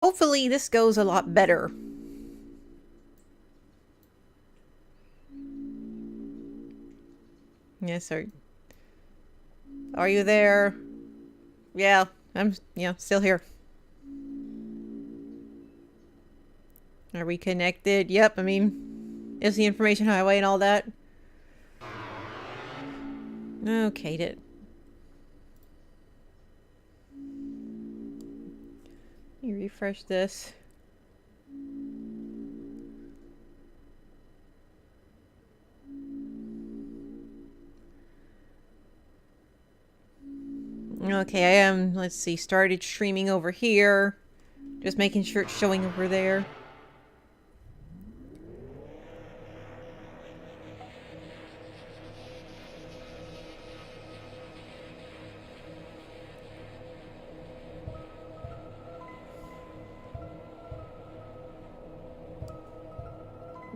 hopefully this goes a lot better. Yes, sir. Are you there? Yeah, I'm still here. Are we connected? Yep, I mean, is the information highway and all that? Okay, did. Let me refresh this. Okay, I am, let's see, started streaming over here. Just making sure it's showing over there.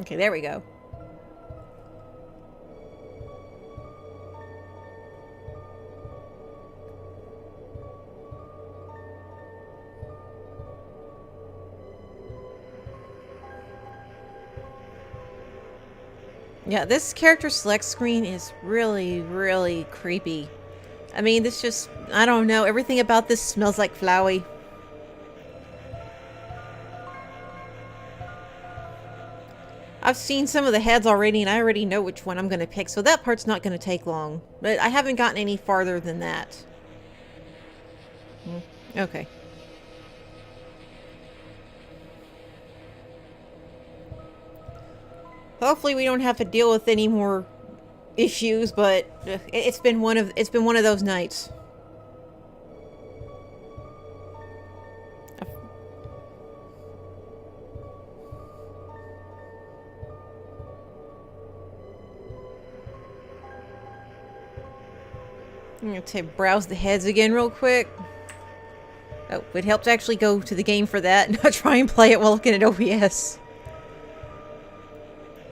Okay, there we go. Yeah, this character select screen is really, really creepy. I mean, this just, I don't know, everything about this smells like Flowey. I've seen some of the heads already, and I already know which one I'm going to pick, so that part's not going to take long. But I haven't gotten any farther than that. Okay. Hopefully we don't have to deal with any more issues, but it's been one of those nights. I'm going to browse the heads again real quick. Oh, it helps actually go to the game for that, not try and play it while looking at OBS.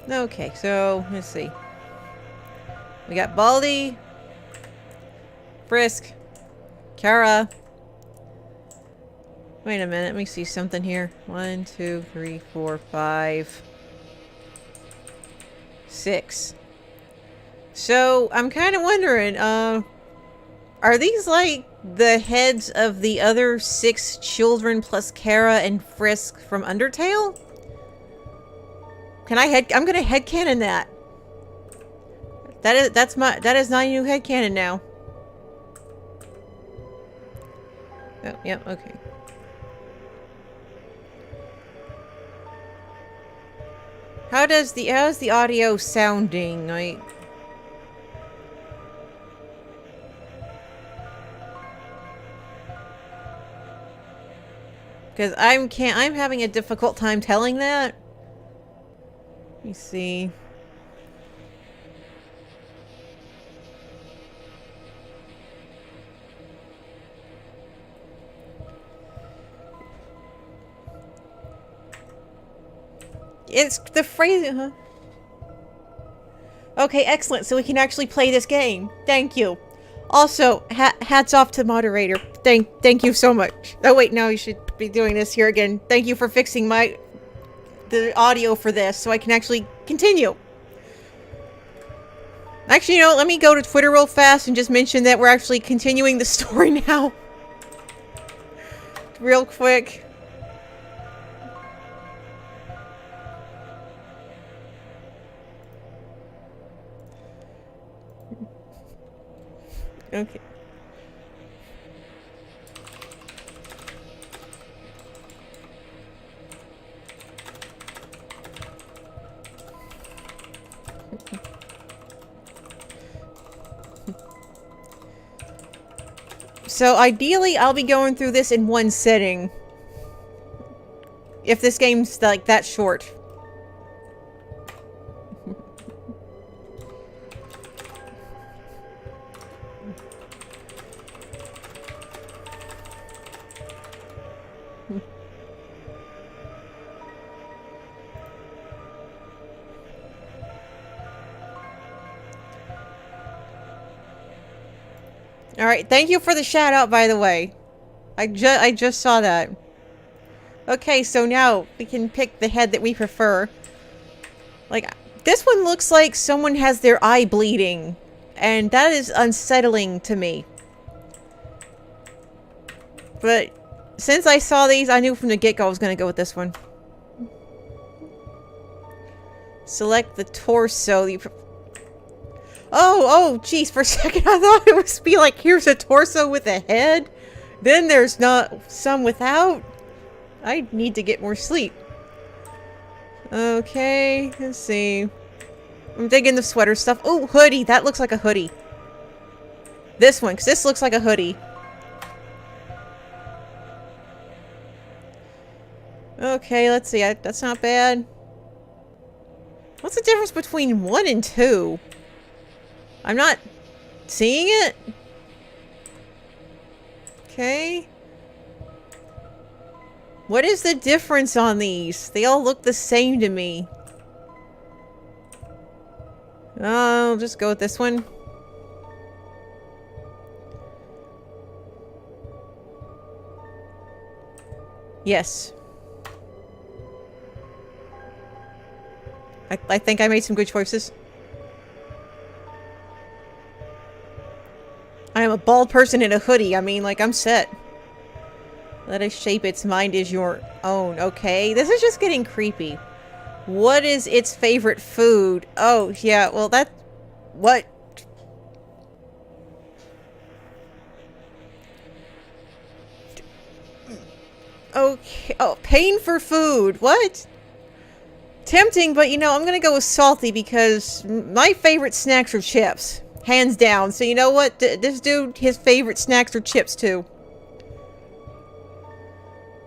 Okay, so, let's see. We got Baldy, Frisk, Kara. Wait a minute, let me see something here. 1, 2, 3, 4, 5, 6. So, I'm kind of wondering, are these like the heads of the other 6 children plus Kara and Frisk from Undertale? I'm gonna headcanon that. That is my new headcanon now. Oh, yep, okay. How's the audio sounding? Like, because I'm having a difficult time telling that. Let me see. It's the phrasing, huh? Okay, excellent. So we can actually play this game. Thank you. Also, hats off to moderator. Thank you so much. Oh wait, no, you should be doing this here again. Thank you for fixing the audio for this, so I can actually continue. Actually, you know, let me go to Twitter real fast and just mention that we're actually continuing the story now. Real quick. Okay. So ideally, I'll be going through this in one sitting. If this game's like that short. Alright, thank you for the shout out, by the way. I just saw that. Okay, so now we can pick the head that we prefer. Like, this one looks like someone has their eye bleeding. And that is unsettling to me. But since I saw these, I knew from the get-go I was going to go with this one. Select the torso. Oh, jeez. For a second, I thought it was be like, here's a torso with a head. Then there's not some without. I need to get more sleep. Okay, let's see. I'm digging the sweater stuff. Oh, hoodie. That looks like a hoodie. This one, because this looks like a hoodie. Okay, let's see. That's not bad. What's the difference between 1 and 2? I'm not seeing it. Okay. What is the difference on these? They all look the same to me. I'll just go with this one. Yes. I think I made some good choices. I am a bald person in a hoodie. I mean, like, I'm set. Let us shape its mind as your own. Okay, this is just getting creepy. What is its favorite food? Oh, yeah, well, that... What? Okay. Oh, pain for food. What? Tempting, but you know, I'm gonna go with salty because my favorite snacks are chips. Hands down. So you know what? This dude, his favorite snacks are chips too.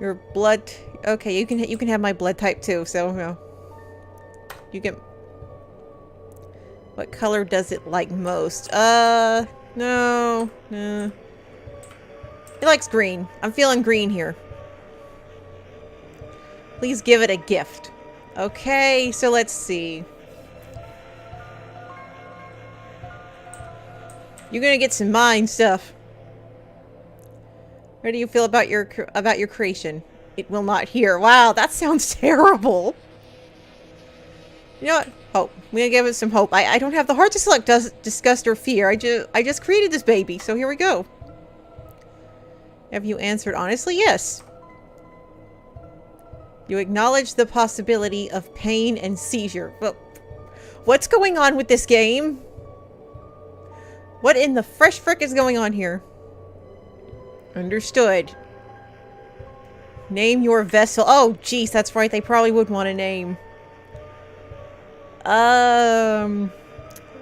Your blood... Okay, you can have my blood type too, so, you know. You can... What color does it like most? No. It likes green. I'm feeling green here. Please give it a gift. Okay, so let's see. You're gonna get some mind stuff. How do you feel about your creation? It will not hear. Wow, that sounds terrible. You know what? Hope. I'm gonna give it some hope. I don't have the heart to select disgust or fear. I just created this baby, so here we go. Have you answered honestly? Yes. You acknowledge the possibility of pain and seizure. Well, what's going on with this game? What in the fresh frick is going on here? Understood. Name your vessel. Oh, jeez, that's right. They probably would want a name.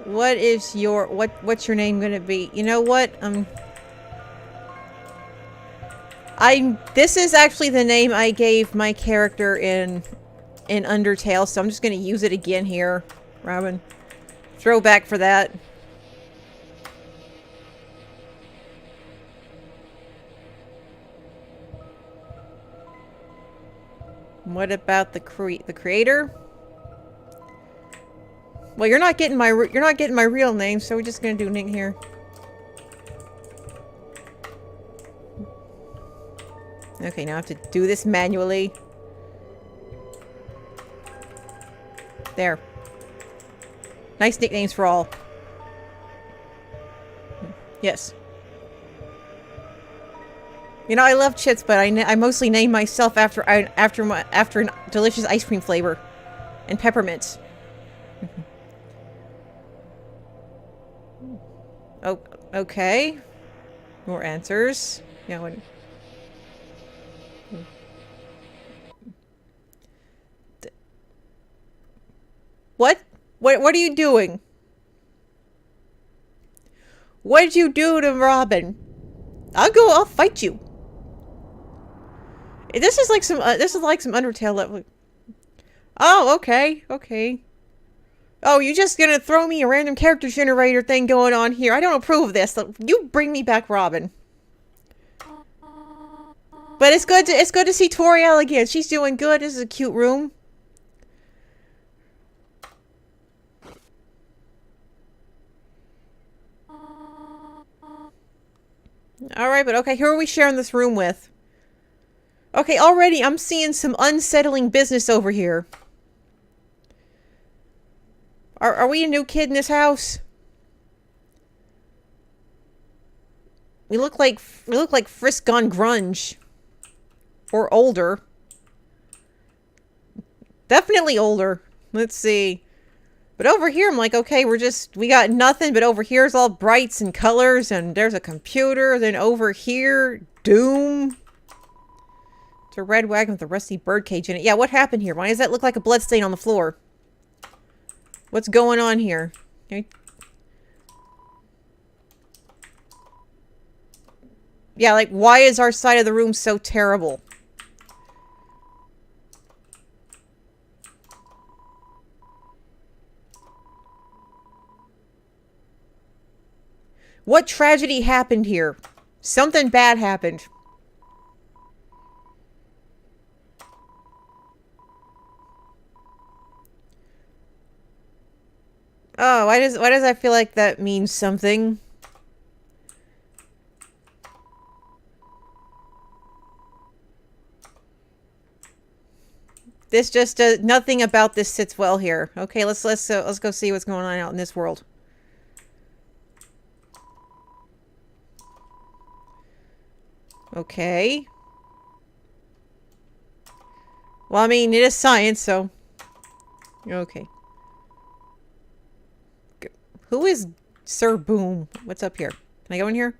What is your... What's your name gonna be? You know what? This is actually the name I gave my character in Undertale, so I'm just gonna use it again here. Robin. Throwback for that. What about the creator? Well, you're not getting my real name, so we're just gonna do Ning here. Okay, now I have to do this manually. There. Nice nicknames for all. Yes. You know, I love chips, but I mostly name myself after a delicious ice cream flavor and peppermints. Oh, okay. More answers. Yeah. What? What are you doing? What did you do to Robin? I'll fight you. This is like some Undertale level. Oh, okay. Okay. Oh, you just gonna throw me a random character generator thing going on here. I don't approve of this. You bring me back Robin. But it's good to see Toriel again. She's doing good. This is a cute room. Alright, but okay, who are we sharing this room with? Okay, already I'm seeing some unsettling business over here. Are we a new kid in this house? We look like Frisk gone grunge. Or older. Definitely older. Let's see. But over here, I'm like, okay, we got nothing, but over here's all brights and colors, and there's a computer. Then over here, Doom. It's a red wagon with a rusty birdcage in it. Yeah, what happened here? Why does that look like a bloodstain on the floor? What's going on here? Okay. Yeah, like, why is our side of the room so terrible? What tragedy happened here? Something bad happened. Oh, why does I feel like that means something? This just nothing about this sits well here. Okay, let's go see what's going on out in this world. Okay. Well, I mean, it is science, so okay. Who is Sir Boom? What's up here? Can I go in here?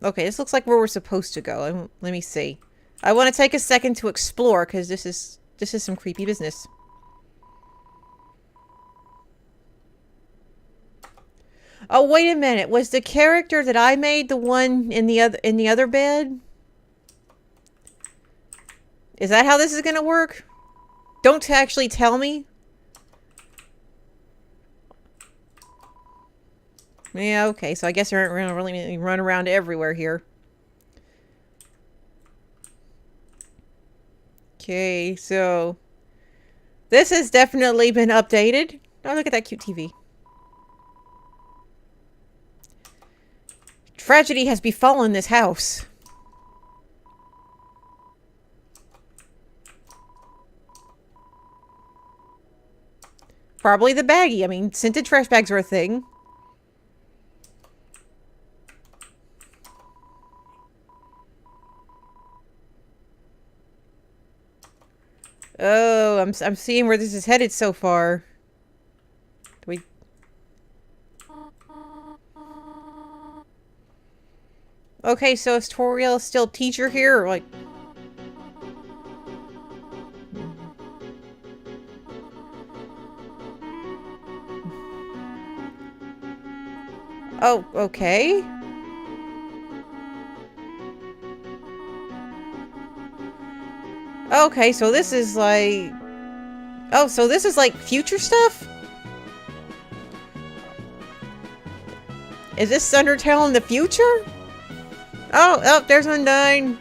Okay, this looks like where we're supposed to go. Let me see. I want to take a second to explore because this is some creepy business. Oh, wait a minute. Was the character that I made the one in the other bed? Is that how this is going to work? Don't actually tell me. Yeah, okay. So I guess we're going to really run around everywhere here. Okay, so this has definitely been updated. Oh, look at that cute TV. Tragedy has befallen this house. Probably the baggie. I mean, scented trash bags are a thing. Oh, I'm seeing where this is headed so far. Do we... Okay, so is Toriel still teacher here, or like... Oh, okay. Okay, so this is like... Oh, so this is like future stuff? Is this Undertale in the future? Oh, there's Undyne.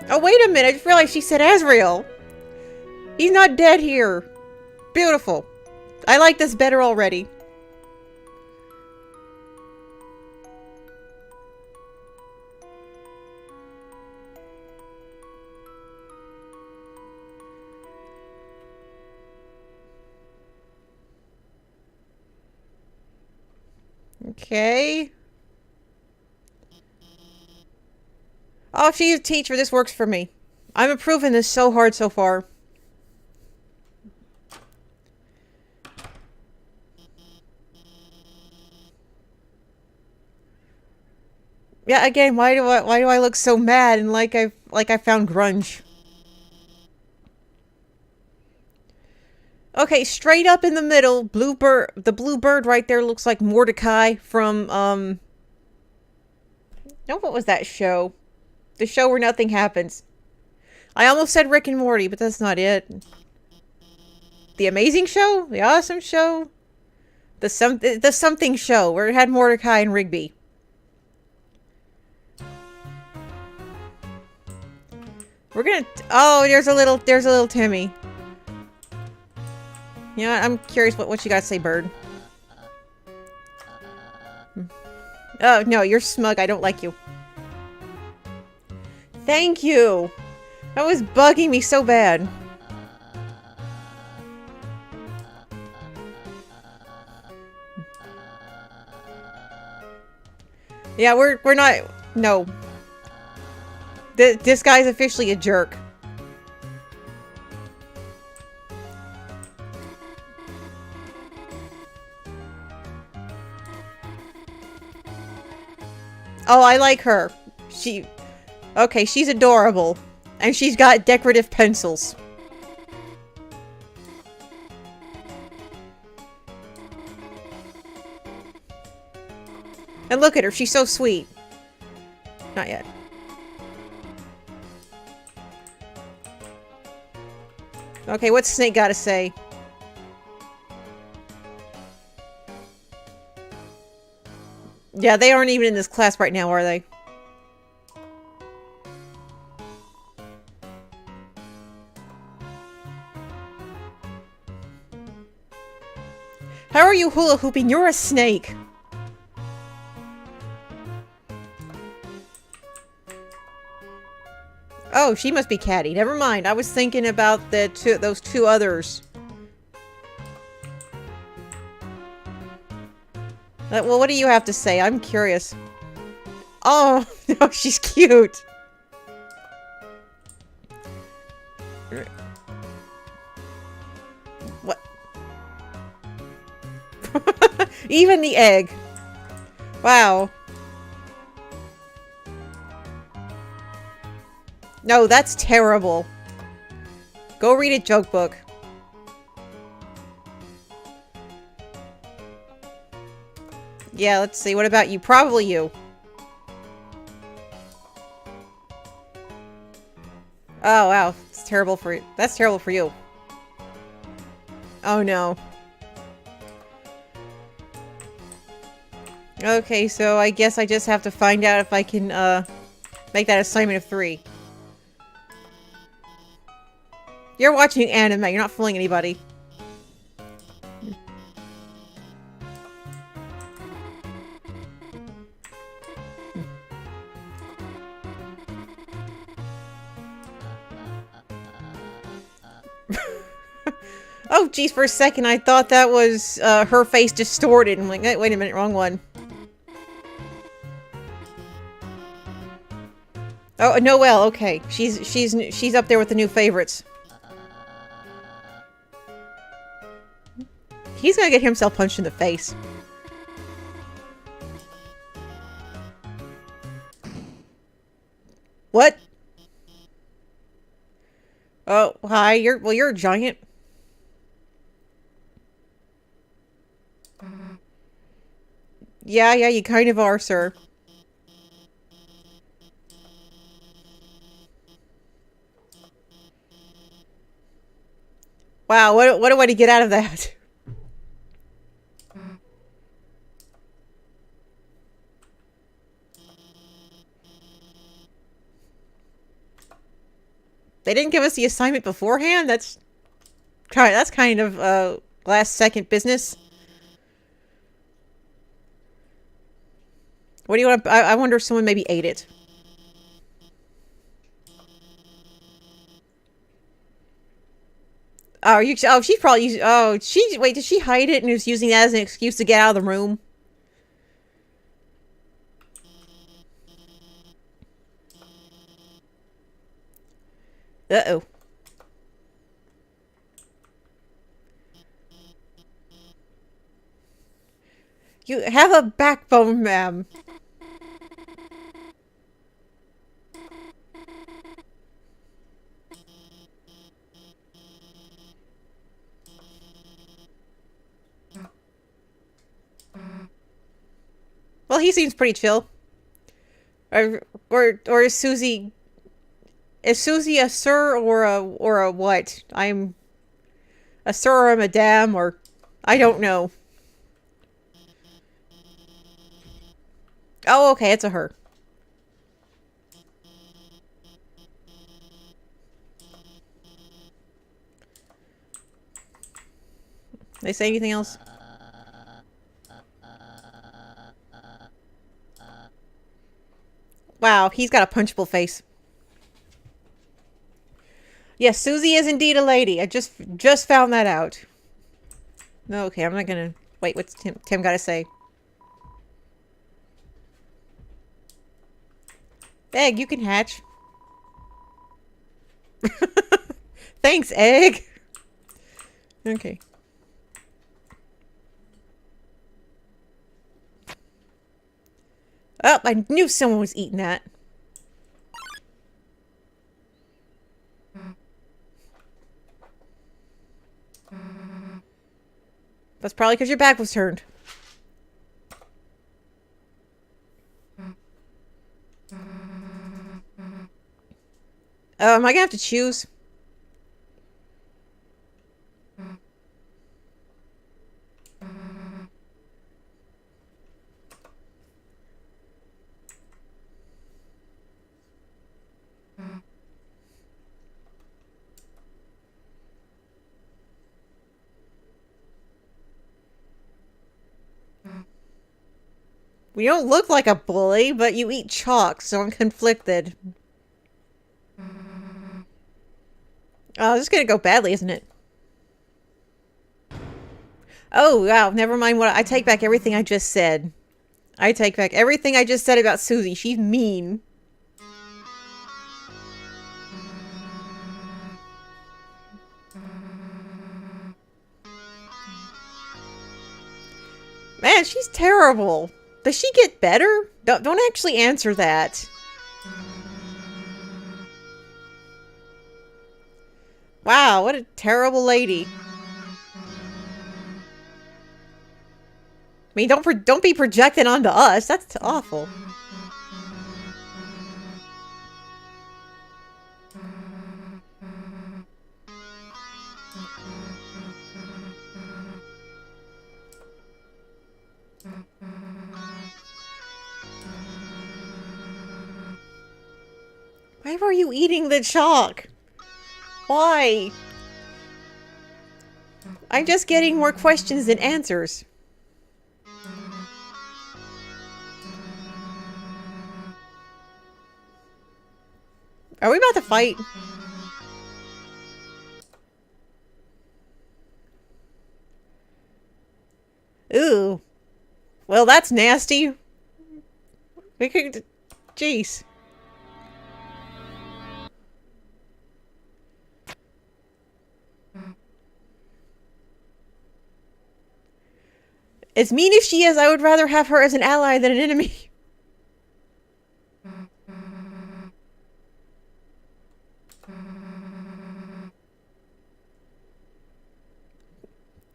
Oh, wait a minute. I just realized she said Azrael. He's not dead here. Beautiful. I like this better already. Okay. Oh, she's a teacher. This works for me. I'm improving this so hard so far. Yeah, again, why do I look so mad and like I found grunge? Okay, straight up in the middle, the blue bird right there looks like Mordecai from no, what was that show? The show where nothing happens. I almost said Rick and Morty, but that's not it. The Amazing Show? The Awesome Show? The something show where it had Mordecai and Rigby. We're gonna... Oh, there's a little Timmy. You know what? I'm curious what you got to say, bird. Oh, no, you're smug. I don't like you. Thank you. That was bugging me so bad. Yeah, we're not... No. This guy's officially a jerk. Oh, I like her. Okay, she's adorable. And she's got decorative pencils. And look at her, she's so sweet. Not yet. Okay, what's Snake gotta say? Yeah, they aren't even in this class right now, are they? How are you hula hooping? You're a snake. Oh, she must be catty. Never mind. I was thinking about those two others. Well, what do you have to say? I'm curious. Oh, no, she's cute. What? Even the egg. Wow. No, that's terrible. Go read a joke book. Yeah, let's see. What about you? Probably you. Oh, wow. It's terrible for you. That's terrible for you. Oh, no. Okay, so I guess I just have to find out if I can, make that assignment of 3. You're watching anime. You're not fooling anybody. Oh, geez, for a second I thought that was, her face distorted. I'm like, wait a minute, wrong one. Oh, Noelle, okay. She's up there with the new favorites. He's gonna get himself punched in the face. What? Oh, hi, you're a giant. Yeah, you kind of are, sir. Wow, what a way to get out of that. They didn't give us the assignment beforehand? That's kind of, last second business. What do you want? I wonder if someone maybe ate it. Oh, oh, she's probably wait, did she hide it and was using that as an excuse to get out of the room? Uh-oh. You have a backbone, ma'am. Well, he seems pretty chill. Or is Susie... Is Susie a sir or a what? I'm... A sir or a madame or... I don't know. Oh, okay, it's a her. They say anything else? Wow, he's got a punchable face. Yes, Susie is indeed a lady. I just found that out. Okay, I'm not gonna... Wait, what's Tim gotta say? Egg, you can hatch. Thanks, Egg. Okay. Oh, I knew someone was eating that. That's probably because your back was turned. Am I gonna have to choose? We don't look like a bully, but you eat chalk, so I'm conflicted. Oh, this is gonna go badly, isn't it? Oh, wow, never mind what I take back everything I just said. I take back everything I just said about Susie. She's mean. Man, she's terrible. Does she get better? Don't actually answer that. Wow, what a terrible lady. I mean, don't be projected onto us. That's awful. Why were you eating the chalk? Why? I'm just getting more questions than answers. Are we about to fight? Ooh. Well, that's nasty. We could... Jeez. As mean as she is, I would rather have her as an ally than an enemy.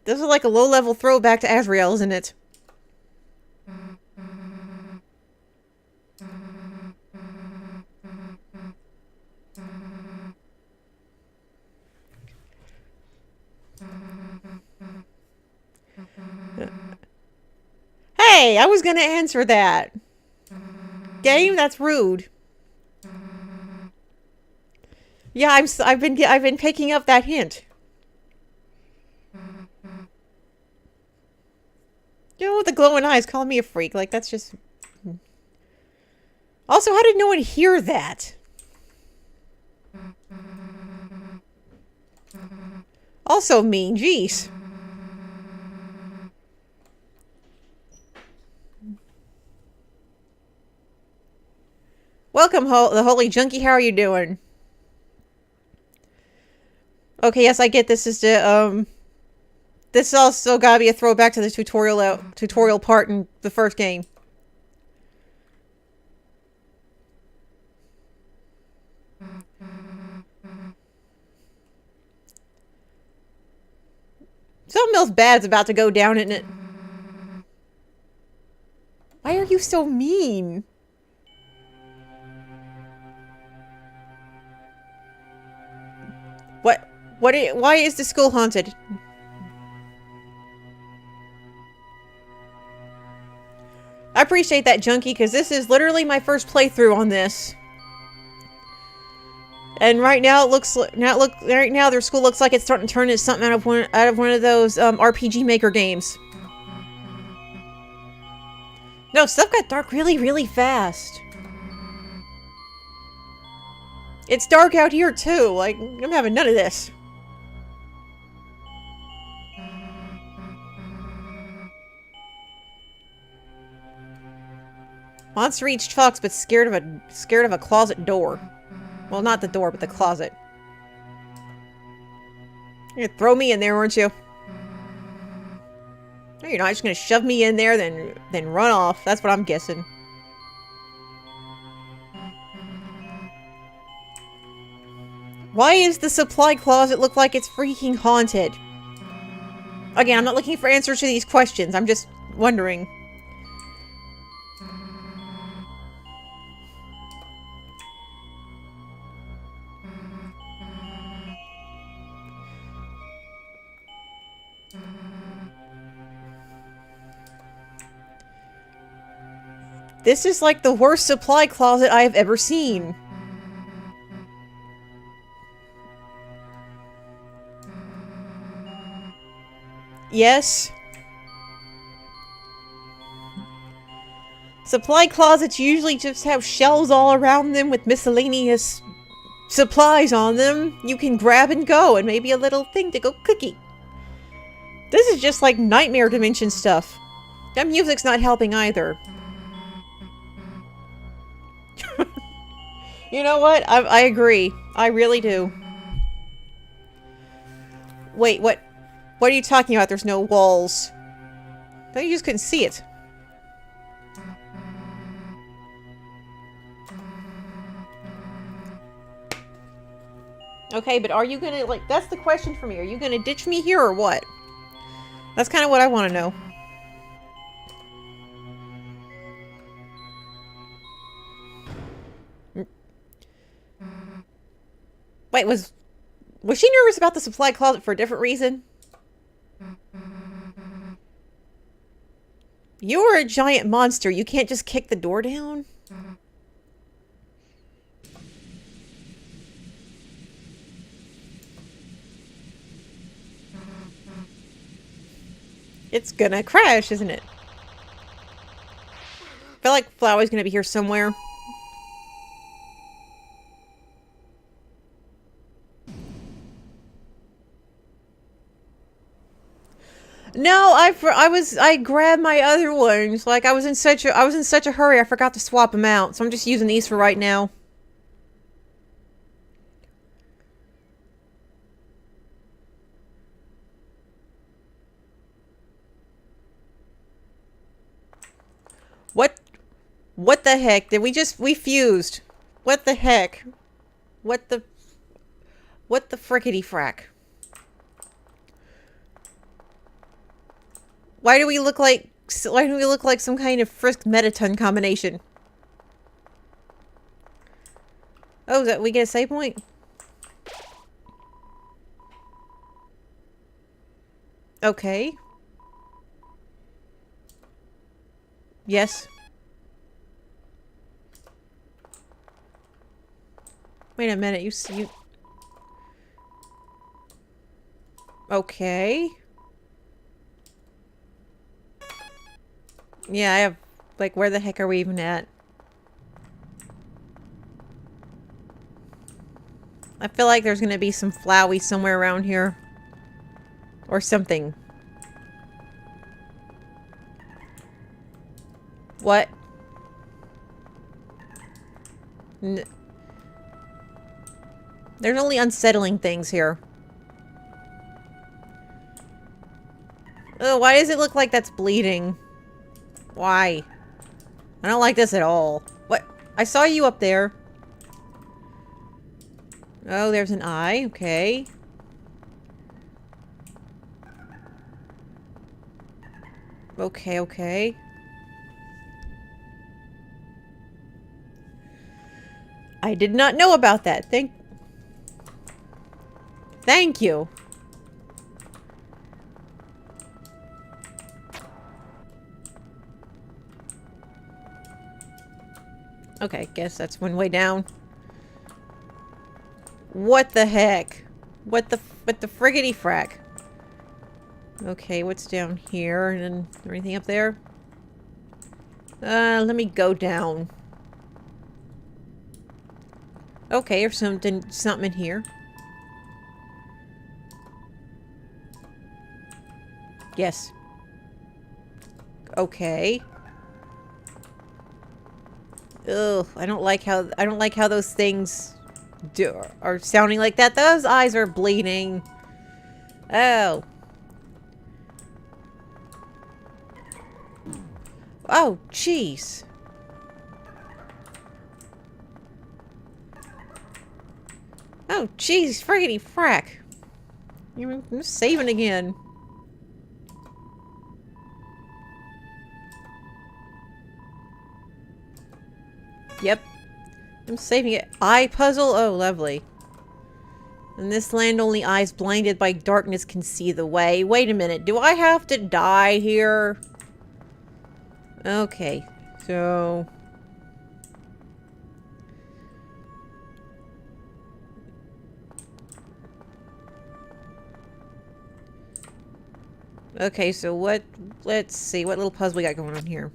This is like a low-level throwback to Azrael, isn't it? Hey, I was gonna answer that. Game, that's rude. Yeah, I've been picking up that hint. You know, with the glowing eyes calling me a freak, like that's just... Also, how did no one hear that? Also mean, jeez. Welcome, the Holy Junkie. How are you doing? Okay, yes, I get this is the, this also gotta be a throwback to the tutorial part in the first game. Something else bad's about to go down, isn't it? Why are you so mean? Why is the school haunted? I appreciate that, Junkie, because this is literally my first playthrough on this. And right now it looks right now their school looks like it's starting to turn into something out of one of those RPG Maker games. No, stuff got dark really, really fast. It's dark out here, too. Like, I'm having none of this. Wants to reach trucks, but scared of a closet door. Well, not the door, but the closet. You're gonna throw me in there, aren't you? No, you're not just gonna shove me in there, then run off. That's what I'm guessing. Why is the supply closet look like it's freaking haunted? Again, I'm not looking for answers to these questions. I'm just wondering. This is like the worst supply closet I have ever seen. Yes. Supply closets usually just have shelves all around them with miscellaneous supplies on them. You can grab and go, and maybe a little thing to go cookie. This is just like nightmare dimension stuff. That music's not helping either. You know what? I agree. I really do. Wait, what? What are you talking about? There's no walls. I thought you just couldn't see it. Okay, but are you gonna, like, that's the question for me. Are you gonna ditch me here or what? That's kind of what I want to know. Wait, was she nervous about the supply closet for a different reason? You're a giant monster. You can't just kick the door down? It's gonna crash, isn't it? I feel like Flowey's gonna be here somewhere. No, I grabbed my other ones. Like I was in such a hurry I forgot to swap them out. So I'm just using these for right now. What the heck? Did we fused. What the heck? What the frickety frack? Why do we look like some kind of Frisk Metaton combination? Oh, is that we get a save point? Okay. Yes. Wait a minute, you... Okay. Yeah, I have... Like, where the heck are we even at? I feel like there's gonna be some Flowey somewhere around here. Or something. What? There's only unsettling things here. Oh, why does it look like that's bleeding? Why? I don't like this at all. What? I saw you up there. Oh, there's an eye. Okay. Okay, okay. I did not know about that. Thank you. Okay, guess that's one way down. What the heck? What the friggity frack? Okay, what's down here? And anything up there? Let me go down. Okay, there's something in here. Yes. Okay. Ugh, I don't like how those things are sounding like that. Those eyes are bleeding. Oh. Oh, jeez. Oh, jeez, friggity frack. I'm saving again. Yep. I'm saving it. Eye puzzle? Oh, lovely. In this land, only eyes blinded by darkness can see the way. Wait a minute. Do I have to die here? Okay. So... Okay, so what... Let's see. What little puzzle we got going on here?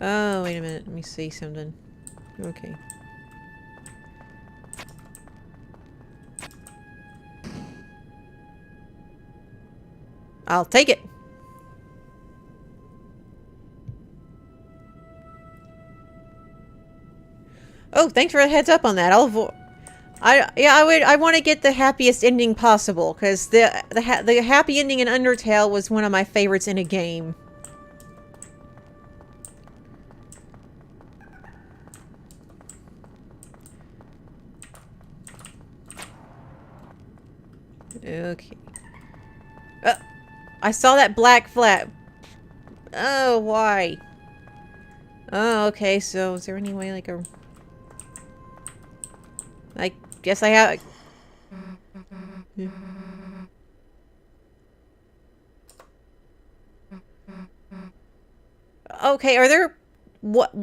Oh, wait a minute. Let me see something. Okay. I'll take it. Oh, thanks for a heads up on that. I'll avoid... I want to get the happiest ending possible, because the happy ending in Undertale was one of my favorites in a game. Okay. I saw that black flat. Oh, why? Oh, okay, so is there any way, like a... I guess I have... Okay, are there... What?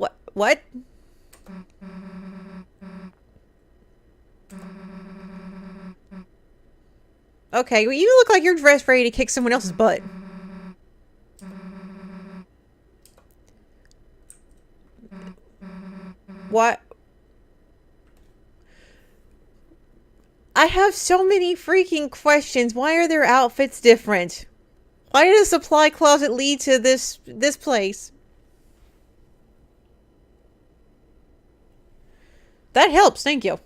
Okay, well, you look like you're dressed ready to kick someone else's butt. What? I have so many freaking questions. Why are their outfits different? Why did a supply closet lead to this place? That helps, thank you.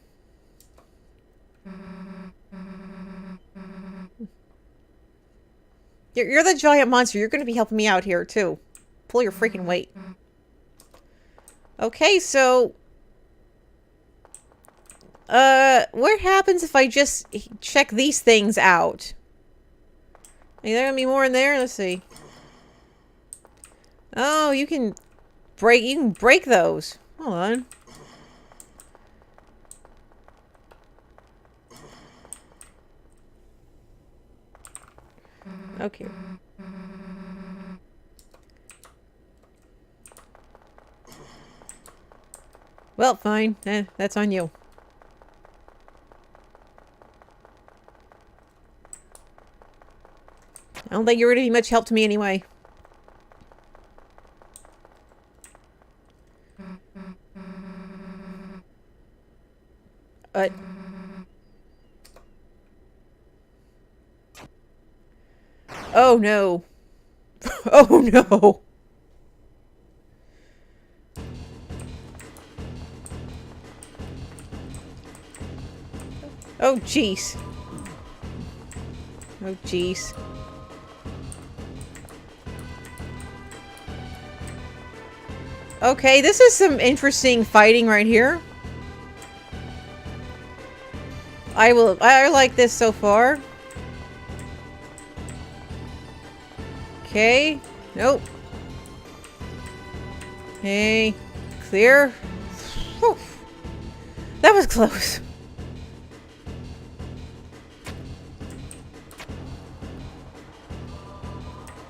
You're the giant monster. You're going to be helping me out here, too. Pull your freaking weight. Okay, so... what happens if I just check these things out? Is there gonna be more in there? Let's see. Oh, you can break those. Hold on. Okay. Well, fine. That's on you. I don't think you're going to be much help to me anyway. Oh no. Oh no. Oh jeez. Oh jeez. Okay, this is some interesting fighting right here. I like this so far. Okay. Nope. Okay. Clear. Whew. That was close.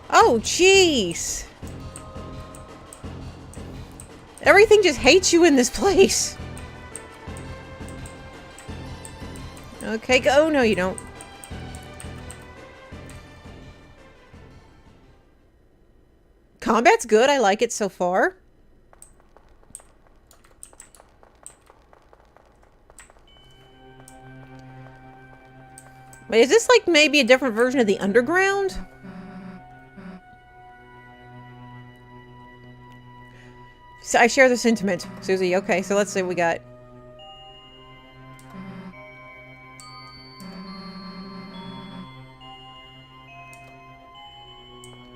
Oh, jeez. Everything just hates you in this place. Okay, go. Oh, no, you don't. Combat's good. I like it so far. Wait, is this like maybe a different version of the underground? So I share the sentiment, Susie. Okay, so let's see what we got.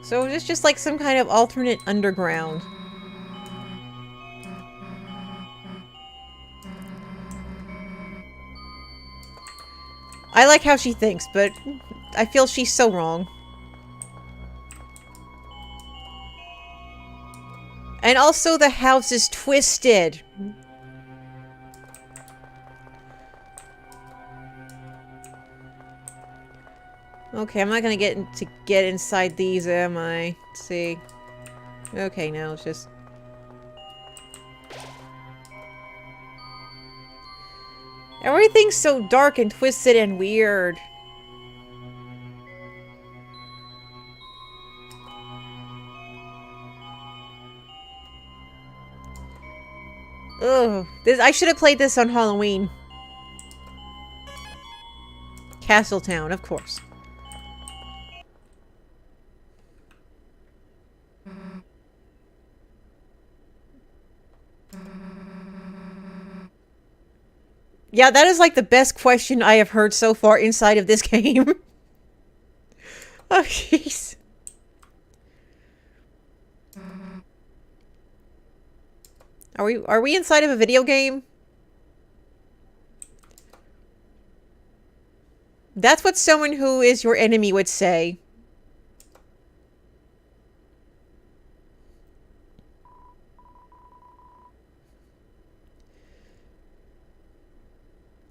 So is this just like some kind of alternate underground? I like how she thinks, but I feel she's so wrong. And also the house is twisted. Okay, I'm not gonna get inside these, am I? Let's see. Okay, now it's just... Everything's so dark and twisted and weird. Ugh. I should have played this on Halloween. Castletown, of course. Yeah, that is like the best question I have heard so far inside of this game. Oh, jeez. Are we inside of a video game? That's what someone who is your enemy would say.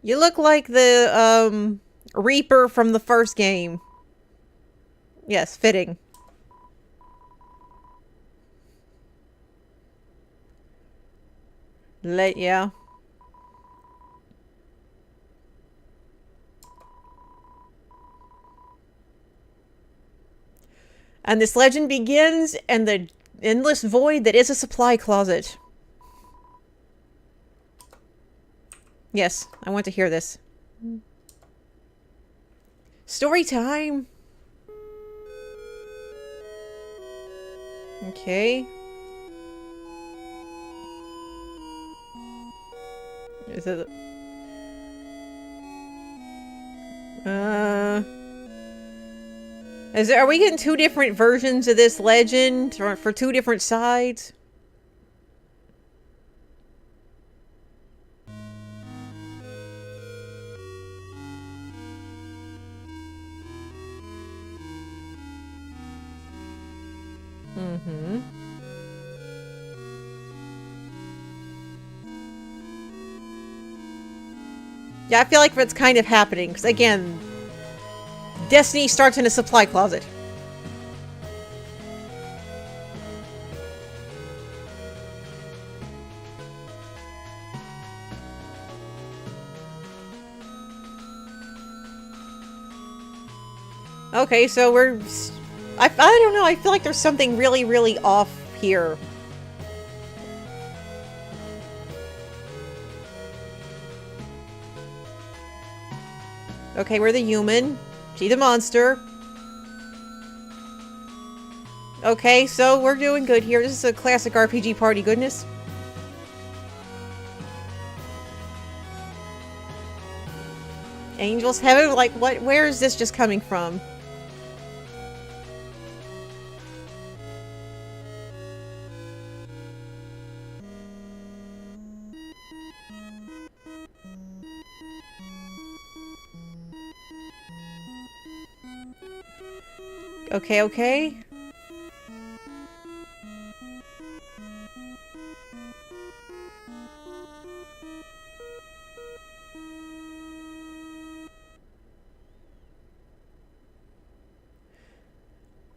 You look like the, Reaper from the first game. Yes, fitting. Yeah. And this legend begins in the endless void that is a supply closet. Yes, I want to hear this. Story time! Okay. Is it... Are we getting two different versions of this legend for two different sides? Mm-hmm. Yeah, I feel like it's kind of happening, because again, Destiny starts in a supply closet. Okay, so we're... I don't know, I feel like there's something really, really off here. Okay, we're the human. She the monster. Okay, so we're doing good here. This is a classic RPG party goodness. Angels Heaven? Like, what? Where is this just coming from? Okay, okay.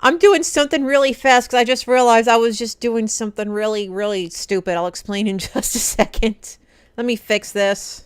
I'm doing something really fast because I just realized I was just doing something really, really stupid. I'll explain in just a second. Let me fix this.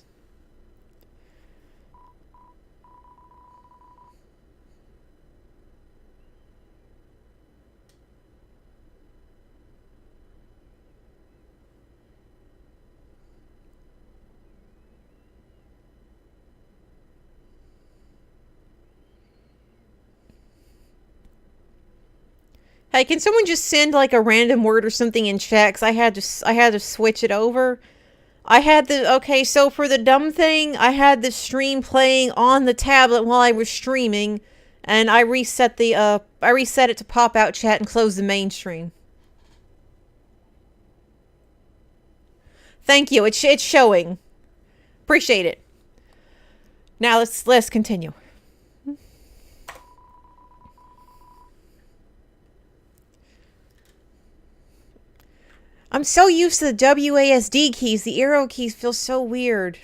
Hey, can someone just send like a random word or something in chat? 'Cause I had to switch it over. Okay, so for the dumb thing, I had the stream playing on the tablet while I was streaming, and I reset it to pop out chat and close the main stream. Thank you. It's showing. Appreciate it. Now let's continue. I'm so used to the WASD keys. The arrow keys feel so weird.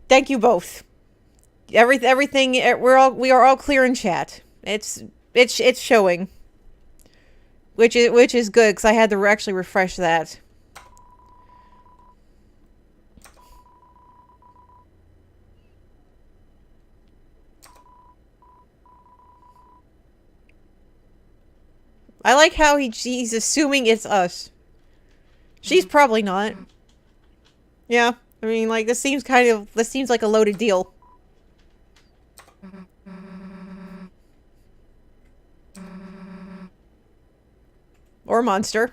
Thank you both. Everything. We are all clear in chat. It's showing, which is good because I had to actually refresh that. I like how he's assuming it's us. She's probably not. Yeah, I mean, like, this seems like a loaded deal. Or monster.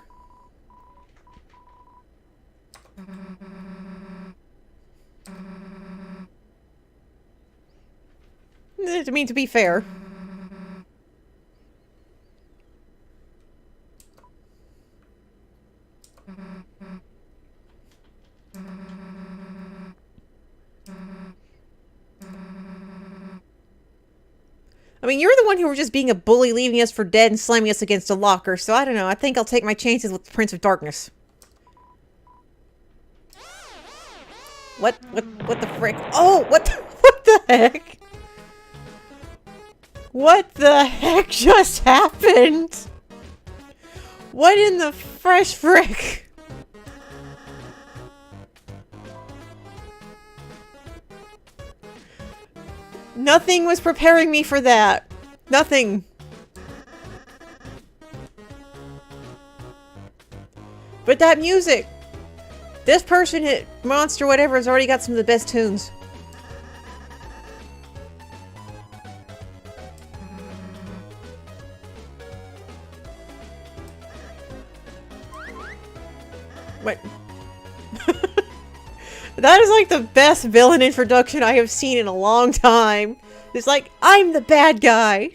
I mean, to be fair. I mean, you're the one who were just being a bully, leaving us for dead and slamming us against a locker, so I don't know. I think I'll take my chances with the Prince of Darkness. What the frick? Oh, what the heck? What the heck just happened? What in the fresh frick? Nothing was preparing me for that. Nothing. But that music. This person, monster, whatever, has already got some of the best tunes. What? That is like the best villain introduction I have seen in a long time. It's like, I'm the bad guy.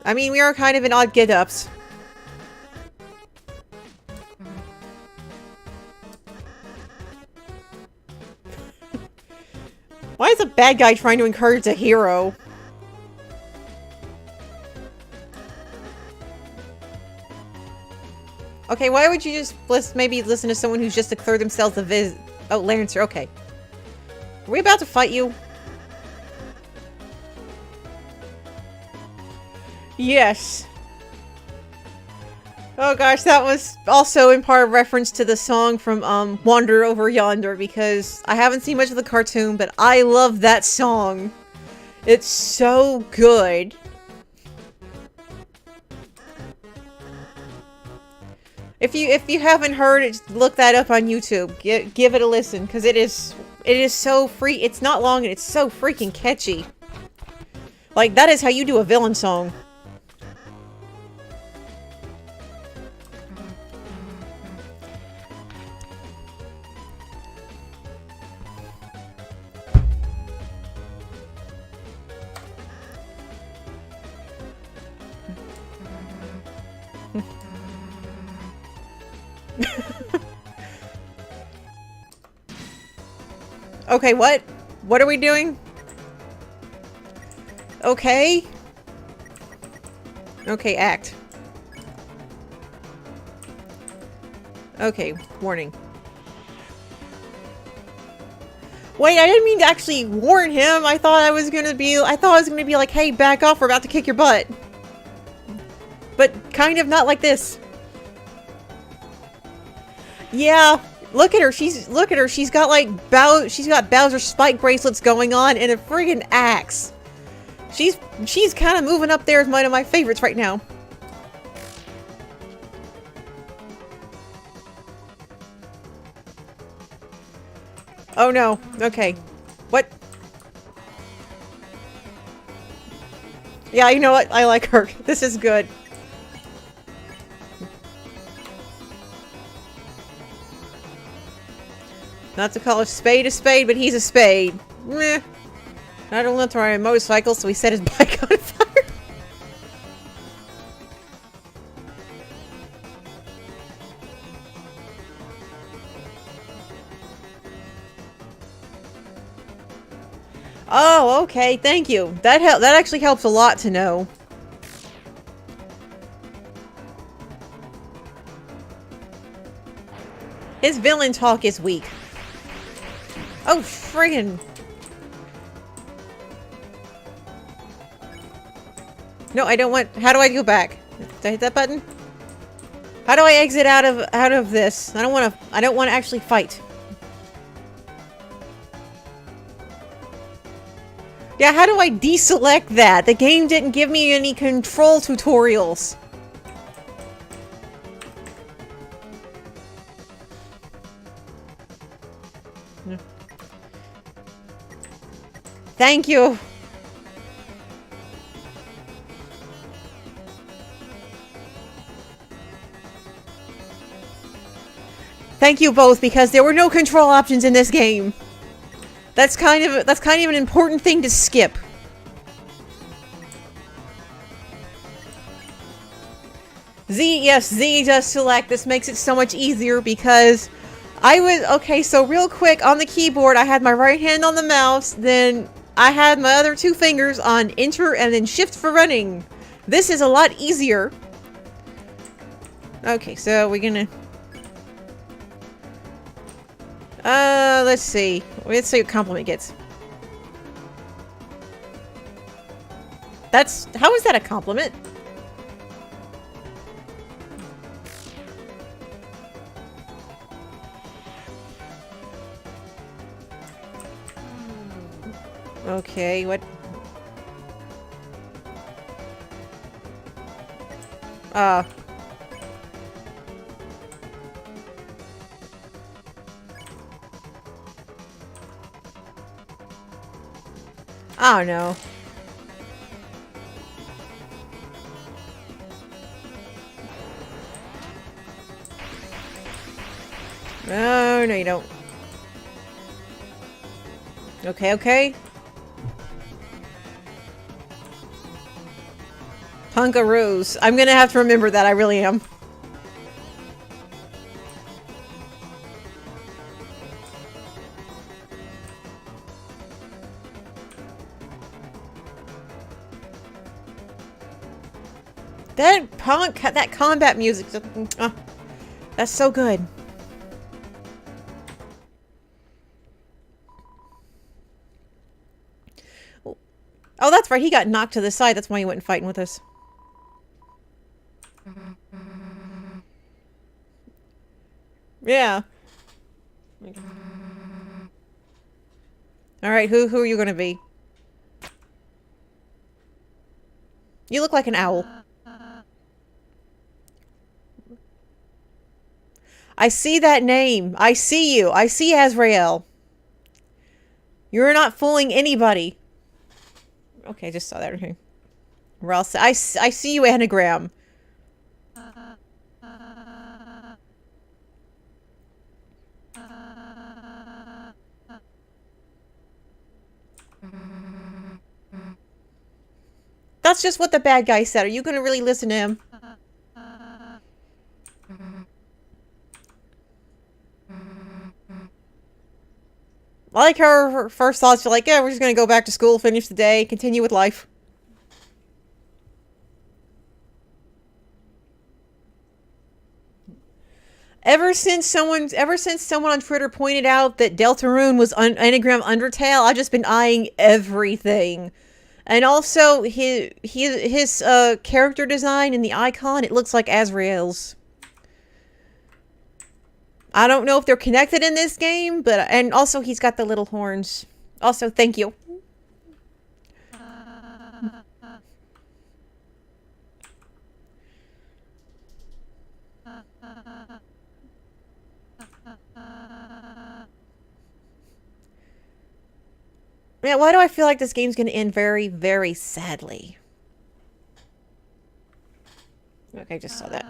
I mean, we are kind of in odd get-ups. Why is a bad guy trying to encourage a hero? Okay, why would you just maybe listen to someone who's just declared themselves a Oh, Lancer, okay. Are we about to fight you? Yes. Oh gosh, that was also in part a reference to the song from Wander Over Yonder, because I haven't seen much of the cartoon, but I love that song. It's so good. If you haven't heard it, look that up on YouTube. Give it a listen, because it is so free. It's not long and it's so freaking catchy. Like, that is how you do a villain song. Okay, what? What are we doing? Okay. Okay, act. Okay, warning. Wait, I didn't mean to actually warn him. I thought I was gonna be like, hey, back off, we're about to kick your butt. But kind of not like this. Yeah. Look at her. She's got like Bowser spike bracelets going on and a friggin' axe. She's kind of moving up there as one of my favorites right now. Oh no. Okay. What? Yeah, you know what? I like her. This is good. Not to call a spade, but he's a spade. Meh. I don't want to ride a motorcycle, so he set his bike on fire. Oh, okay. Thank you. That actually helps a lot to know. His villain talk is weak. Oh, friggin'. No, I don't want... How do I go back? Did I hit that button? How do I exit out of this? I don't want to actually fight. Yeah, how do I deselect that? The game didn't give me any control tutorials. No. Thank you. Thank you both, because there were no control options in this game. That's kind of an important thing to skip. Z, yes, Z does select. This makes it so much easier because okay, so real quick on the keyboard, I had my right hand on the mouse, then I had my other two fingers on enter and then shift for running. This is a lot easier. Okay, so we're gonna... let's see. Let's see what compliment gets. How is that a compliment? Okay, what? Oh no. Oh, no you don't. Okay, okay. Punkaroos. I'm gonna have to remember that, I really am. That combat music, that's so good. Oh, that's right, he got knocked to the side, that's why he went fighting with us. Yeah. Alright, who are you gonna be? You look like an owl. I see that name. I see you. I see Azrael. You're not fooling anybody. Okay, just saw that. Okay. Ross, I see you, Anagram. That's just what the bad guy said. Are you gonna really listen to him? I like her first thoughts are like, yeah, we're just gonna go back to school, finish the day, continue with life. Ever since someone on Twitter pointed out that Deltarune was Anagram Undertale, I've just been eyeing everything. And also his character design and the icon, it looks like Azrael's. I don't know if they're connected in this game, and also he's got the little horns. Also, thank you. Yeah, why do I feel like this game's gonna end very, very sadly? Okay, I just saw that.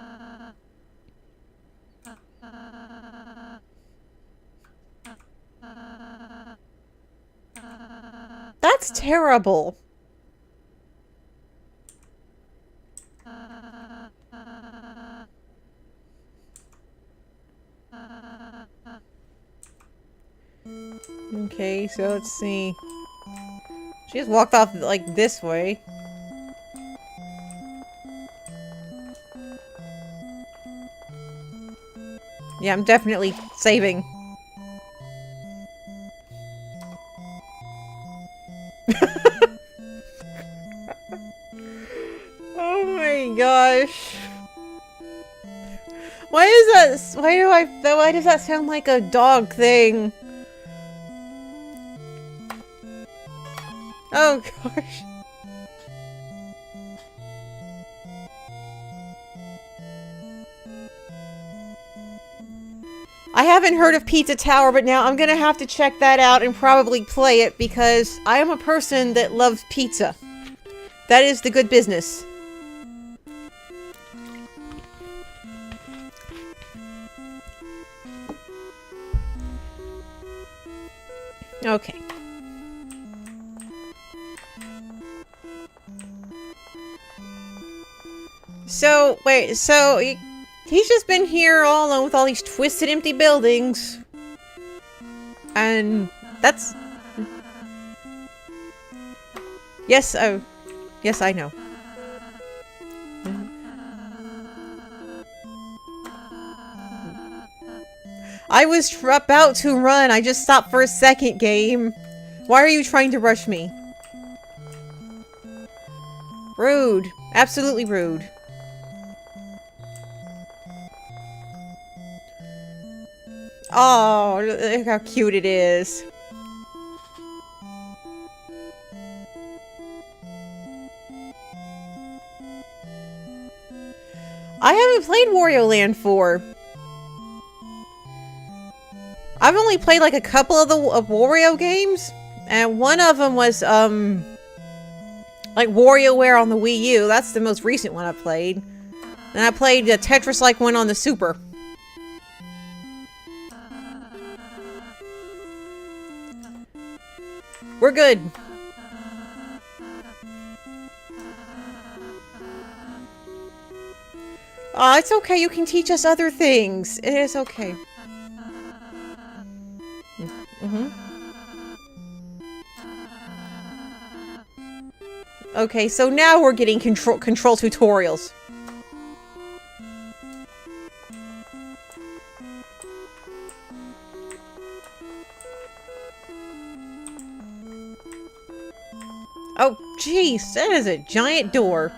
That's terrible. Okay, so let's see. She just walked off, like, this way. Yeah, I'm definitely saving. Oh my gosh. Why is that? Why does that sound like a dog thing? Oh gosh. I haven't heard of Pizza Tower, but now I'm gonna have to check that out and probably play it because I am a person that loves pizza. That is the good business. Okay. So, wait, so he's just been here all alone with all these twisted empty buildings. And that's... Yes, oh. Yes, I know. I was about to run. I just stopped for a second, game. Why are you trying to rush me? Rude. Absolutely rude. Oh, look how cute it is. I haven't played Wario Land 4. I've only played like a couple of the Wario games, and one of them was like WarioWare on the Wii U. That's the most recent one I played. And I played the Tetris-like one on the Super. We're good. Aw, it's okay. You can teach us other things. It is okay. Okay, so now we're getting control tutorials. Oh, jeez, that is a giant door.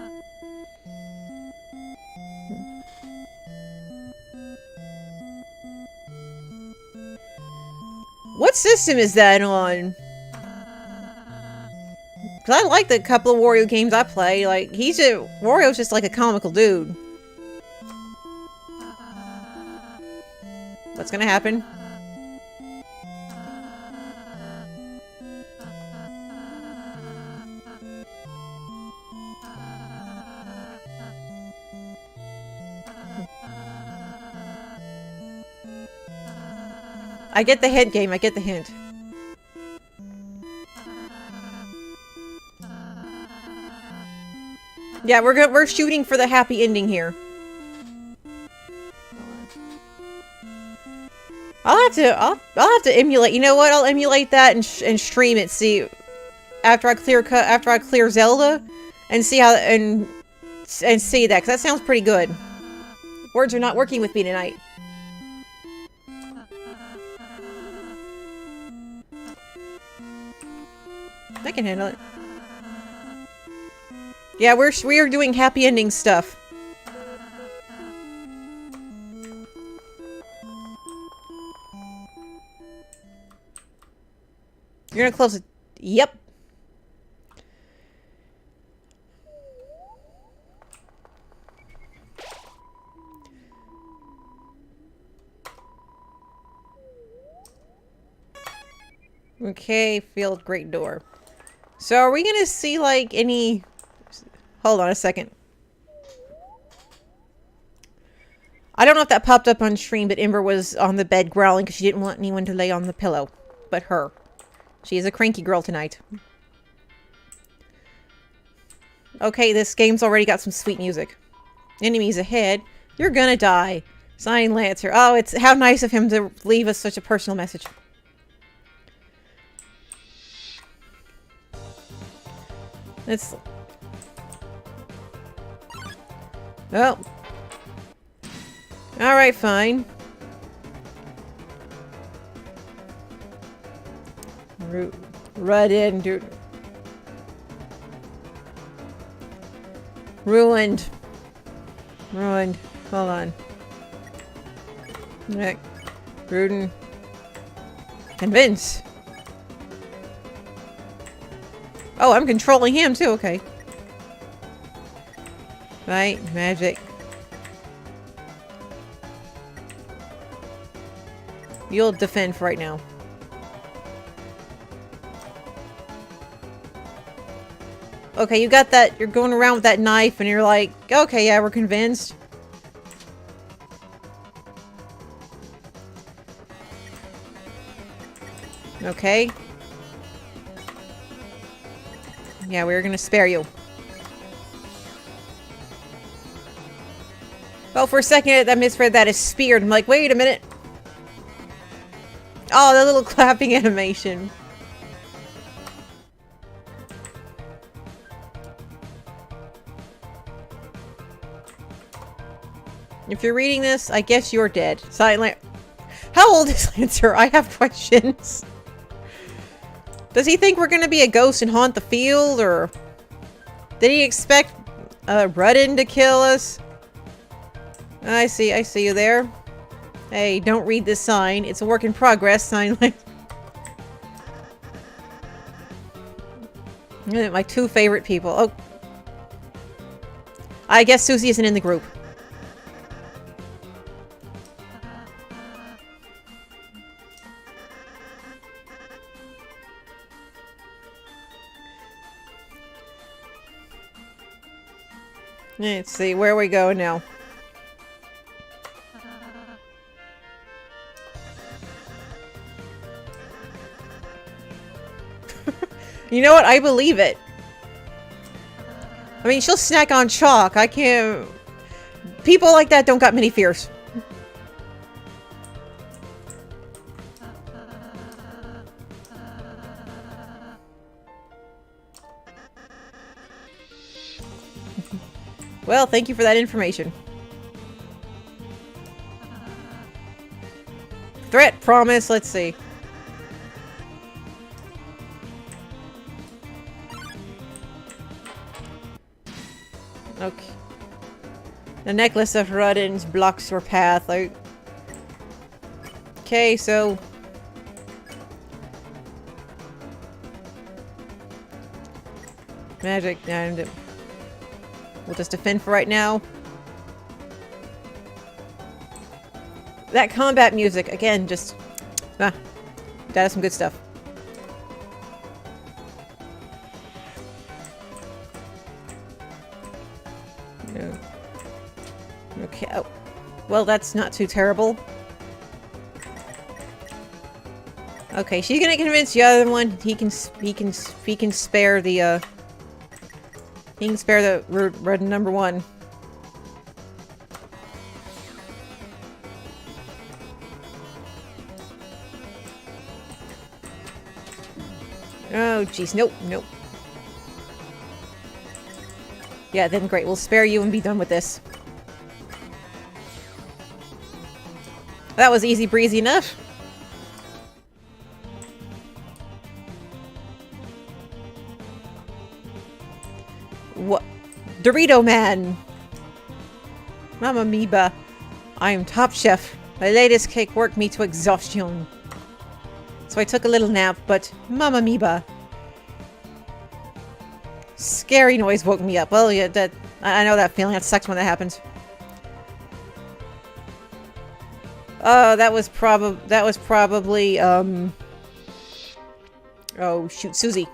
What system is that on? Because I like the couple of Wario games I play. Like, Wario's just like a comical dude. What's gonna happen? I get the hint, game. I get the hint. Yeah, we're shooting for the happy ending here. I'll have to emulate. You know what? I'll emulate that and stream it. See, after I clear Zelda, and see how and see that, because that sounds pretty good. Words are not working with me tonight. I can handle it. Yeah, we are doing happy ending stuff. You're gonna close it. Yep. Okay, field great door. So are we gonna see like any... Hold on a second. I don't know if that popped up on stream, but Ember was on the bed growling because she didn't want anyone to lay on the pillow. But her. She is a cranky girl tonight. Okay, this game's already got some sweet music. Enemies ahead. You're gonna die. Signed, Lancer. Oh, it's how nice of him to leave us such a personal message. It's... Oh. Alright, fine. Run in, dude. Ruined. Ruined. Hold on. Nick. Rune. Convince. Oh, I'm controlling him too, okay. Right, magic. You'll defend for right now. Okay, you got that. You're going around with that knife and you're like, okay, yeah, we're convinced. Okay. Yeah, we're gonna spare you. Oh, for a second I misread that as speared. I'm like, wait a minute. Oh, the little clapping animation. If you're reading this, I guess you're dead. Silent. How old is Lancer? I have questions. Does he think we're gonna be a ghost and haunt the field, or did he expect Rudden to kill us? I see you there. Hey, don't read this sign. It's a work in progress. Sign like my two favorite people. Oh, I guess Susie isn't in the group. Let's see where we go now. You know what? I believe it. I mean, she'll snack on chalk. I can't... People like that don't got many fears. Well, thank you for that information. Threat, promise, let's see. Okay. The necklace of Ruddens blocks your path. Like... Okay, so... Magic, and we'll just defend for right now. That combat music, again, just... that is some good stuff. Okay, oh. Well, that's not too terrible. Okay, she's gonna convince the other one he can spare the he can spare the red number one. Oh jeez, nope, nope. Yeah, then great, we'll spare you and be done with this. That was easy breezy enough. What? Dorito Man! Mamma Mia. I am top chef. My latest cake worked me to exhaustion. So I took a little nap, but Mamma Mia. Scary noise woke me up. Well, yeah, I know that feeling. That sucks when that happens. Oh, that was probably, Oh, shoot, Susie.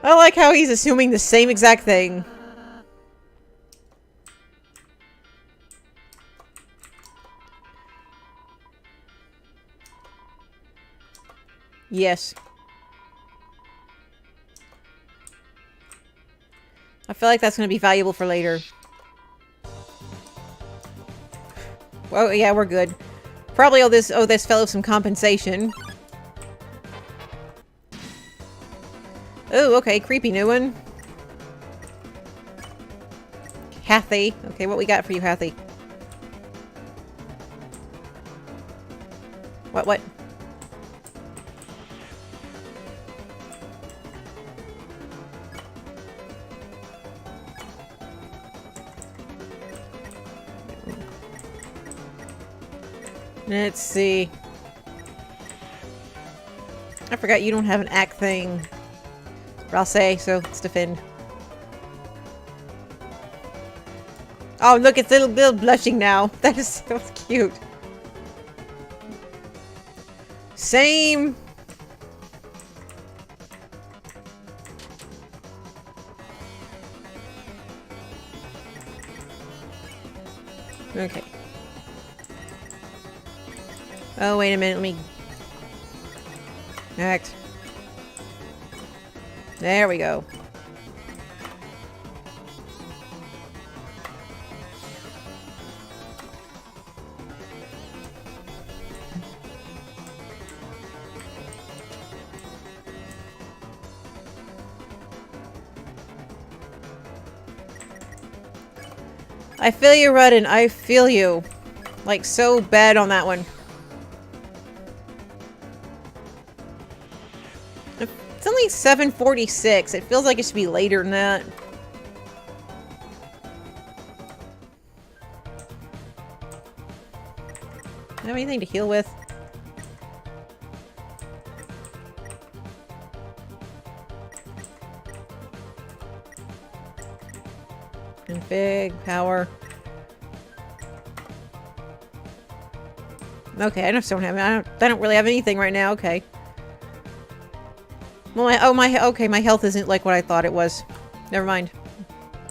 I like how he's assuming the same exact thing. Yes. I feel like that's going to be valuable for later. Well, yeah, we're good. Probably owe this fellow some compensation. Oh, okay, creepy new one. Hathy. Okay, what we got for you, Hathy? What? Let's see. I forgot you don't have an act thing. But I'll say, so let's defend. Oh, look, it's little blushing now. That is so cute. Same. Okay. Oh, wait a minute. Let me... Act. There we go. I feel you, Rudden. I feel you. Like, so bad on that one. It's only 7:46. It feels like it should be later than that. Have anything to heal with? Config, power. Okay, I just don't have. I don't really have anything right now. Okay. Well, okay, my health isn't like what I thought it was. Never mind.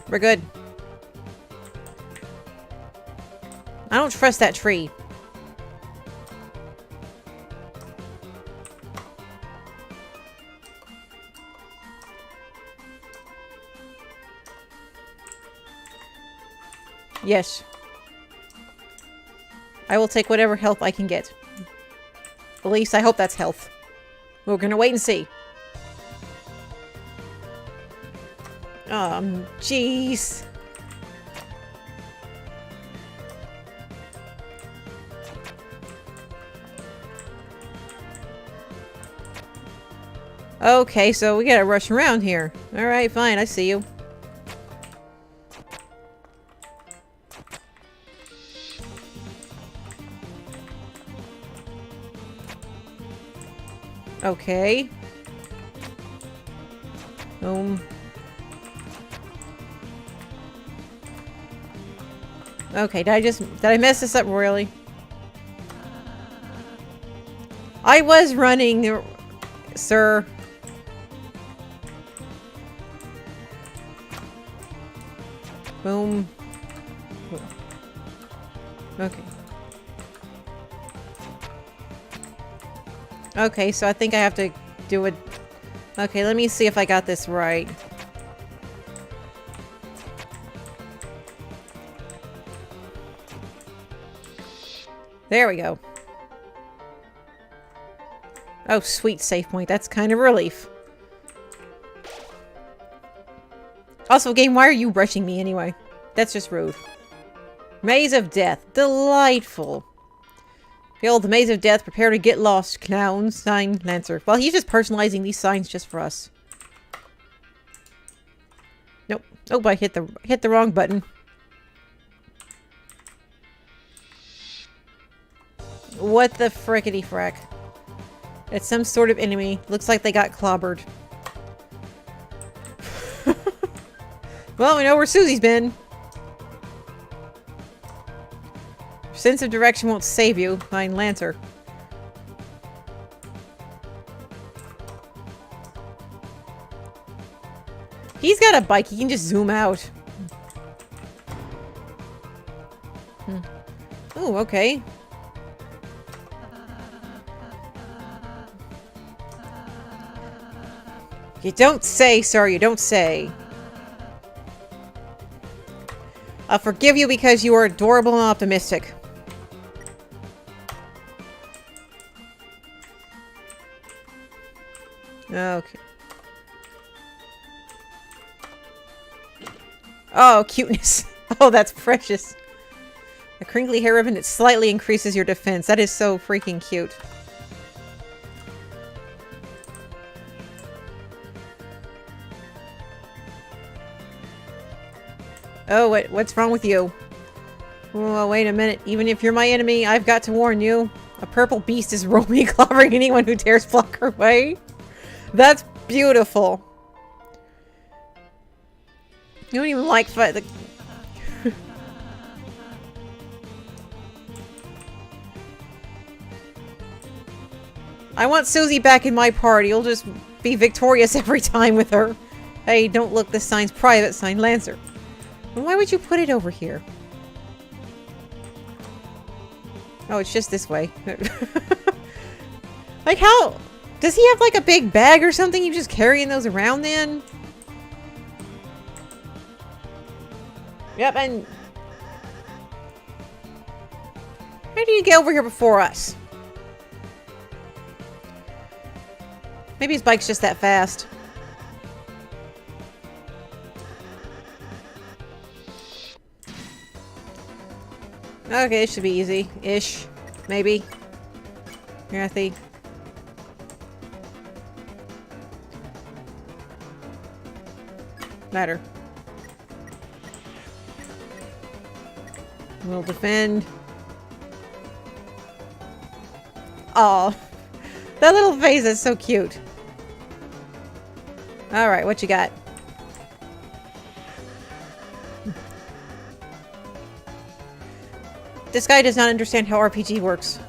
We're good. I don't trust that tree. Yes. I will take whatever health I can get. At least I hope that's health. We're gonna wait and see. Jeez. Okay, so we gotta rush around here. Alright, fine, I see you. Okay. Okay, did I mess this up royally? I was running, sir. Boom. Okay. Okay, so I think I have to do it. Okay, let me see if I got this right. There we go. Oh, sweet save point. That's kind of a relief. Also, game, why are you rushing me anyway? That's just rude. Maze of Death. Delightful. Build the Maze of Death. Prepare to get lost. Clown. Sign. Lancer. Well, he's just personalizing these signs just for us. Nope. Oh, I hit the wrong button. What the frickety frack? It's some sort of enemy. Looks like they got clobbered. Well, we know where Susie's been. Sense of direction won't save you. Find Lancer. He's got a bike. He can just zoom out. Ooh, okay. You don't say, sir. You don't say. I'll forgive you because you are adorable and optimistic. Okay. Oh, cuteness. Oh, that's precious. A crinkly hair ribbon that slightly increases your defense. That is so freaking cute. Oh, what's wrong with you? Oh, wait a minute. Even if you're my enemy, I've got to warn you. A purple beast is roaming, clobbering anyone who dares block her way. That's beautiful. You don't even like fight the... I want Susie back in my party. You'll just be victorious every time with her. Hey, don't look. This sign's private. Sign Lancer. Why would you put it over here? Oh, it's just this way. Like how... Does he have like a big bag or something? You just carrying those around then? Yep, and... How did you get over here before us? Maybe his bike's just that fast. Okay, it should be easy-ish. Maybe. Kathy. Ladder. We'll defend. Oh, that little face is so cute. Alright, what you got? This guy does not understand how RPG works.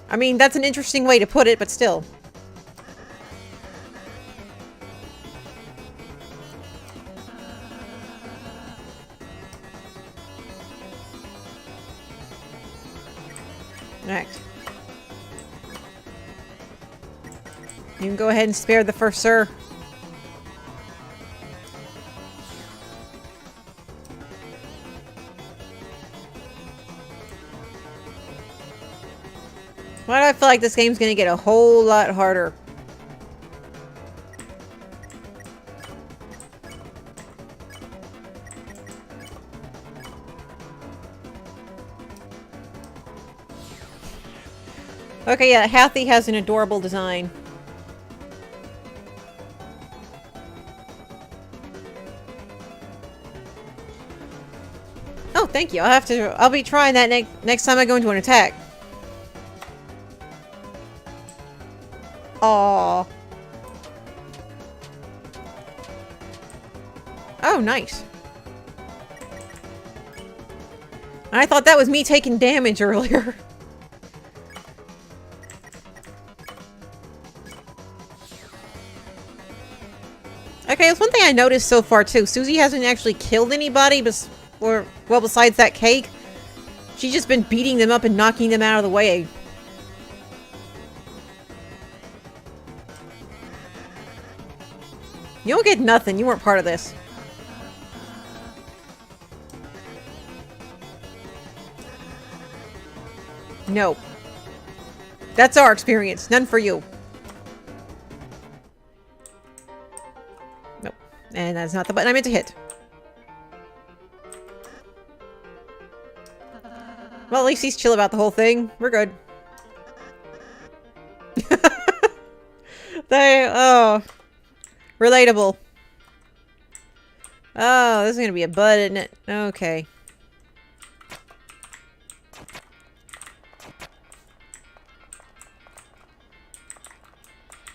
I mean, that's an interesting way to put it, but still. Next. You can go ahead and spare the first sir. Why do I feel like this game's gonna get a whole lot harder? Okay, yeah, Hathy has an adorable design. Oh, thank you. I'll be trying that next time I go into an attack. Aww. Oh, nice. I thought that was me taking damage earlier. Okay, that's one thing I noticed so far too. Susie hasn't actually killed anybody, besides that cake. She's just been beating them up and knocking them out of the way. You don't get nothing. You weren't part of this. No. That's our experience. None for you. Nope. And that's not the button I meant to hit. Well, at least he's chill about the whole thing. We're good. Oh. Relatable. Oh, this is gonna be a bud, isn't it? Okay.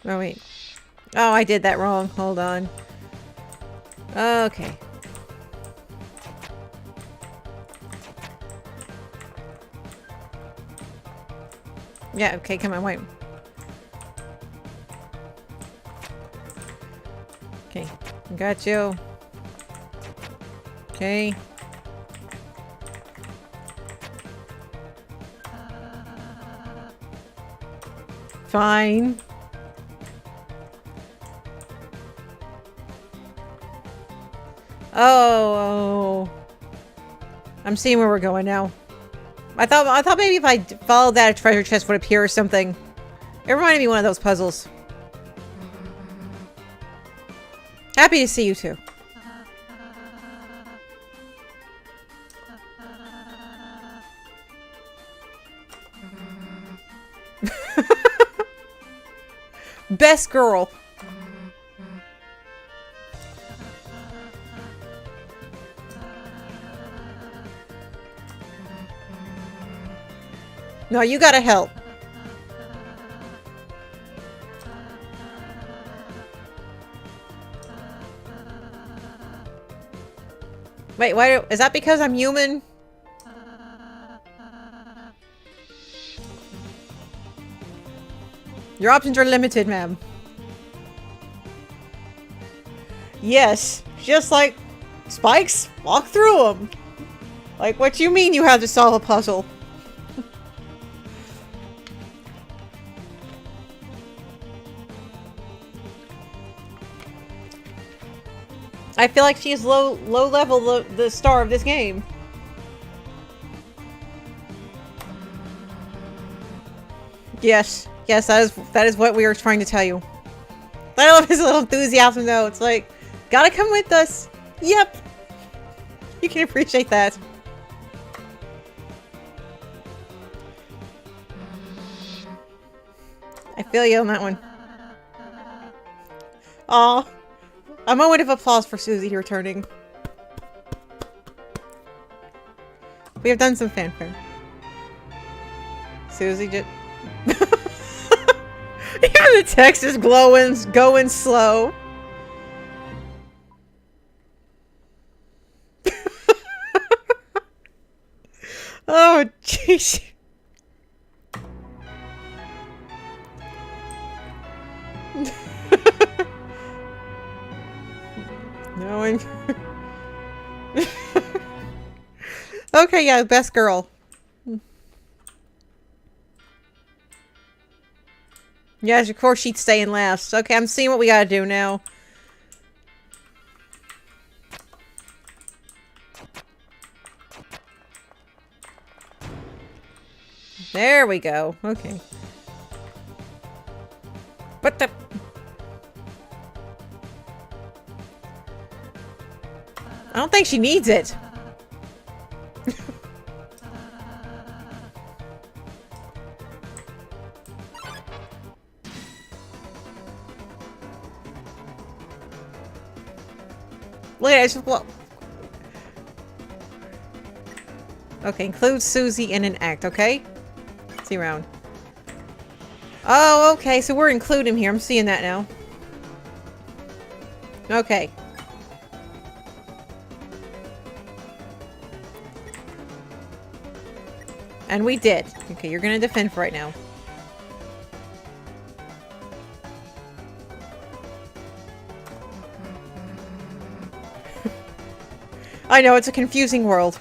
Oh, wait. Oh, I did that wrong. Hold on. Okay. Yeah, okay, come on, wait. Okay, got you. Okay. Fine. Oh. I'm seeing where we're going now. I thought maybe if I followed that, a treasure chest would appear or something. It reminded me of one of those puzzles. Happy to see you too. Best girl. No, you gotta help. Wait, why is that because I'm human? Your options are limited, ma'am. Yes, just like spikes, walk through them. Like, what do you mean you have to solve a puzzle? I feel like she's low level, the star of this game. Yes, yes, that is what we were trying to tell you. I love his little enthusiasm though. It's like, gotta come with us. Yep. You can appreciate that. I feel you on that one. Aw. A moment of applause for Susie returning. We have done some fanfare. Susie just... Even the text is going slow. Oh, jeez. No one... Okay, yeah, best girl. Yes, of course she'd stay in last. Okay, I'm seeing what we gotta do now. There we go. Okay. What the... I don't think she needs it. Look at it, just what? Okay, include Susie in an act, okay? See around. Oh, okay, so we're including here. I'm seeing that now. Okay. And we did. Okay, you're gonna defend for right now. I know, it's a confusing world.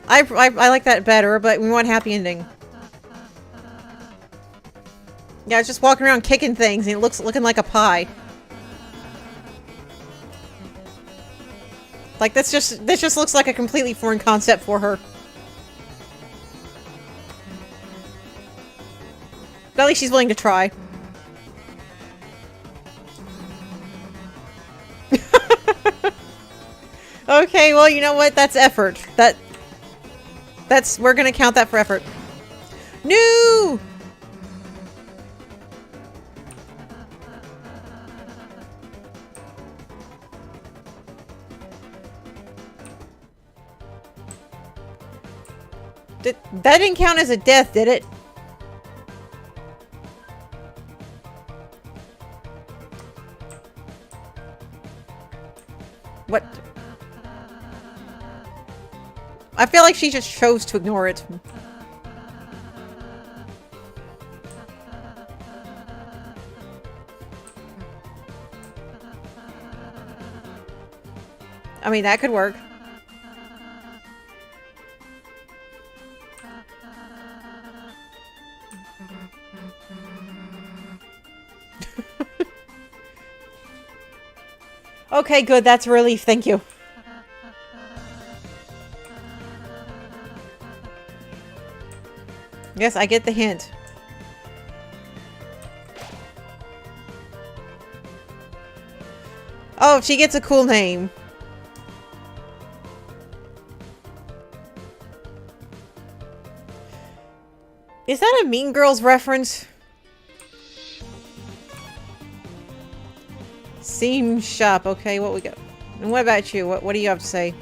I like that better, but we want happy ending. Yeah, it's just walking around kicking things and it looking like a pie. Like this just looks like a completely foreign concept for her. But at least she's willing to try. Okay, well, you know what? That's effort. We're gonna count that for effort. No! That didn't count as a death, did it? I feel like she just chose to ignore it. I mean, that could work. Okay, good. That's a relief. Thank you. Yes, I get the hint. Oh, she gets a cool name. Is that a Mean Girls reference? Seam shop. Okay, what we got? And what about you? What do you have to say?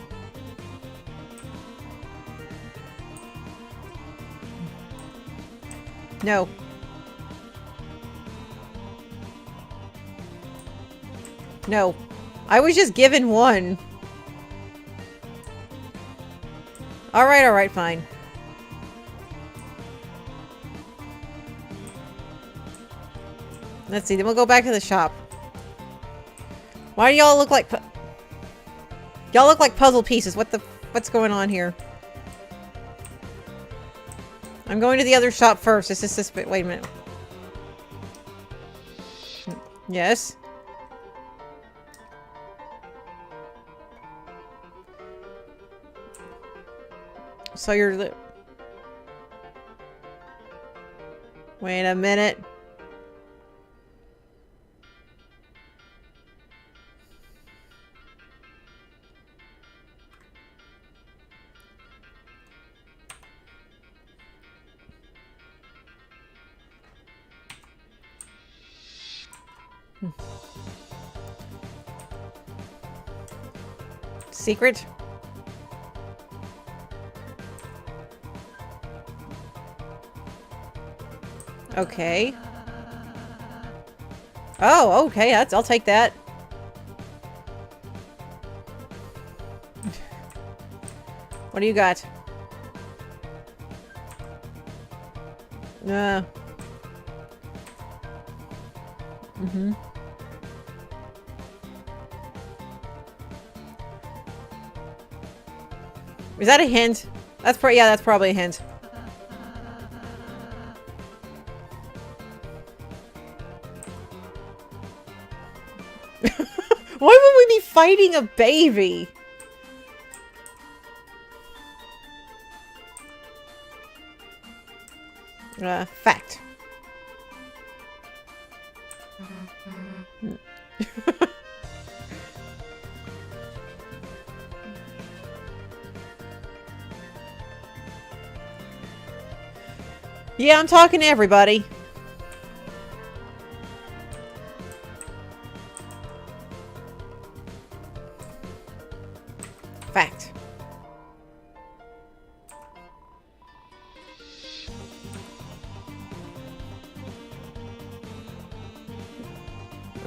No. No. I was just given one. Alright, fine. Let's see, then we'll go back to the shop. Why do y'all look like y'all look like puzzle pieces? What's going on here? I'm going to the other shop first. Wait a minute. Yes. So you're wait a minute. Secret? Okay. Oh, okay. I'll take that. What do you got? Mm-hmm. Is that a hint? Yeah, that's probably a hint. Why would we be fighting a baby? Fact. Yeah, I'm talking to everybody. Fact.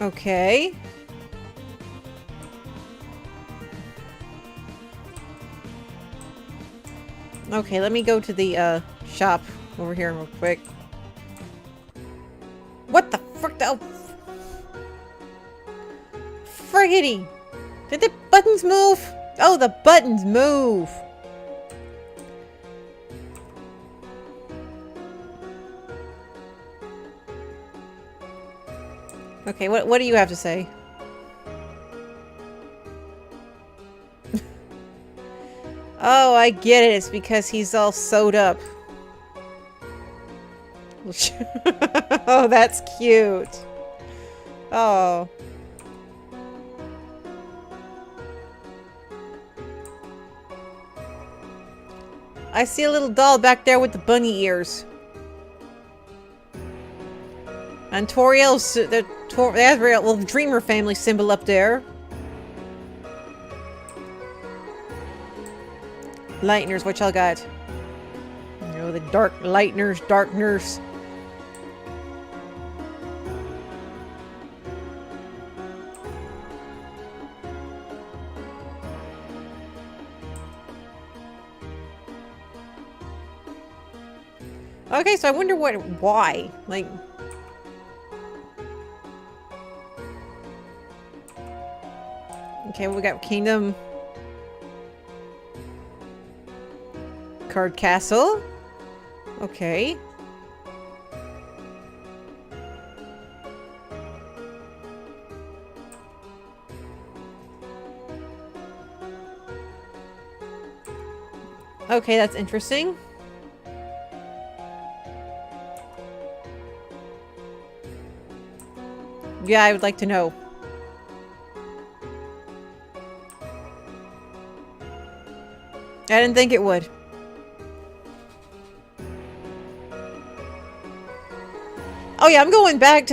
Okay. Okay, let me go to the shop over here real quick. What the frick? Oh, friggity! Did the buttons move? Oh, the buttons move! Okay, what do you have to say? Oh, I get it. It's because he's all sewed up. Oh, that's cute. Oh. I see a little doll back there with the bunny ears. And Toriel's the little Dreamer family symbol up there. Lightners, what y'all got? You know, the darkners. Okay, so I wonder why? Like... Okay, we got Kingdom... Card Castle. Okay. Okay, that's interesting. Yeah, I would like to know. I didn't think it would. Oh yeah, I'm going back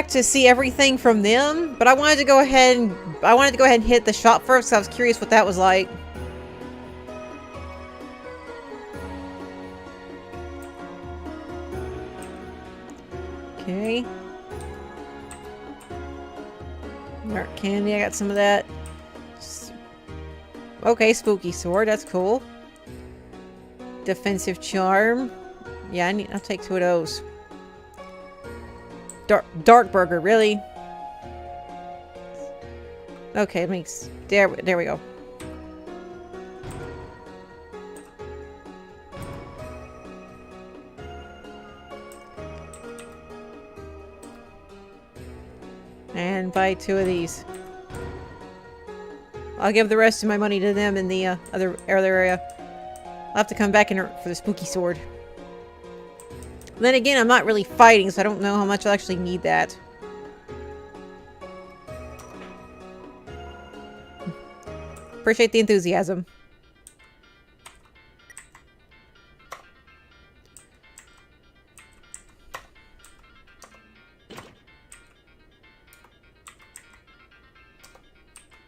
to see everything from them, but I wanted to go ahead and hit the shop first, 'cause I was curious what that was like. Okay. Dark candy, I got some of that. Okay, spooky sword, that's cool. Defensive charm. Yeah, I'll take 2 of those. Dark burger, really? Okay, it makes... There we go. And buy 2 of these. I'll give the rest of my money to them in the other area. I'll have to come back in for the spooky sword. Then again, I'm not really fighting, so I don't know how much I'll actually need that. Appreciate the enthusiasm.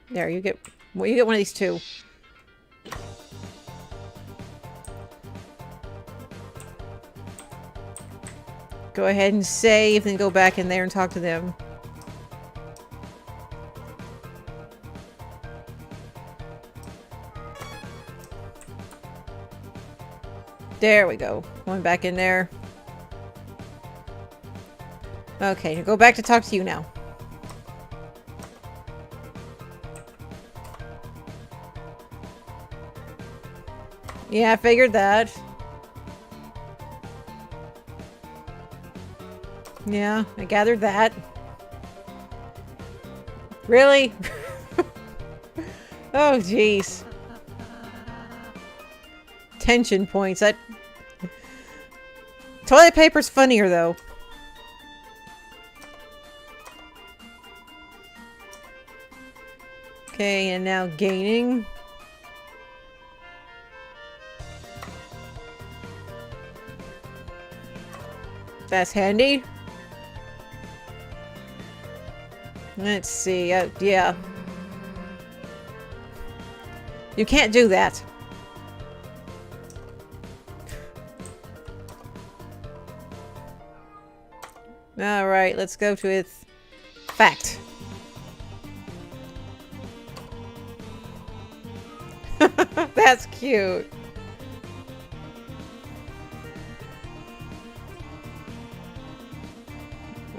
There, you get one of these 2. Go ahead and save, then go back in there and talk to them. There we go. Going back in there. Okay, go back to talk to you now. Yeah, I figured that. Yeah, I gathered that. Really? Oh, jeez. Tension points. That... Toilet paper's funnier, though. Okay, and now gaining. That's handy. Let's see. Yeah. You can't do that. Alright, let's go to its fact. That's cute.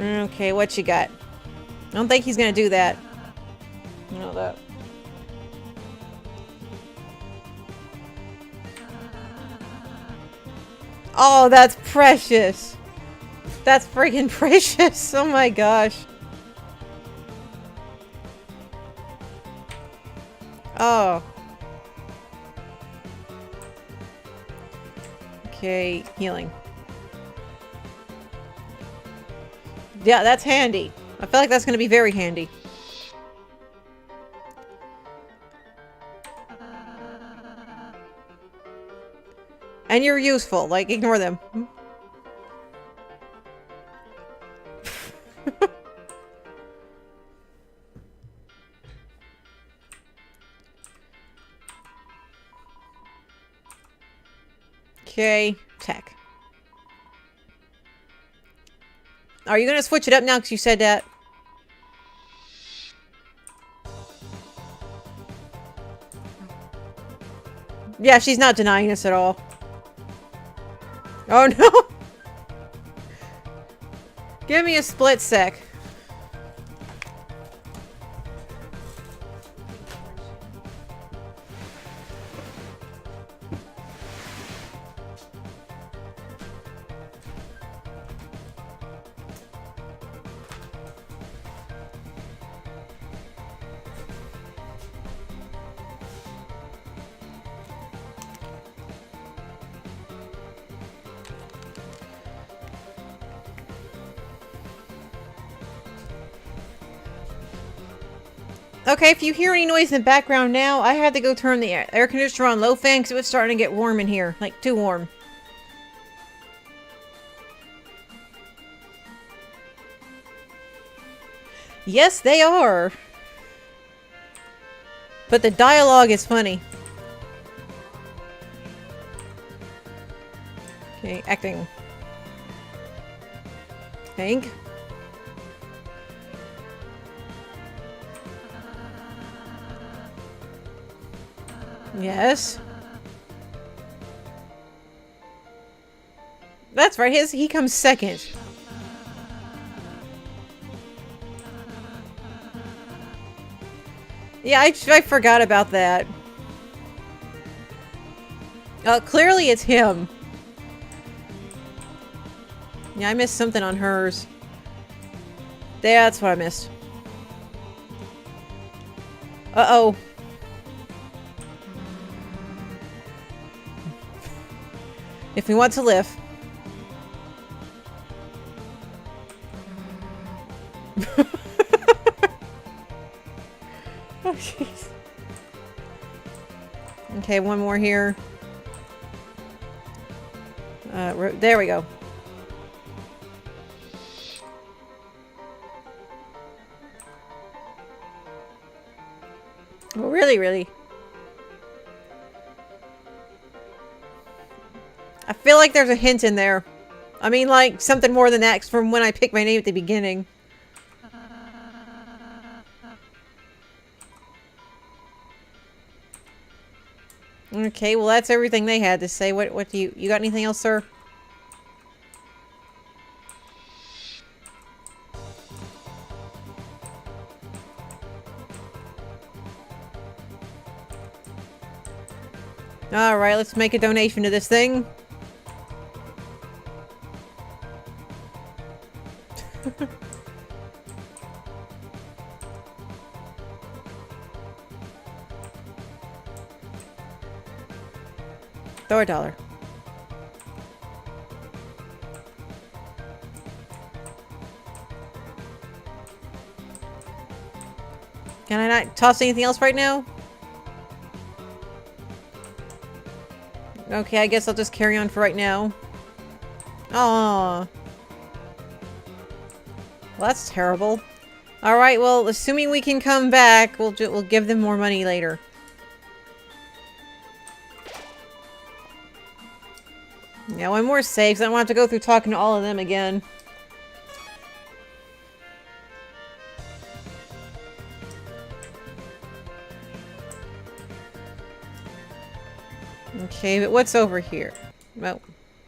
Okay, what you got? I don't think he's gonna do that. You know that. Oh, that's precious. That's freaking precious. Oh my gosh. Oh. Okay, healing. Yeah, that's handy. I feel like that's going to be very handy. And you're useful. Like, ignore them. Okay, tech. Are you going to switch it up now because you said that? Yeah, she's not denying us at all. Oh no! Give me a split sec. Okay, if you hear any noise in the background now, I had to go turn the air conditioner on low fan because it was starting to get warm in here. Like, too warm. Yes, they are. But the dialogue is funny. Okay, acting. Hank. Yes. That's right, he comes second. Yeah, I forgot about that. Clearly it's him. Yeah, I missed something on hers. Yeah, that's what I missed. Uh-oh. If we want to live. Oh, jeez. Okay, one more here. There we go. Oh, really, really? I feel like there's a hint in there. I mean, like, something more than that from when I picked my name at the beginning. Okay, well that's everything they had to say. What do you got anything else, sir? Alright, let's make a donation to this thing. Throw $1. Can I not toss anything else right now? Okay, I guess I'll just carry on for right now. Aww. Well, that's terrible. Alright, well, assuming we can come back, we'll give them more money later. Yeah, one more save, so I don't have to go through talking to all of them again. Okay, but what's over here? Well,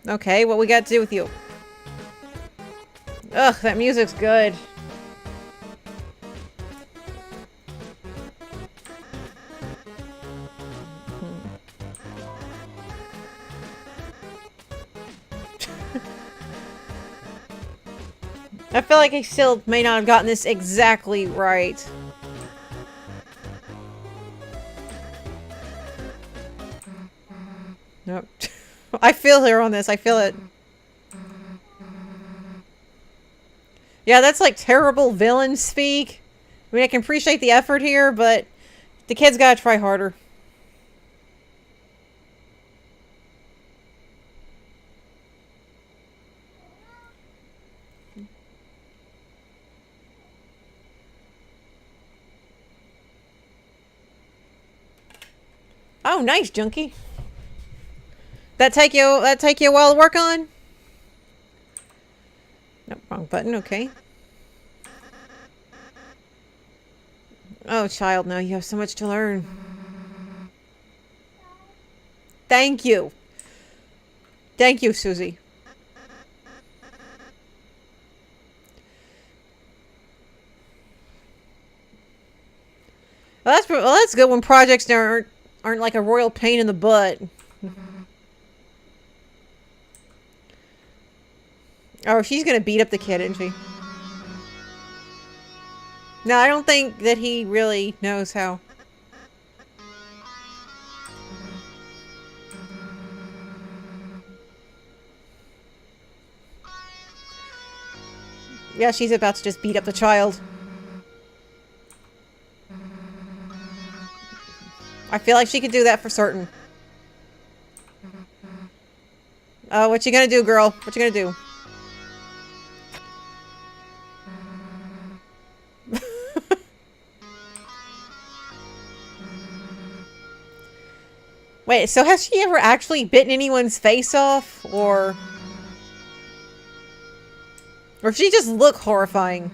okay, what we got to do with you? Ugh, that music's good. I feel like I still may not have gotten this exactly right. Nope. I feel her on this. I feel it. Yeah, that's like terrible villain speak. I mean, I can appreciate the effort here, but the kid's gotta try harder. Oh, nice, Junkie. That take you a while to work on? Nope, wrong button, okay. Oh, child, no, you have so much to learn. Thank you. Thank you, Susie. Well, that's good when projects aren't like a royal pain in the butt. Oh, she's gonna beat up the kid, isn't she? No, I don't think that he really knows how. Yeah, she's about to just beat up the child. I feel like she could do that for certain. Oh, what you gonna do, girl? What you gonna do? Wait, so has she ever actually bitten anyone's face off? Or does she just look horrifying?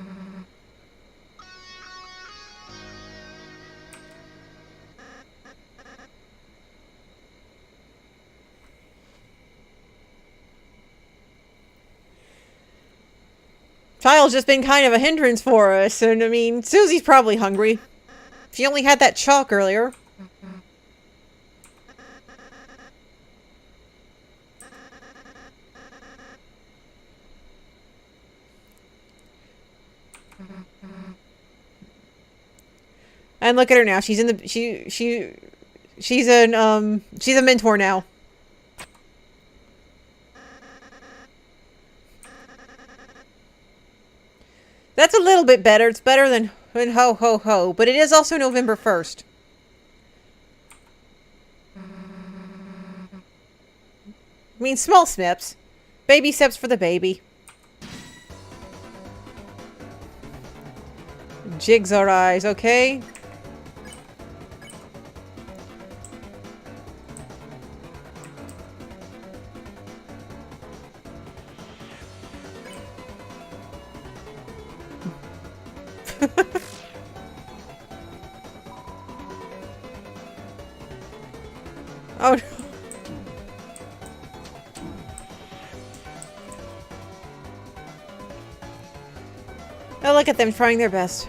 Child's just been kind of a hindrance for us, and I mean, Susie's probably hungry. She only had that chalk earlier. And look at her now. She's in the she's a mentor now. That's a little bit better. It's better than ho ho ho, but it is also November 1st. I mean, small steps. Baby steps for the baby. Jigsaw eyes, okay? Oh no. Oh, look at them trying their best.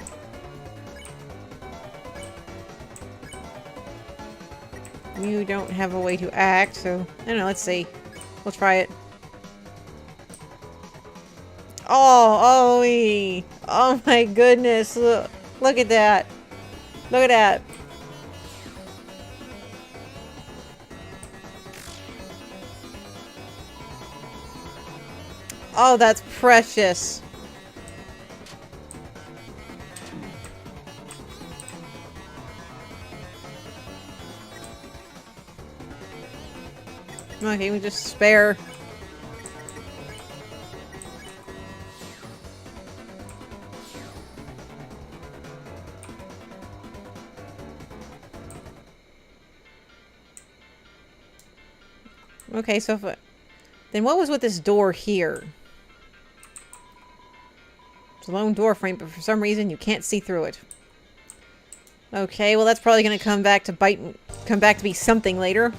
You don't have a way to act, so I don't know, let's see. We'll try it. Oh, Ollie! Oh my goodness, look at that. Look at that. Oh, that's precious. Okay, we just spare. Okay, so if then what was with this door here? It's a lone door frame, but for some reason you can't see through it. Okay, well that's probably going to come back to be something later.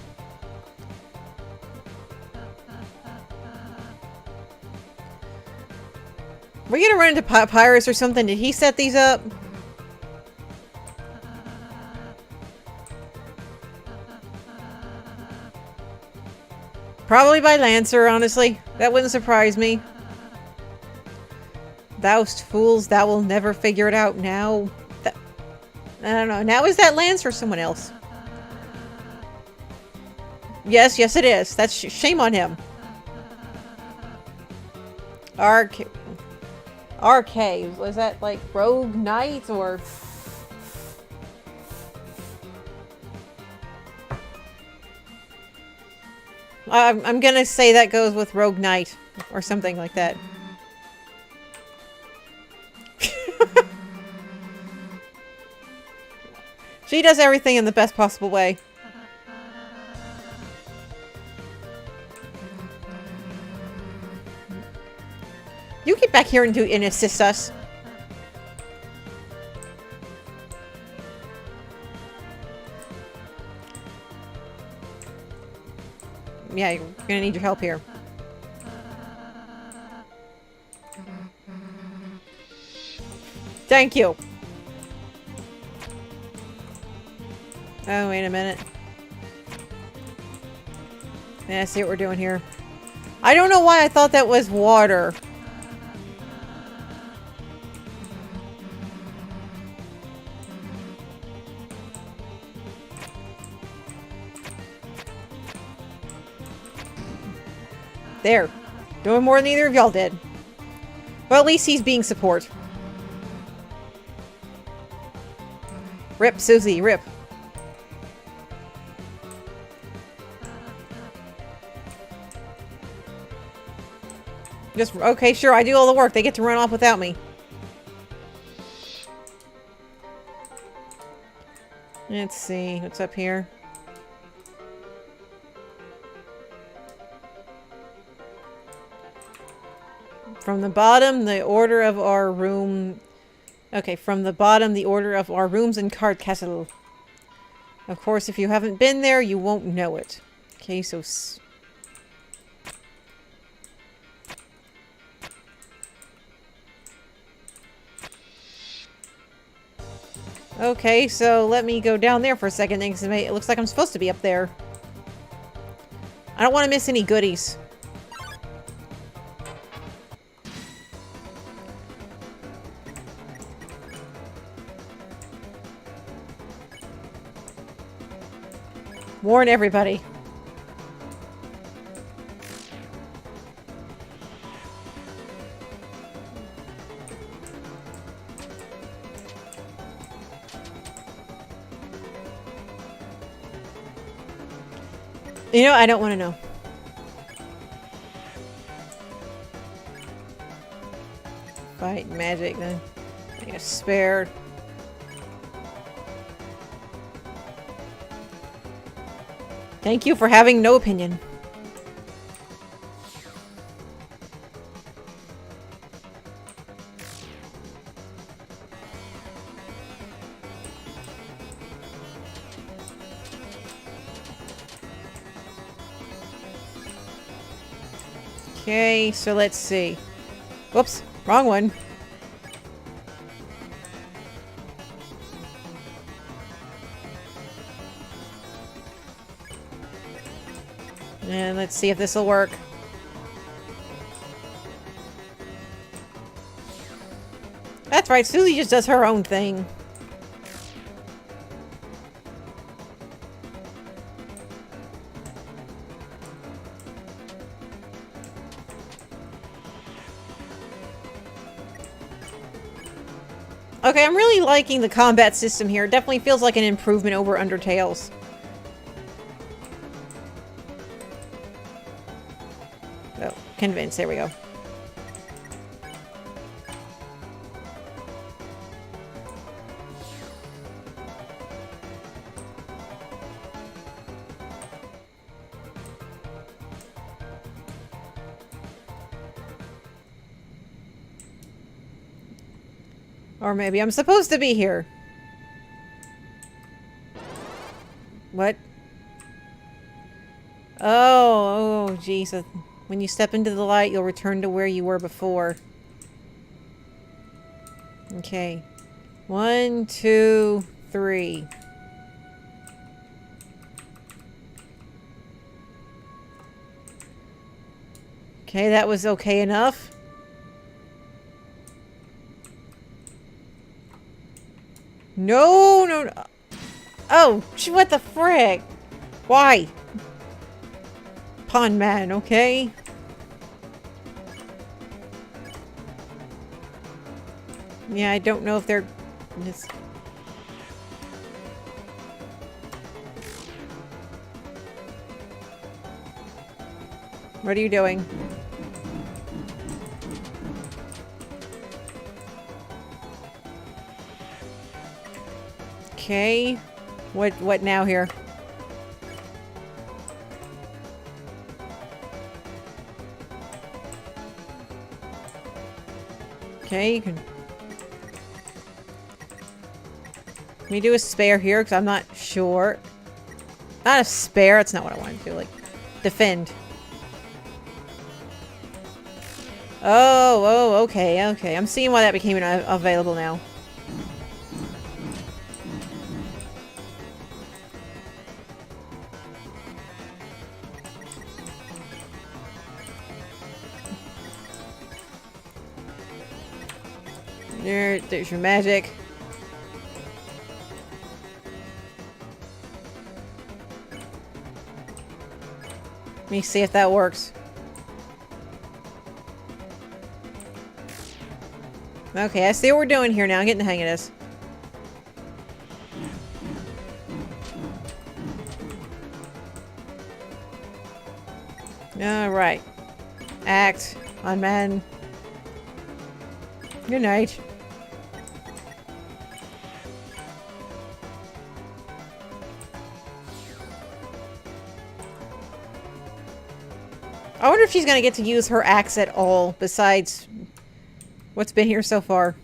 We're going to run into Papyrus or something. Did he set these up? Probably by Lancer, honestly. That wouldn't surprise me. Thou'st fools, thou will never figure it out now. I don't know. Now is that Lance or someone else? Yes, yes it is. That's shame on him. RK. Was that like Rogue Knight or... I'm gonna say that goes with Rogue Knight or something like that. She does everything in the best possible way. You get back here and assist us. Yeah, you're gonna need your help here. Thank you. Oh, wait a minute. Yeah, I see what we're doing here. I don't know why I thought that was water. There. Doing more than either of y'all did. Well, at least he's being support. Rip, Susie, rip. Just, okay, sure, I do all the work. They get to run off without me. Let's see, what's up here? From the bottom, the order of our room... Okay, from the bottom, the order of our rooms in Card Castle. Of course, if you haven't been there, you won't know it. Okay, so... Okay, so let me go down there for a second, because it looks like I'm supposed to be up there. I don't want to miss any goodies. Warn everybody. You know, I don't want to know. Fight magic, then. I get spared. Thank you for having no opinion. Okay, so let's see. Whoops, wrong one. And let's see if this will work. That's right, Susie just does her own thing. Okay, I'm really liking the combat system here. It definitely feels like an improvement over Undertale's. Oh, convince, there we go. Or maybe I'm supposed to be here. What? Oh, jeez. When you step into the light, you'll return to where you were before. Okay. 1, 2, 3. Okay, that was okay enough. No, no, no. Oh, what the frick? Why? Pond man, okay? Yeah, I don't know if they're... What are you doing? Okay. What now here? Okay, you can... Can we do a spare here? Because I'm not sure. Not a spare, that's not what I want to do. Like, defend. Oh, okay, okay. I'm seeing why that became available now. There's your magic. Let me see if that works. Okay, I see what we're doing here now. I'm getting the hang of this. Alright. Act on men. Good night. I wonder if she's gonna get to use her axe at all, besides what's been here so far.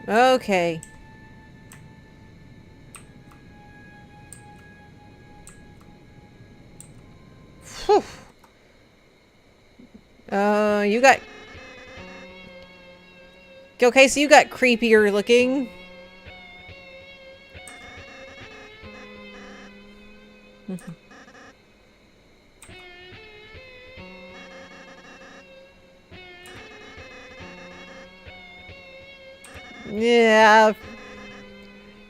Okay. Whew. You got... Okay, so you got creepier looking. Yeah.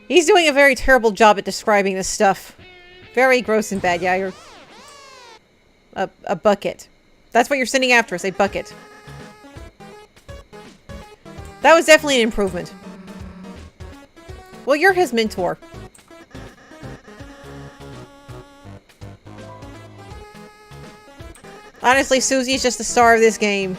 He's doing a very terrible job at describing this stuff. Very gross and bad. Yeah, you're... A bucket. That's what you're sending after us, a bucket. That was definitely an improvement. Well, you're his mentor. Honestly, Susie's just the star of this game.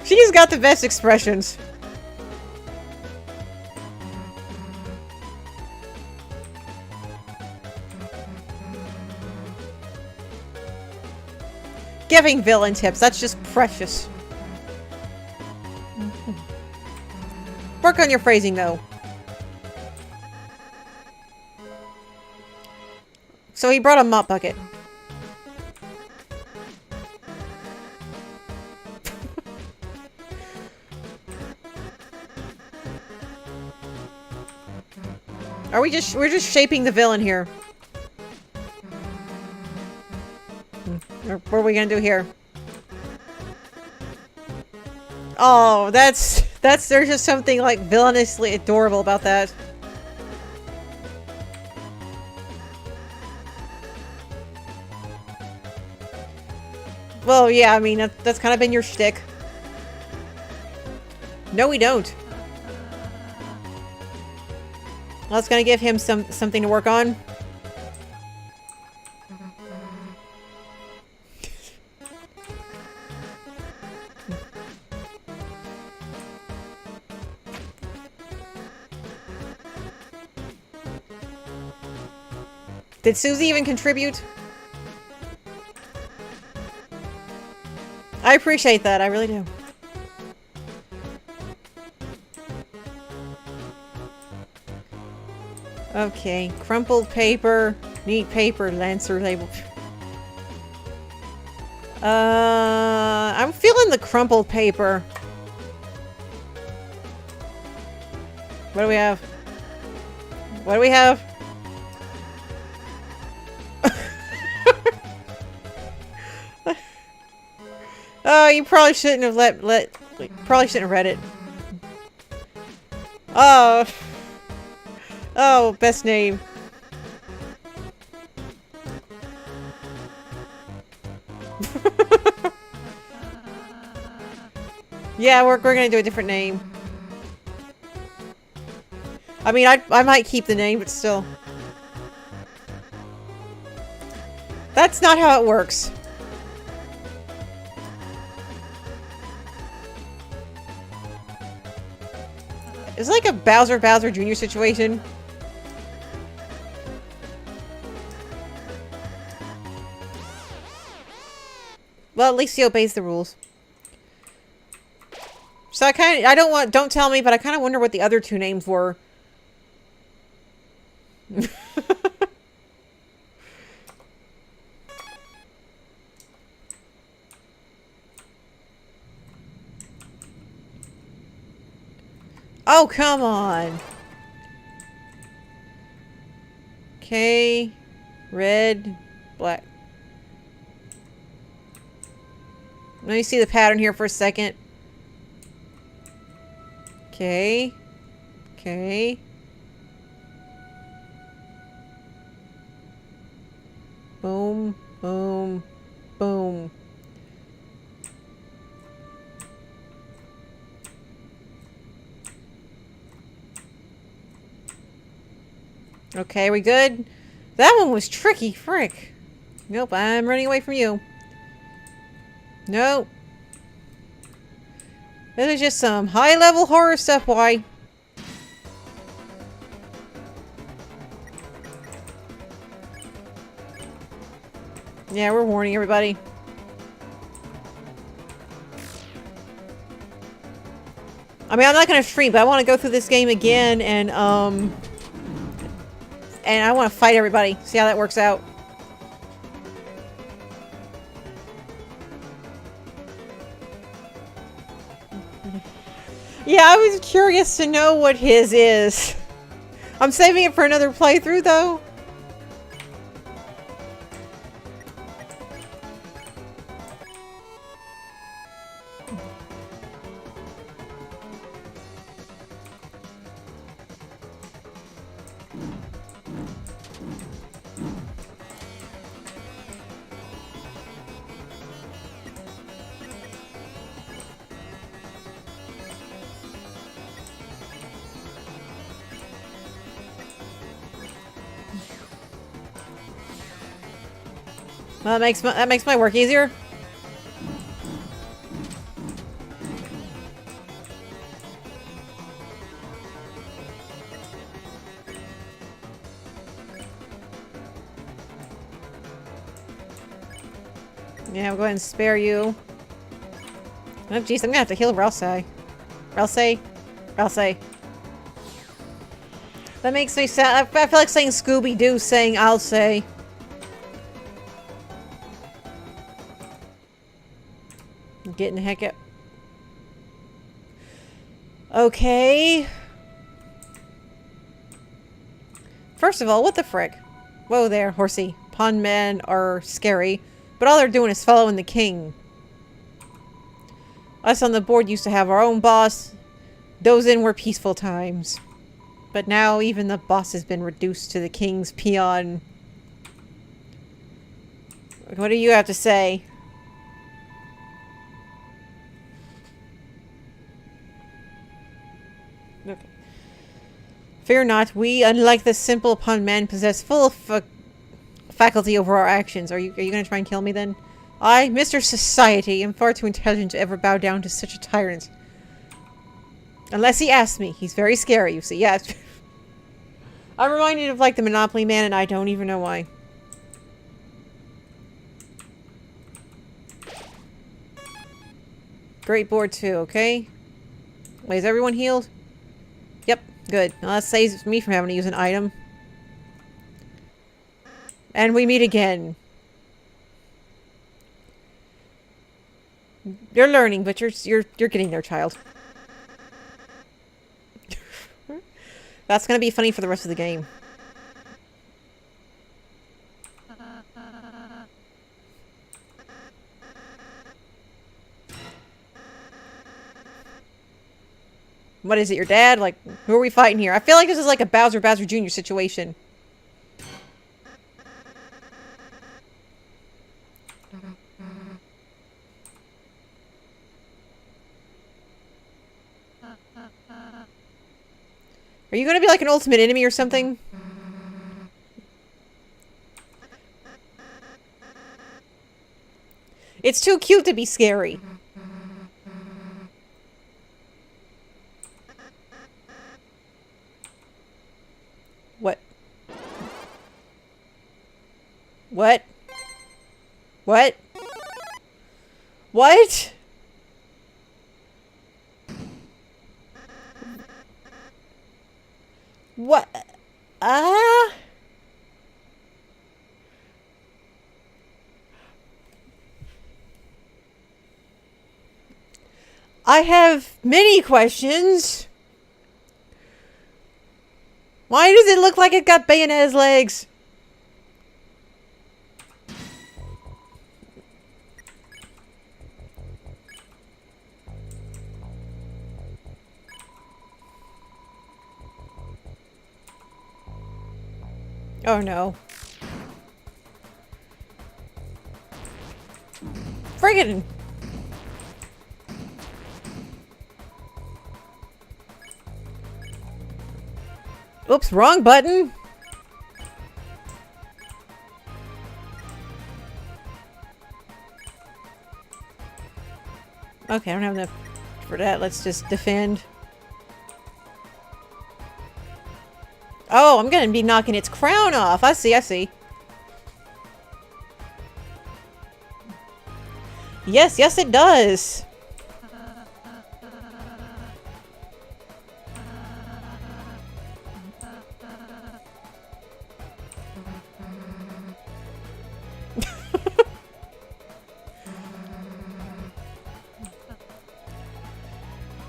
She's got the best expressions. Giving villain tips, that's just precious. Work on your phrasing, though. So he brought a mop bucket. We're just shaping the villain here. What are we gonna do here? Oh, there's just something like villainously adorable about that. Well, yeah, I mean, that's kind of been your shtick. No, we don't. Well, that's gonna give him something to work on. Did Susie even contribute? I appreciate that, I really do. Okay, crumpled paper, neat paper, Lancer label. I'm feeling the crumpled paper. What do we have? What do we have? Oh, you probably shouldn't have probably shouldn't have read it. Oh. Oh, best name. Yeah, we're gonna do a different name. I mean, I might keep the name, but still. That's not how it works. It's like a Bowser Jr. situation. Well, at least he obeys the rules. So I don't tell me, but I kind of wonder what the other two names were. Oh, come on. Okay. Red, black. Let me see the pattern here for a second. Okay. Okay. Boom, boom, boom. Okay, we good? That one was tricky, frick. Nope, I'm running away from you. Nope. This is just some high-level horror stuff, why? Yeah, we're warning everybody. I mean, I'm not gonna stream, but I want to go through this game again and I want to fight everybody. See how that works out. Yeah, I was curious to know what his is. I'm saving it for another playthrough, though. Well, that makes my work easier. Yeah, I'll go ahead and spare you. Oh, jeez, I'm gonna have to heal Ralsei. Ralsei? Ralsei. That makes me sad. I feel like saying Scooby-Doo, saying I'll say. Getting the heck up. Okay. First of all, what the frick? Whoa there, horsey. Pond men are scary, but all they're doing is following the king. Us on the board used to have our own boss. Those in were peaceful times. But now even the boss has been reduced to the king's peon. What do you have to say? Okay. Fear not, we, unlike the simple pond men, possess full faculty over our actions. Are you gonna try and kill me then? I, Mr. Society, am far too intelligent to ever bow down to such a tyrant. Unless he asks me. He's very scary, you see. Yeah. I'm reminded of, like, the Monopoly Man, and I don't even know why. Great board, too, okay? Wait, is everyone healed? Yep, good. Now that saves me from having to use an item. And we meet again. You're learning, but you're getting there, child. That's gonna be funny for the rest of the game. What is it, your dad? Like, who are we fighting here? I feel like this is like a Bowser Jr. situation. Are you gonna be like an ultimate enemy or something? It's too cute to be scary. What? What? What? What? What? I have many questions. Why does it look like it got Bayonetta's legs? Oh no. Friggin'! Oops, wrong button! Okay, I don't have enough for that. Let's just defend. Oh, I'm gonna be knocking its crown off. I see, I see. Yes, yes it does.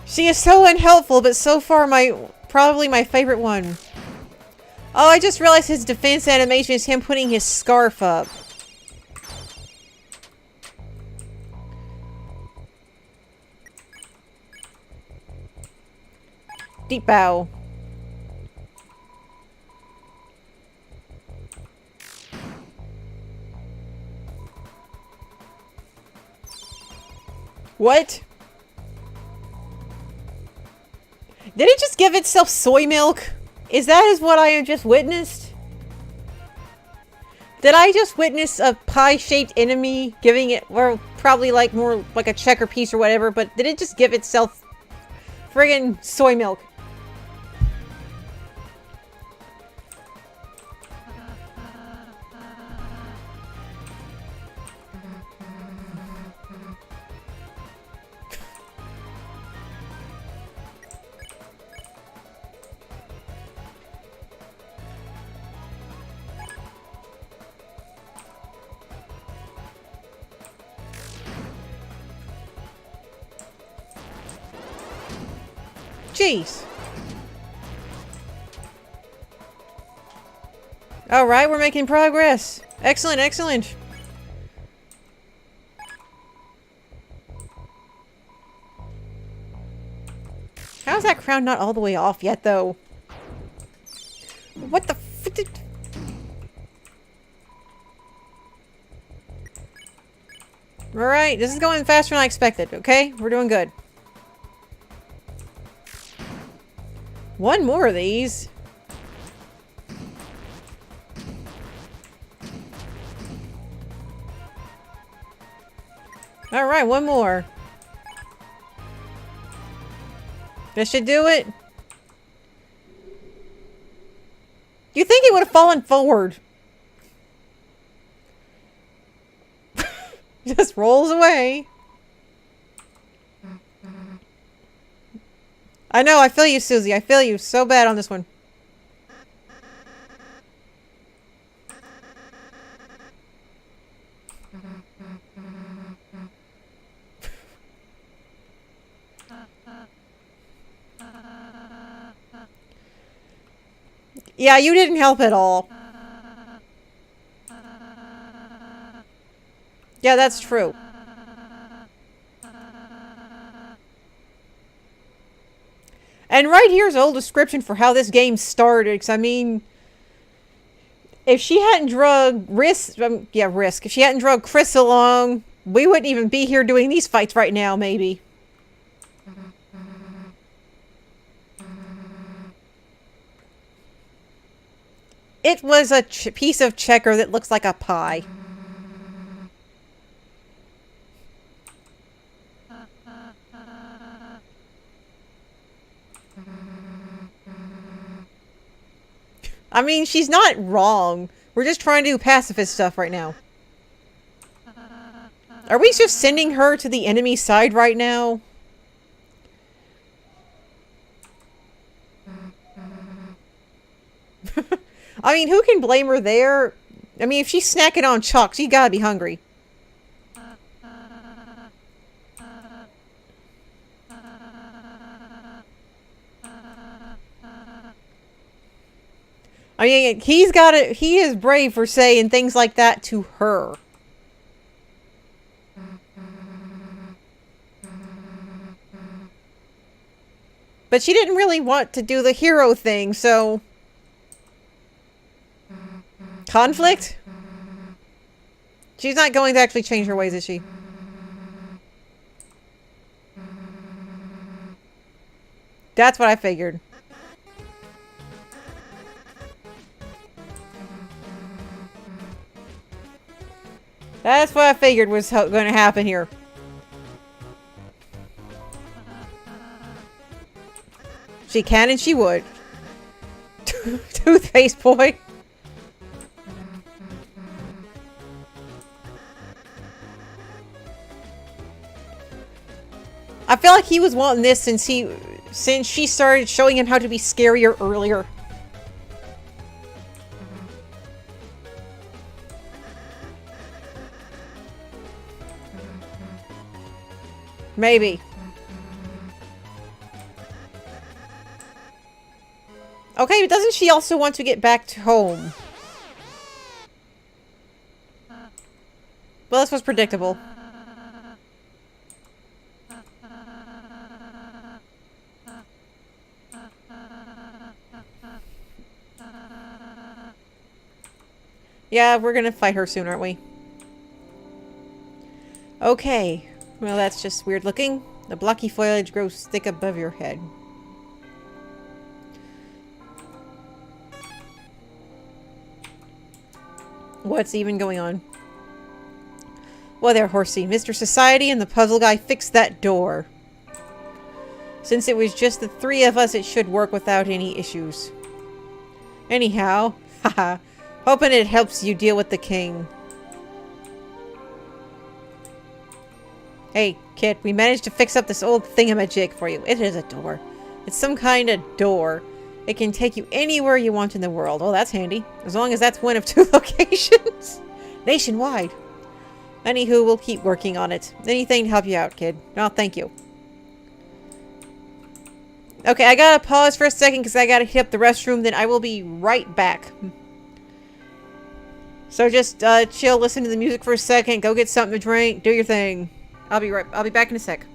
She is so unhelpful, but so far probably my favorite one. Oh, I just realized his defense animation is him putting his scarf up. Deep bow. What? Did it just give itself soy milk? Is what I have just witnessed? Did I just witness a pie-shaped enemy giving it, or probably like more like a checker piece or whatever, but did it just give itself friggin' soy milk? Jeez. Alright, we're making progress. Excellent, excellent. How's that crown not all the way off yet, though? What the f- did- Alright, this is going faster than I expected, okay? We're doing good. One more of these. Alright, one more. This should do it. You think it would have fallen forward? Just rolls away. I know, I feel you, Susie. I feel you so bad on this one. Yeah, you didn't help at all. Yeah, that's true. And right here's a whole description for how this game started. 'Cause I mean, if she hadn't drug Risk, if she hadn't drug Chris along, we wouldn't even be here doing these fights right now, maybe. It was a piece of checker that looks like a pie. I mean, she's not wrong. We're just trying to do pacifist stuff right now. Are we just sending her to the enemy side right now? I mean, who can blame her there? I mean, if she's snacking on chalk, she gotta be hungry. I mean, he is brave for saying things like that to her. But she didn't really want to do the hero thing, so... Conflict? She's not going to actually change her ways, is she? That's what I figured. That's what I figured was going to happen here. She can and she would. Toothpaste boy. I feel like he was wanting this since she started showing him how to be scarier earlier. Maybe. Okay, but doesn't she also want to get back to home? Well, this was predictable. Yeah, we're gonna fight her soon, aren't we? Okay. Well, that's just weird looking. The blocky foliage grows thick above your head. What's even going on? Well there, horsey. Mr. Society and the puzzle guy fixed that door. Since it was just the three of us, it should work without any issues. Anyhow, haha. Hoping it helps you deal with the king. Hey, kid, we managed to fix up this old thingamajig for you. It is a door. It's some kind of door. It can take you anywhere you want in the world. Oh, that's handy. As long as that's one of 2 locations. Nationwide. Anywho, we'll keep working on it. Anything to help you out, kid. Oh, thank you. Okay, I gotta pause for a second because I gotta hit up the restroom. Then I will be right back. So just chill, listen to the music for a second, go get something to drink, do your thing. I'll be back in a sec.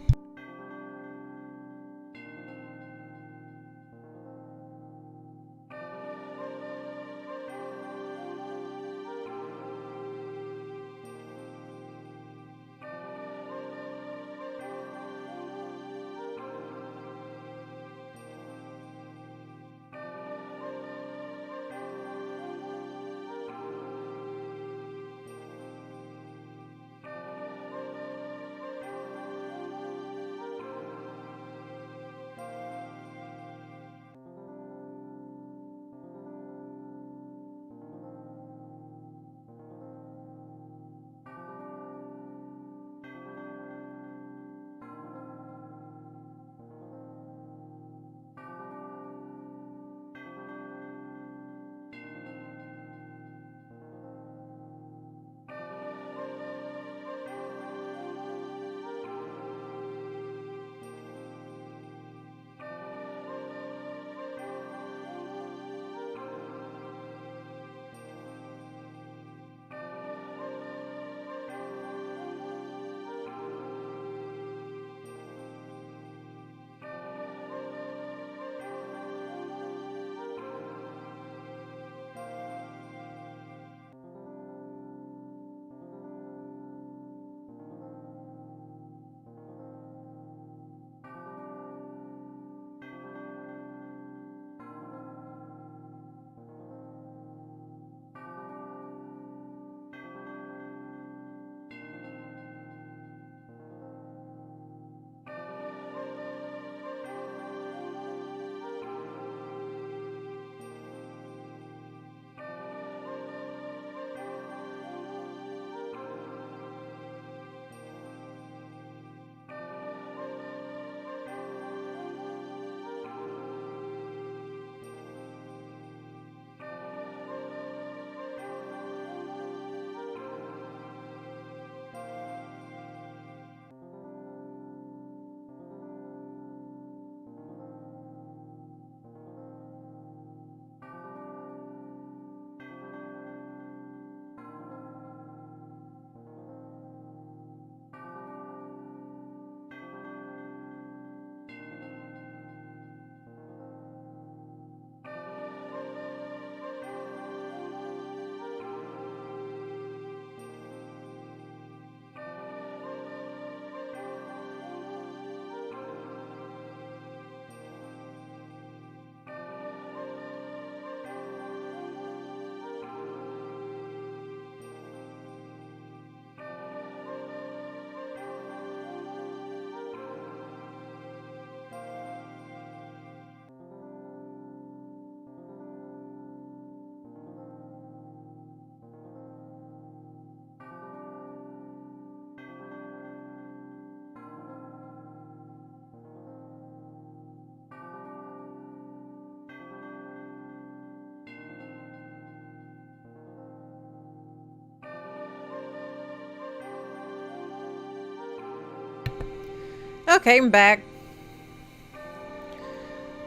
Okay, I'm back.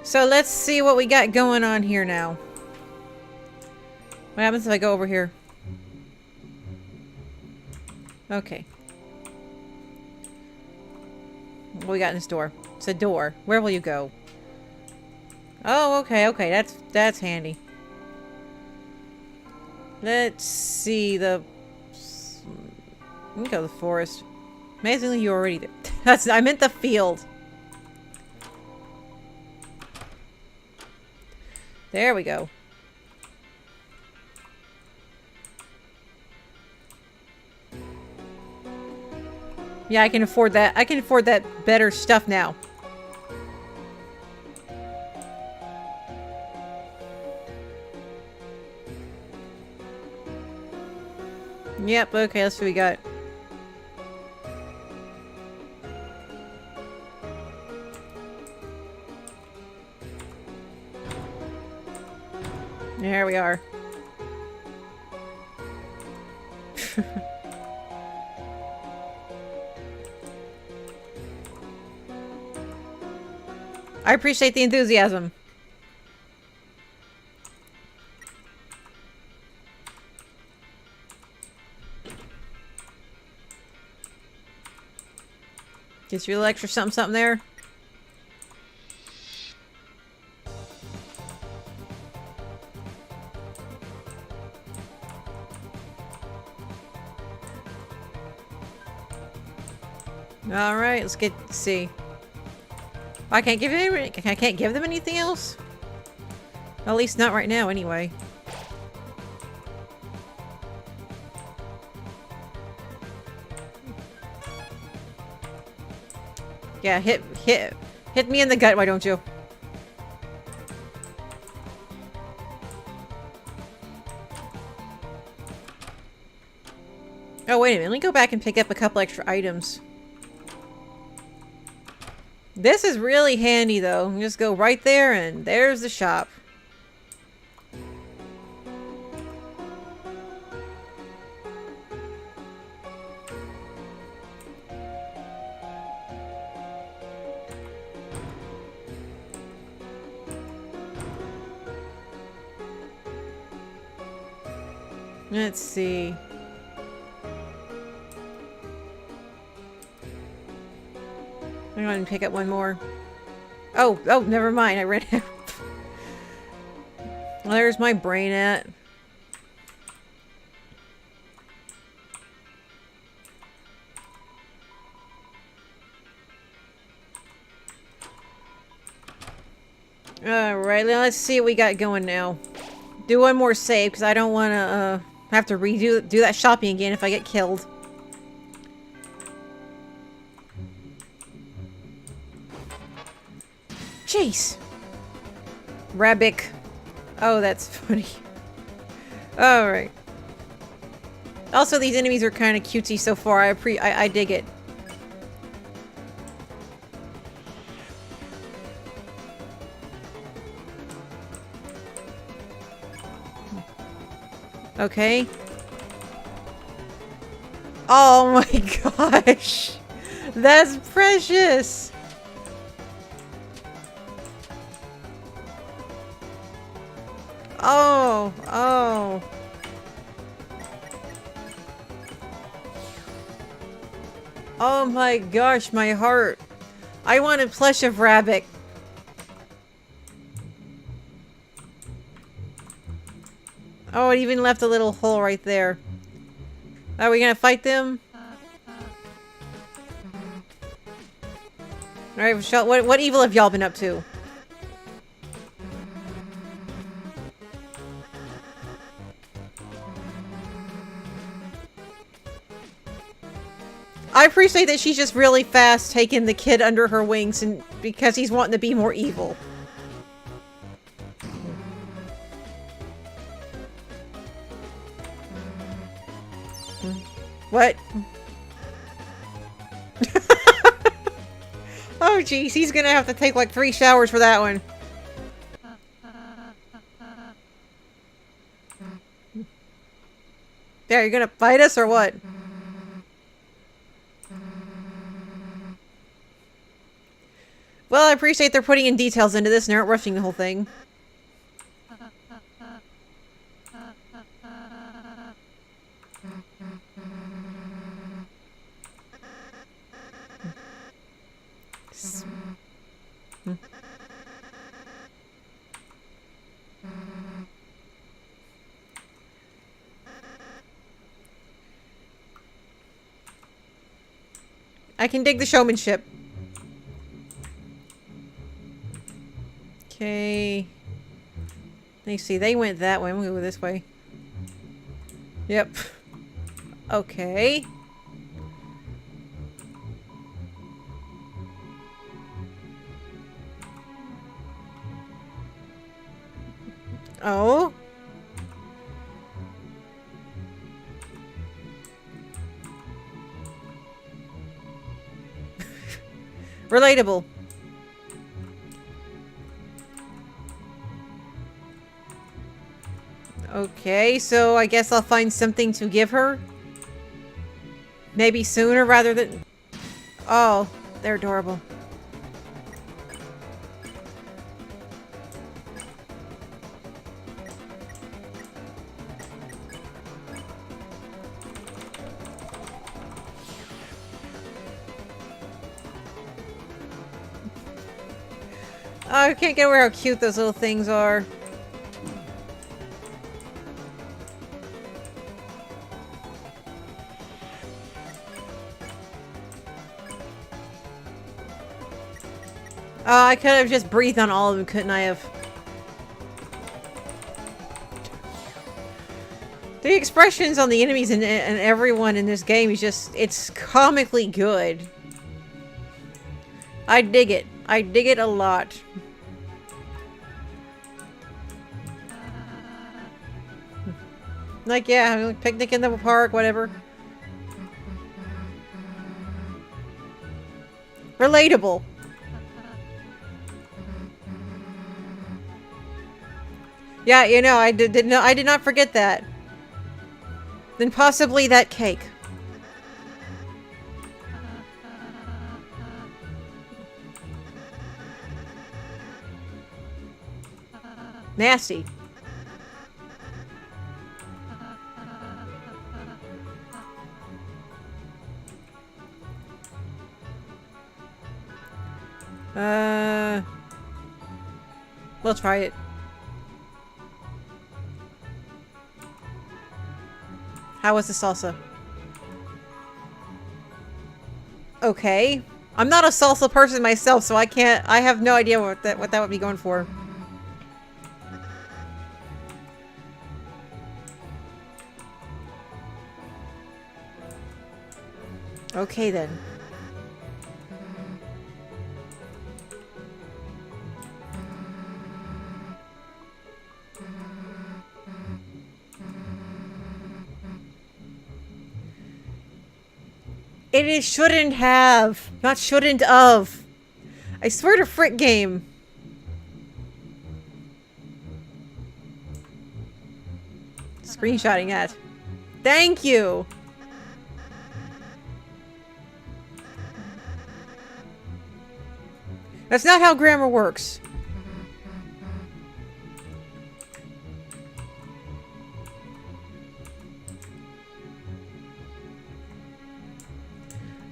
So let's see what we got going on here now. What happens if I go over here? Okay. What we got in this door? It's a door. Where will you go? Oh, okay, okay. That's handy. Let's see the... We can go to the forest. Amazingly, you already did. I meant the field. There we go. Yeah, I can afford that. I can afford that better stuff now. Yep, okay, that's what we got. There we are. I appreciate the enthusiasm. Gets you a little extra something there. All right, let's see. I can't give them. I can't give them anything else. At least not right now, anyway. Yeah, hit me in the gut, why don't you? Oh, wait a minute. Let me go back and pick up a couple extra items. This is really handy, though. You just go right there, and there's the shop. Let's see. I'm going to pick up one more. Oh, never mind. I ran out. Well, there's my brain at. Alright, let's see what we got going now. Do one more save, because I don't want to have to do that shopping again if I get killed. Jeez. Rabbit. Oh, that's funny. Alright. Also, these enemies are kind of cutesy so far. I dig it. Okay. Oh my gosh. That's precious. Oh. Oh my gosh, my heart. I want a plush of rabbit. Oh, it even left a little hole right there. Are we gonna fight them? Alright, Michelle, what evil have y'all been up to? I appreciate that she's just really fast taking the kid under her wings and because he's wanting to be more evil. What? Oh jeez, he's gonna have to take like 3 showers for that one. There, you're gonna fight us or what? Well, I appreciate they're putting in details into this and aren't rushing the whole thing. I can dig the showmanship. Okay. Let's see, they went that way. I'm gonna go this way. Yep. Okay. Oh. Relatable. Okay, so I guess I'll find something to give her. Maybe sooner rather than... Oh, they're adorable. Oh, I can't get over how cute those little things are. Oh, I could have just breathed on all of them, couldn't I have? The expressions on the enemies and everyone in this game is just, it's comically good. I dig it. I dig it a lot. Like, yeah, picnic in the park, whatever. Relatable. Yeah, you know, I did not forget that. Then possibly that cake. Nasty. We'll try it. How was the salsa? Okay. I'm not a salsa person myself, so I have no idea what that would be going for. Okay then. It is shouldn't have, not shouldn't of. I swear to frick game. Screenshotting that. Thank you. That's not how grammar works.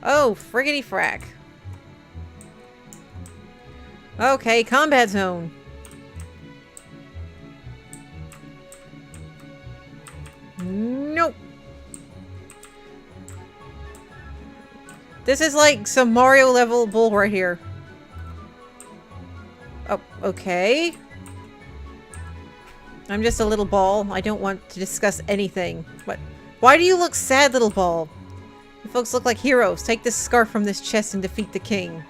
Oh, friggity frack. Okay, combat zone. Nope. This is like some Mario level bull right here. Oh, okay. I'm just a little ball. I don't want to discuss anything. What? Why do you look sad, little ball? You folks look like heroes. Take this scarf from this chest and defeat the king.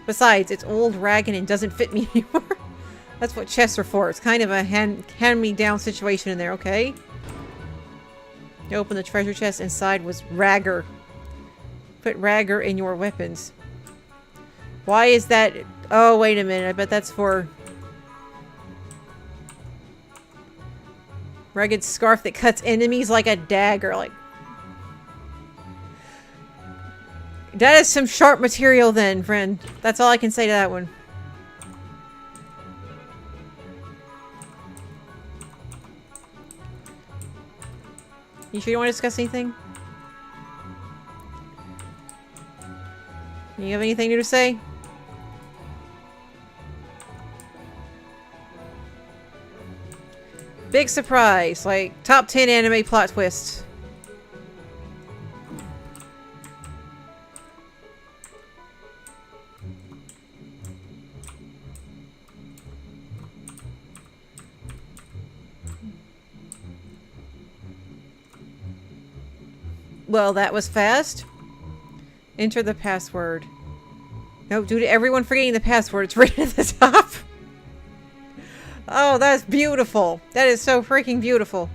Besides, it's old, ragged, and doesn't fit me anymore. That's what chests are for. It's kind of a hand-me-down situation in there, okay? You open the treasure chest. Inside was Ragger. Put Ragger in your weapons. Why is that? Oh, wait a minute. I bet that's for... Ragged scarf that cuts enemies like a dagger. Like... That is some sharp material then, friend. That's all I can say to that one. You sure you want to discuss anything? You have anything new to say? Big surprise, like top 10 anime plot twist. Well, that was fast. Enter the password. No, due to everyone forgetting the password, it's written at the top. Oh, that's beautiful. That is so freaking beautiful.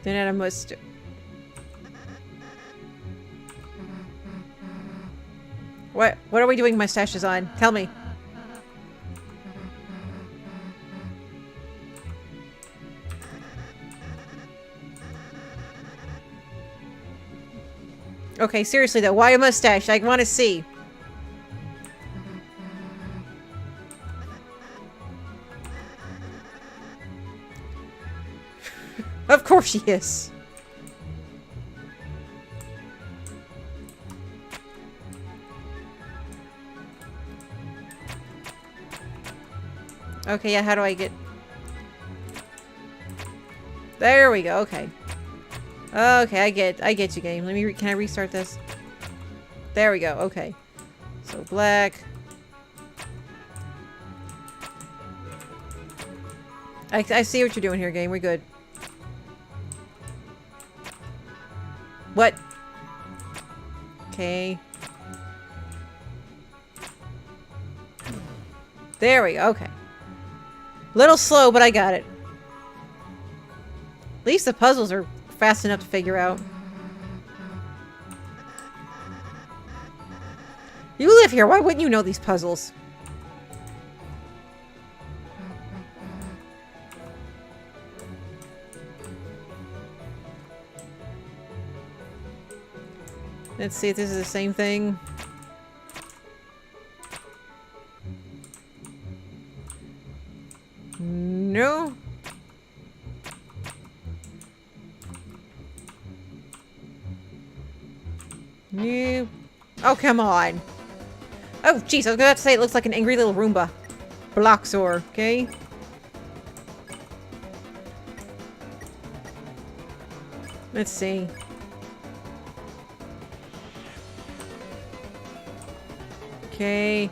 Then I must... What are we doing mustaches on? Tell me. Okay, seriously though, why a mustache? I want to see. Of course she is. Okay, yeah, how do I get... There we go, okay. Okay, I get you, game. Let me can I restart this? There we go, okay. So, black. I see what you're doing here, game. We're good. What? Okay. There we go, okay. Little slow, but I got it. At least the puzzles are fast enough to figure out. You live here, why wouldn't you know these puzzles? Let's see if this is the same thing. No. No. Oh, come on. Oh, jeez, I was about to say it looks like an angry little Roomba. Bloxor, okay? Let's see. Okay.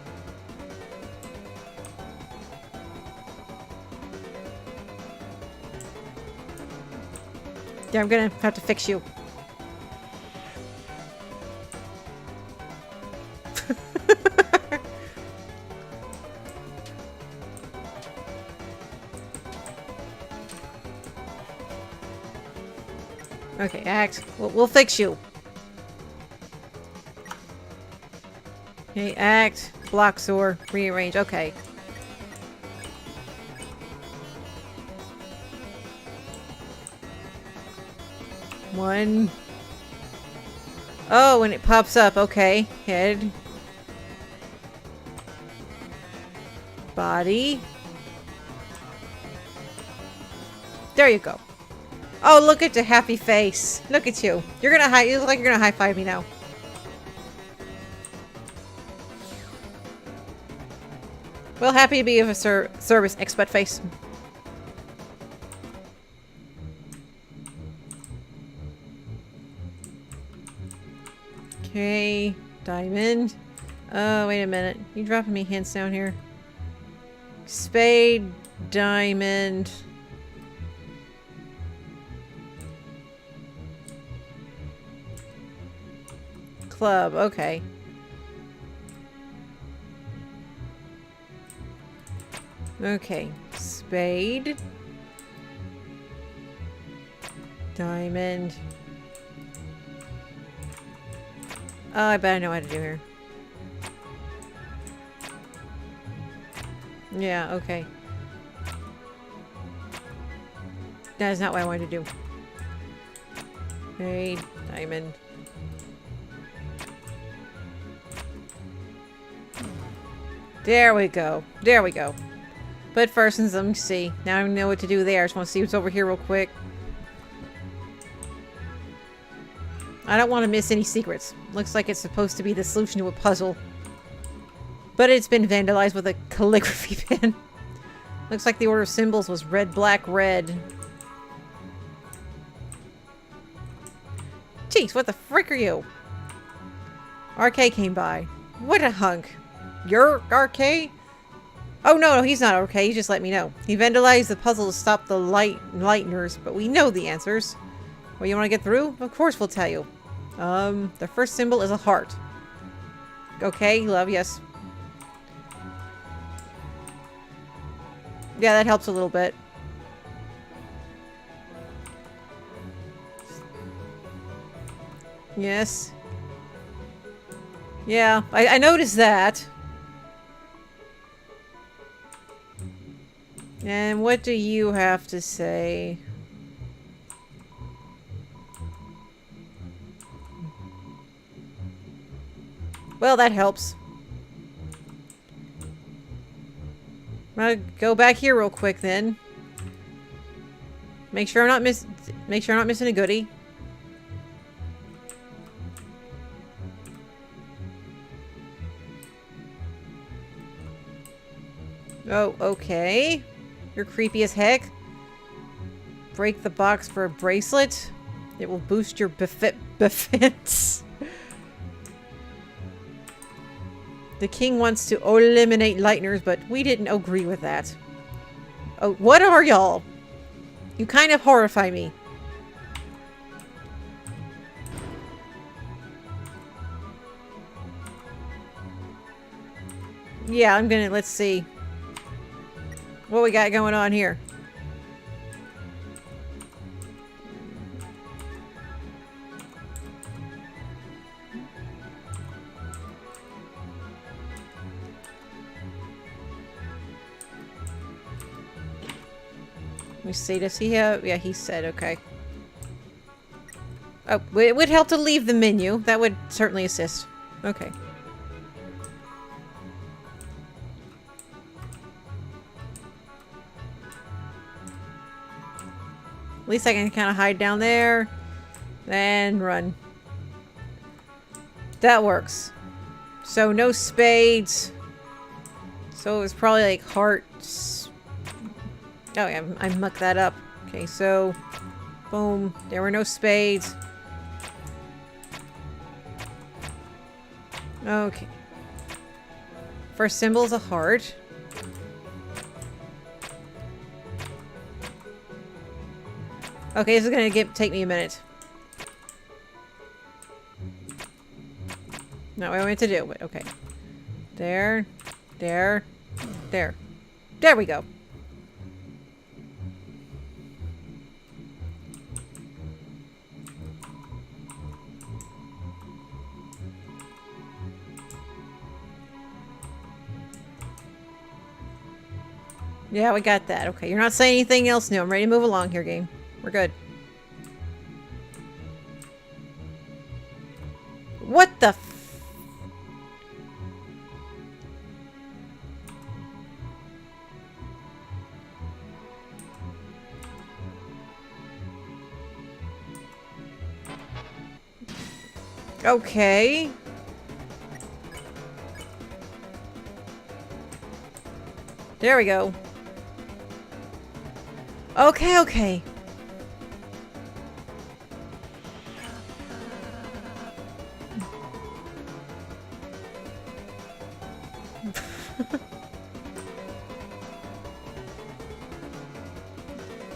Yeah, I'm gonna have to fix you. Okay, act. We'll fix you. Okay, act. Bloxor. Rearrange. Okay. One. Oh, and it pops up. Okay. Head. Body. There you go. Oh, look at the happy face. Look at you. You look like you're gonna high five me now. Well, happy to be of a service, expert face. Okay, diamond. Oh, wait a minute. You dropping me hints down here? Spade, diamond. Club, okay. Okay, spade. Diamond. Oh, I bet I know what to do here. Yeah, okay. That is not what I wanted to do. Okay, diamond. There we go. There we go. But first, let me see. Now I know what to do there. I just want to see what's over here real quick. I don't want to miss any secrets. Looks like it's supposed to be the solution to a puzzle. But it's been vandalized with a calligraphy pen. Looks like the order of symbols was red, black, red. Jeez, what the frick are you? RK came by. What a hunk. You're RK? Oh, no, he's not RK. He just let me know. He vandalized the puzzle to stop the lighteners, but we know the answers. Well, you want to get through? Of course we'll tell you. The first symbol is a heart. Okay, love, yes. Yeah, that helps a little bit. Yes. Yeah, I noticed that. And what do you have to say? Well, that helps. I'm gonna go back here real quick then. Make sure I'm not missing a goodie. Oh, okay. You're creepy as heck. Break the box for a bracelet. It will boost your defense. The king wants to eliminate lighteners, but we didn't agree with that. Oh, what are y'all? You kind of horrify me. Yeah, I'm gonna, let's see. What we got going on here? Let me see, does he have... Yeah, he said, okay. Oh, it would help to leave the menu. That would certainly assist. Okay. At least I can kind of hide down there. And run. That works. So, no spades. So, it was probably like hearts. Oh, yeah, I mucked that up. Okay, so... Boom. There were no spades. Okay. First symbol is a heart. Okay, this is gonna take me a minute. Not what I meant to do, but okay. There. There. There. There we go. Yeah, we got that. Okay, you're not saying anything else new. I'm ready to move along here, game. We're good. What the f... Okay. There we go. Okay, okay.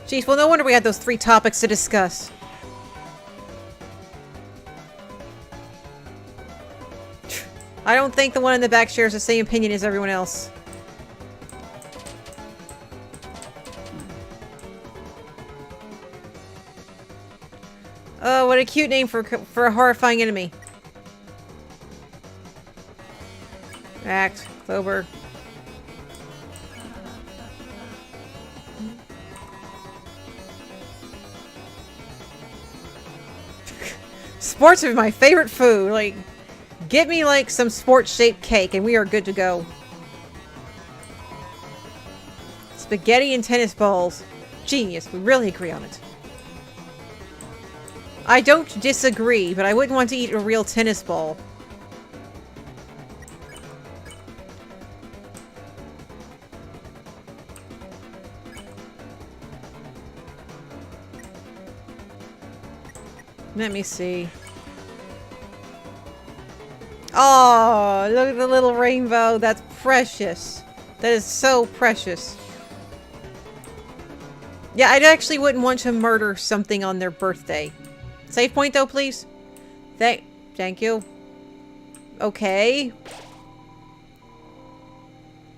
Jeez, well, no wonder we had those 3 topics to discuss. I don't think the one in the back shares the same opinion as everyone else. Oh, what a cute name for a horrifying enemy. Act, Clover. Sports are my favorite food. Like, get me like some sports-shaped cake and we are good to go. Spaghetti and tennis balls. Genius. We really agree on it. I don't disagree, but I wouldn't want to eat a real tennis ball. Let me see. Oh, look at the little rainbow. That's precious. That is so precious. Yeah, I actually wouldn't want to murder something on their birthday. Save point though, please. Thank you. Okay.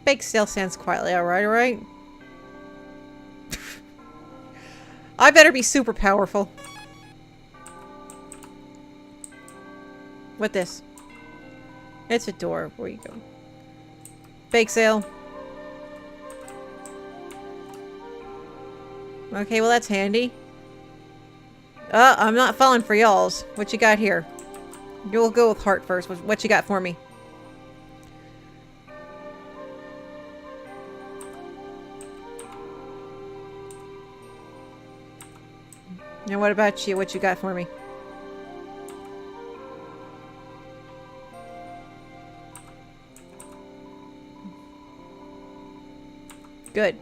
Bake sale stands quietly. Alright. I better be super powerful. What this? It's a door. Where you go? Bake sale. Okay, well that's handy. I'm not falling for y'alls. What you got here? You'll go with heart first. What you got for me? And what about you? What you got for me? Good.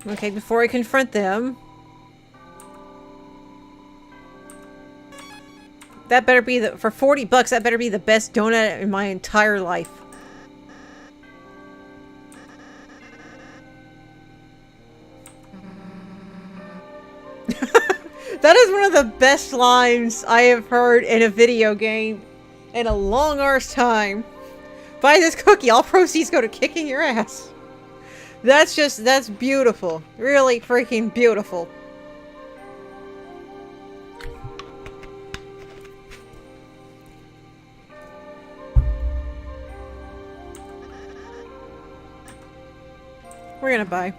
Okay, before I confront them... That better be the... For 40 bucks, that better be the best donut in my entire life. That is one of the best lines I have heard in a video game in a long arse time. Buy this cookie, all proceeds go to kicking your ass. That's beautiful. Really freaking beautiful. We're gonna buy.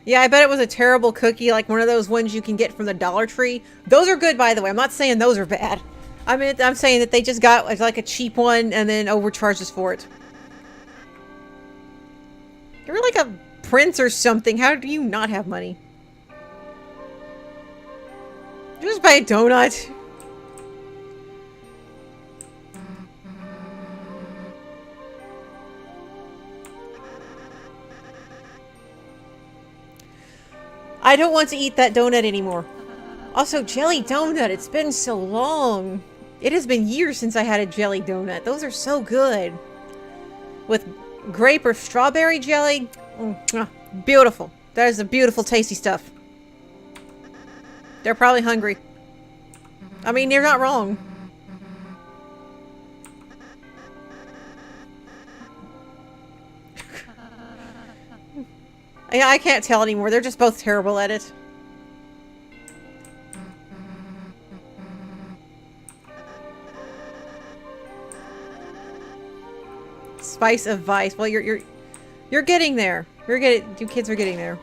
Yeah, I bet it was a terrible cookie, like one of those ones you can get from the Dollar Tree. Those are good, by the way. I'm not saying those are bad. I mean, I'm saying that they just got like a cheap one and then overcharged us for it. You're like a prince or something. How do you not have money? Just buy a donut. I don't want to eat that donut anymore. Also, jelly donut. It's been so long. It has been years since I had a jelly donut. Those are so good. With grape or strawberry jelly. Beautiful. That is the beautiful, tasty stuff. They're probably hungry. I mean, they're not wrong. Yeah, I can't tell anymore. They're just both terrible at it. Spice of vice. Well, you're getting there. You kids are getting there.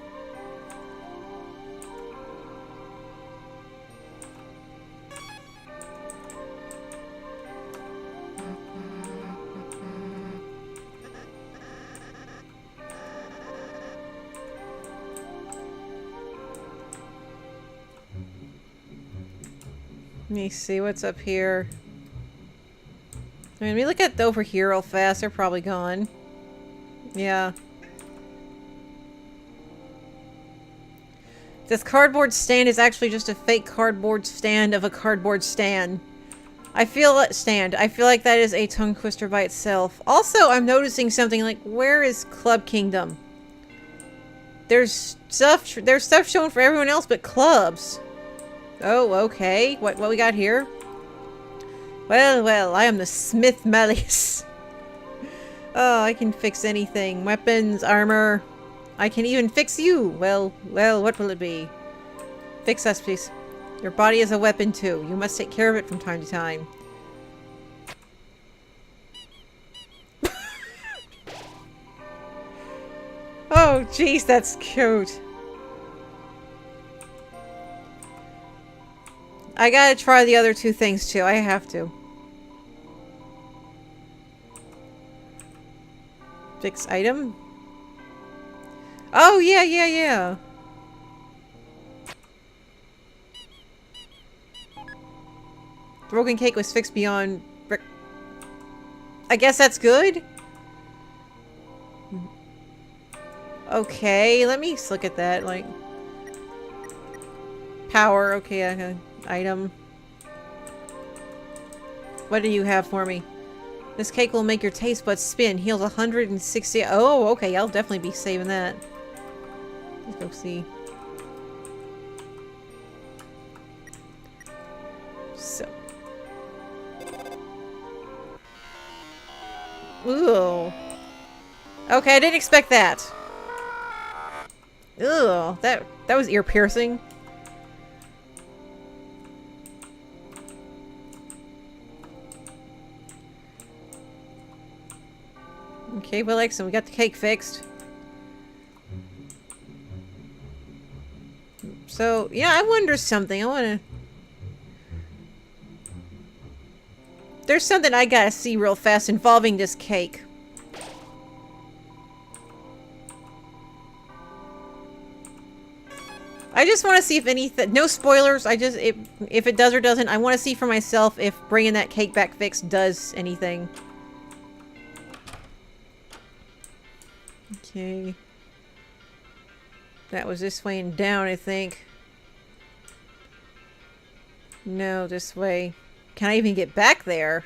Let me see what's up here. I mean, we look at over here real fast. They're probably gone. Yeah. This cardboard stand is actually just a fake cardboard stand of a cardboard stand. I feel like that is a tongue twister by itself. Also, I'm noticing something like, where is Club Kingdom? There's stuff shown for everyone else but clubs. Oh, okay. What we got here? Well, I am the Smith Malleus. Oh, I can fix anything. Weapons, armor. I can even fix you. Well, what will it be? Fix us, please. Your body is a weapon, too. You must take care of it from time to time. Oh, jeez, that's cute. I gotta try the other two things too. I have to. Fix item? Oh, yeah, yeah, yeah. Broken cake was fixed beyond... I guess that's good? Okay, let me look at that, like... Power, okay, okay. Item. What do you have for me? This cake will make your taste buds spin. Heals 160... Oh, okay, I'll definitely be saving that. Let's go see. So. Ooh. Okay, I didn't expect that. Ugh, that was ear piercing. Okay, well, excellent. We got the cake fixed. So, yeah, I wonder something. I want to... There's something I gotta see real fast involving this cake. I just want to see if anything... No spoilers. I just... If it does or doesn't, I want to see for myself if bringing that cake back fixed does anything. Okay. That was this way and down, I think. No, this way. Can I even get back there?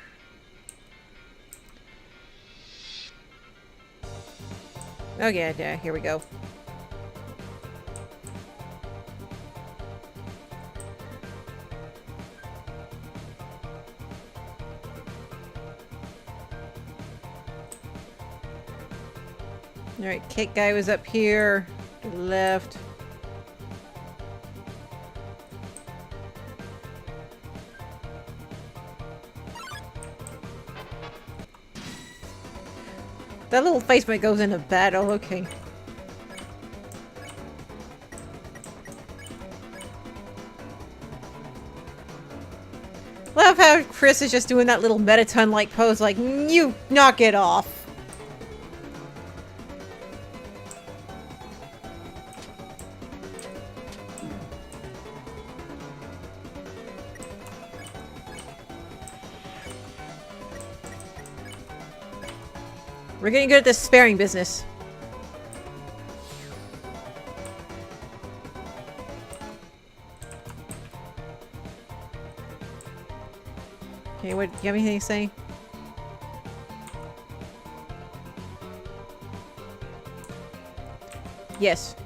Oh, yeah, here we go. Alright, cake guy was up here. To the left. That little face when it goes into battle, okay. Love how Chris is just doing that little Mettaton-like pose, like, you knock it off. We're getting good at this sparing business. Okay, what, do you have anything to say? Yes.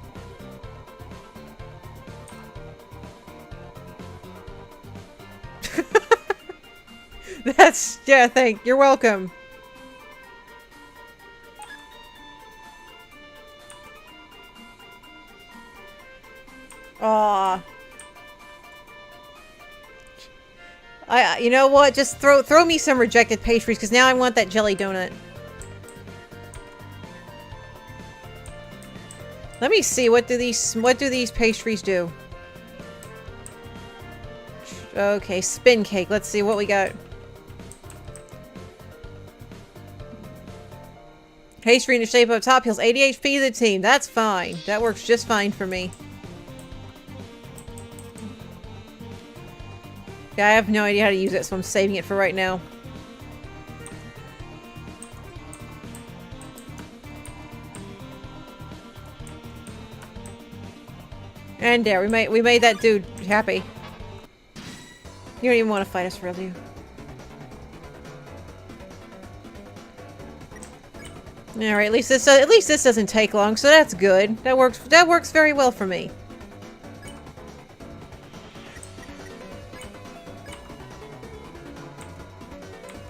That's, yeah, you're welcome. Aw. You know what? Just throw me some rejected pastries, because now I want that jelly donut. Let me see, what do these pastries do? Okay, spin cake. Let's see what we got. Pastry in the shape of a top heals 80 HP to the team. That's fine. That works just fine for me. Yeah, I have no idea how to use it, so I'm saving it for right now. And there, we made that dude happy. You don't even want to fight us, really. Alright, at least this doesn't take long, so that's good. That works very well for me.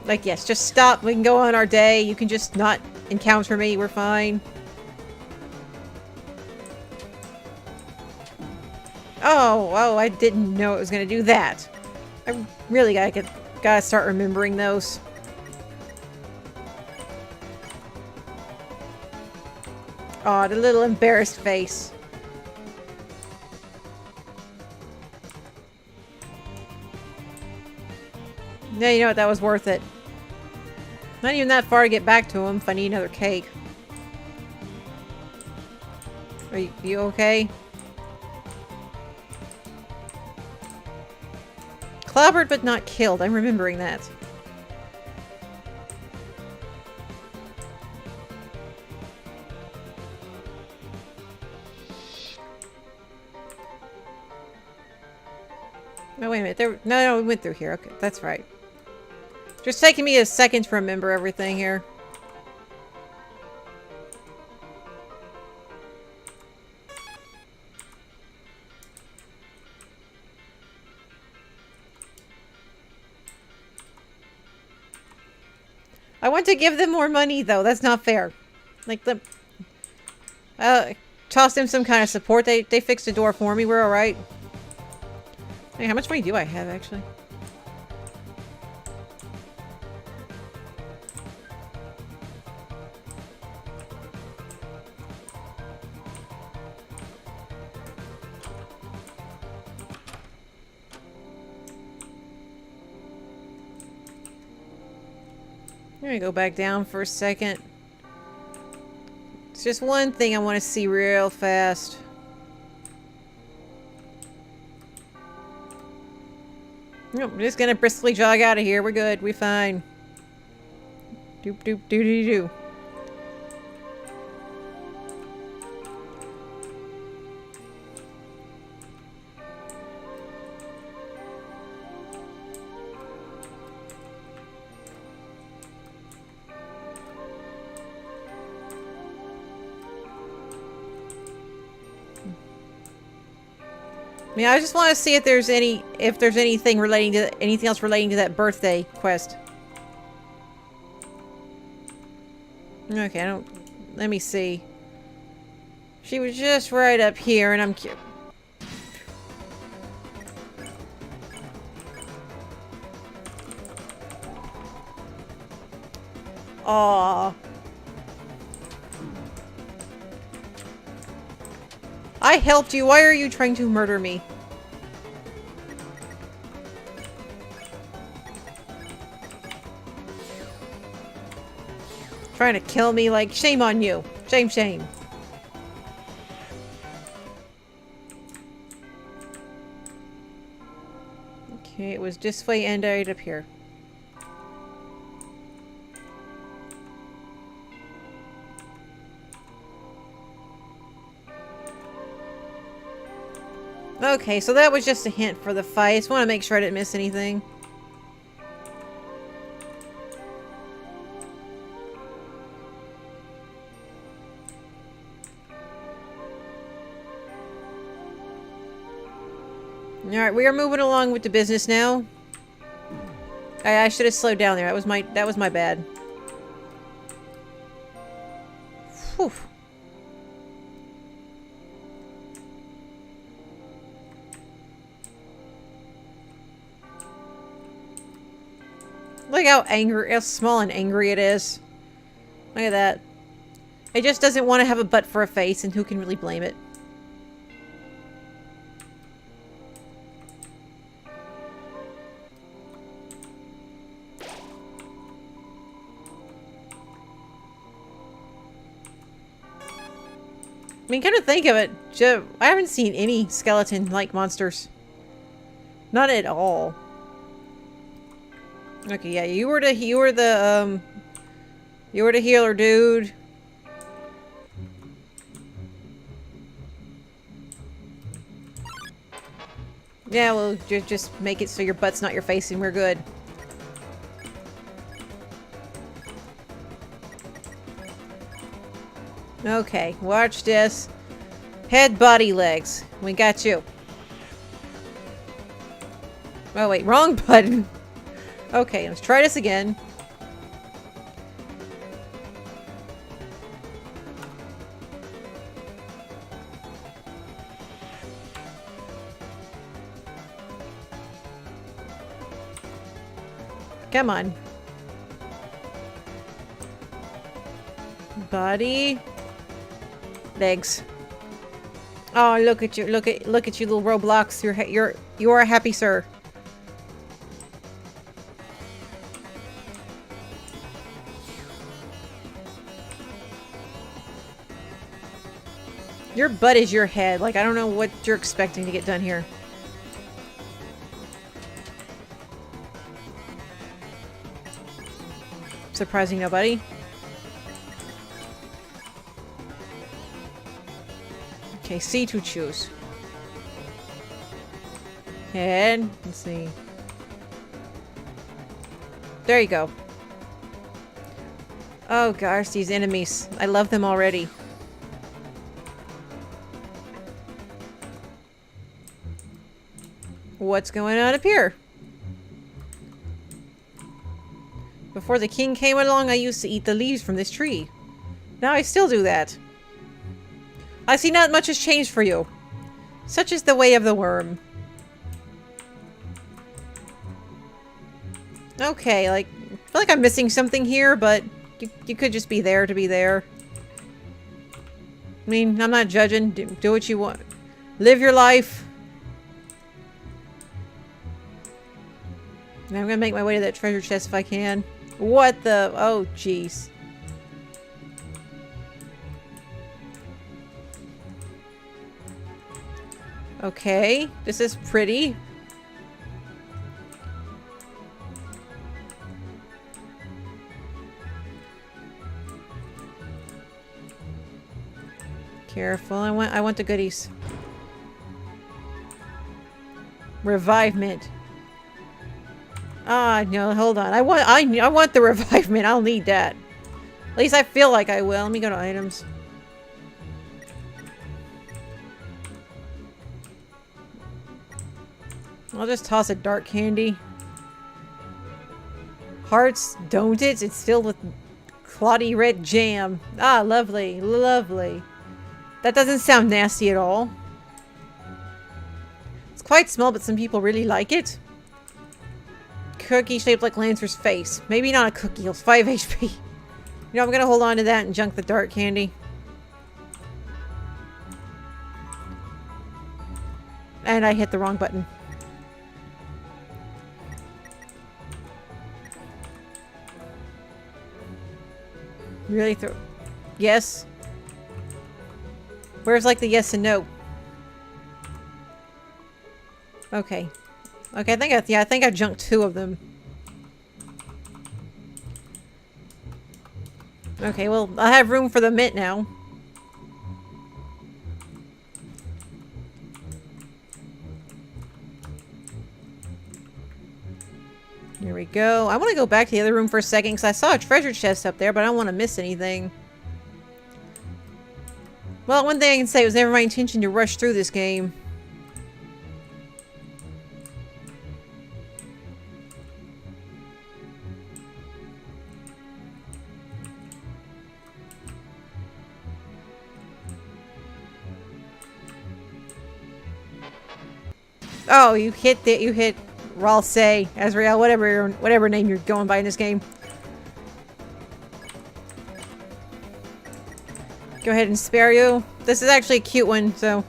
Like, yes, just stop. We can go on our day. You can just not encounter me. We're fine. Oh, I didn't know it was gonna do that. I really gotta start remembering those. Aw, the little embarrassed face. Yeah, you know what? That was worth it. Not even that far to get back to him if I need another cake. Are you okay? Clobbered but not killed. I'm remembering that. No, wait a minute. No, we went through here. Okay, that's right. Just taking me a second to remember everything here. I want to give them more money, though. That's not fair. Like, toss them some kind of support. They fixed the door for me. We're alright. Hey, how much money do I have, actually? I'm gonna go back down for a second. It's just one thing I want to see real fast. Nope, we're just gonna briskly jog out of here. We're good. We're fine. Doop doop doo doo doo. I mean, I just want to see if there's anything relating to anything else relating to that birthday quest. Okay, let me see. She was just right up here, and I'm cute. Aww. I helped you. Why are you trying to murder me? Trying to kill me, like, shame on you. Shame, shame. Okay, it was this way and right up here. Okay, so that was just a hint for the fight. I just want to make sure I didn't miss anything. Alright, we are moving along with the business now. I should have slowed down there. That was my bad. Whew. Look how small and angry it is. Look at that. It just doesn't want to have a butt for a face, and who can really blame it? I mean, come to think of it, I haven't seen any skeleton-like monsters. Not at all. Okay, yeah, you were the healer, dude. Yeah, well, just make it so your butt's not your face and we're good. Okay, watch this. Head, body, legs. We got you. Oh, wait, wrong button. Okay, let's try this again. Come on. Body. Legs. Oh, look at you. Look at you, little Roblox. You are a happy sir. Your butt is your head. Like, I don't know what you're expecting to get done here. Surprising nobody. Okay, C to choose. And let's see. There you go. Oh gosh, these enemies. I love them already. What's going on up here? Before the king came along, I used to eat the leaves from this tree. Now I still do that. I see not much has changed for you. Such is the way of the worm. Okay, like, I feel like I'm missing something here, but you could just be there to be there. I mean, I'm not judging. Do what you want. Live your life. And I'm gonna make my way to that treasure chest if I can. What the? Oh, jeez. Okay, this is pretty. Careful, I want the goodies. Revivement. Ah, no, hold on. I want the revivement. I'll need that. At least I feel like I will. Let me go to items. I'll just toss a dark candy. Hearts, don't it? It's filled with cloddy red jam. Ah, lovely, lovely. That doesn't sound nasty at all. It's quite small, but some people really like it. Cookie shaped like Lancer's face. Maybe not a cookie, it's 5 HP. You know, I'm gonna hold on to that and junk the dark candy. And I hit the wrong button. Really throw? Yes. Where's like the yes and no? Okay. Okay, I think I junked 2 of them. Okay, well, I have room for the mint now. Here we go. I want to go back to the other room for a second because I saw a treasure chest up there, but I don't want to miss anything. Well, one thing I can say, it was never my intention to rush through this game. Oh, you hit Ralsei, Azrael, whatever name you're going by in this game. Go ahead and spare you. This is actually a cute one, so.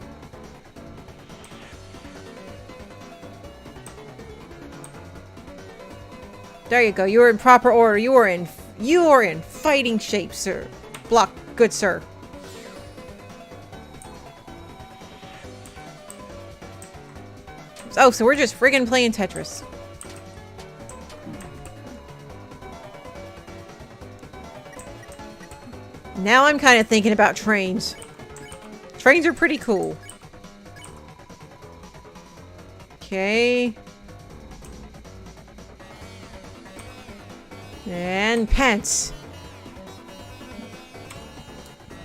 There you go. You are in proper order. You are in fighting shape, sir. Block, good sir. Oh, so we're just friggin' playing Tetris. Now I'm kind of thinking about trains. Trains are pretty cool. Okay. And pants.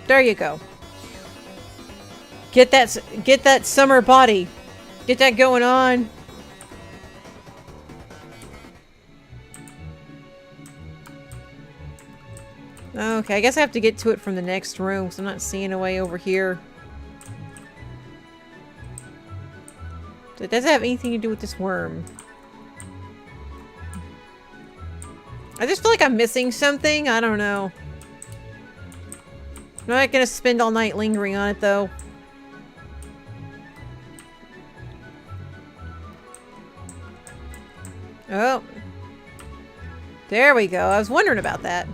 There you go. Get that summer body. Get that going on. Okay, I guess I have to get to it from the next room because I'm not seeing a way over here. It doesn't have anything to do with this worm. I just feel like I'm missing something. I don't know. I'm not gonna spend all night lingering on it though. Oh. There we go. I was wondering about that.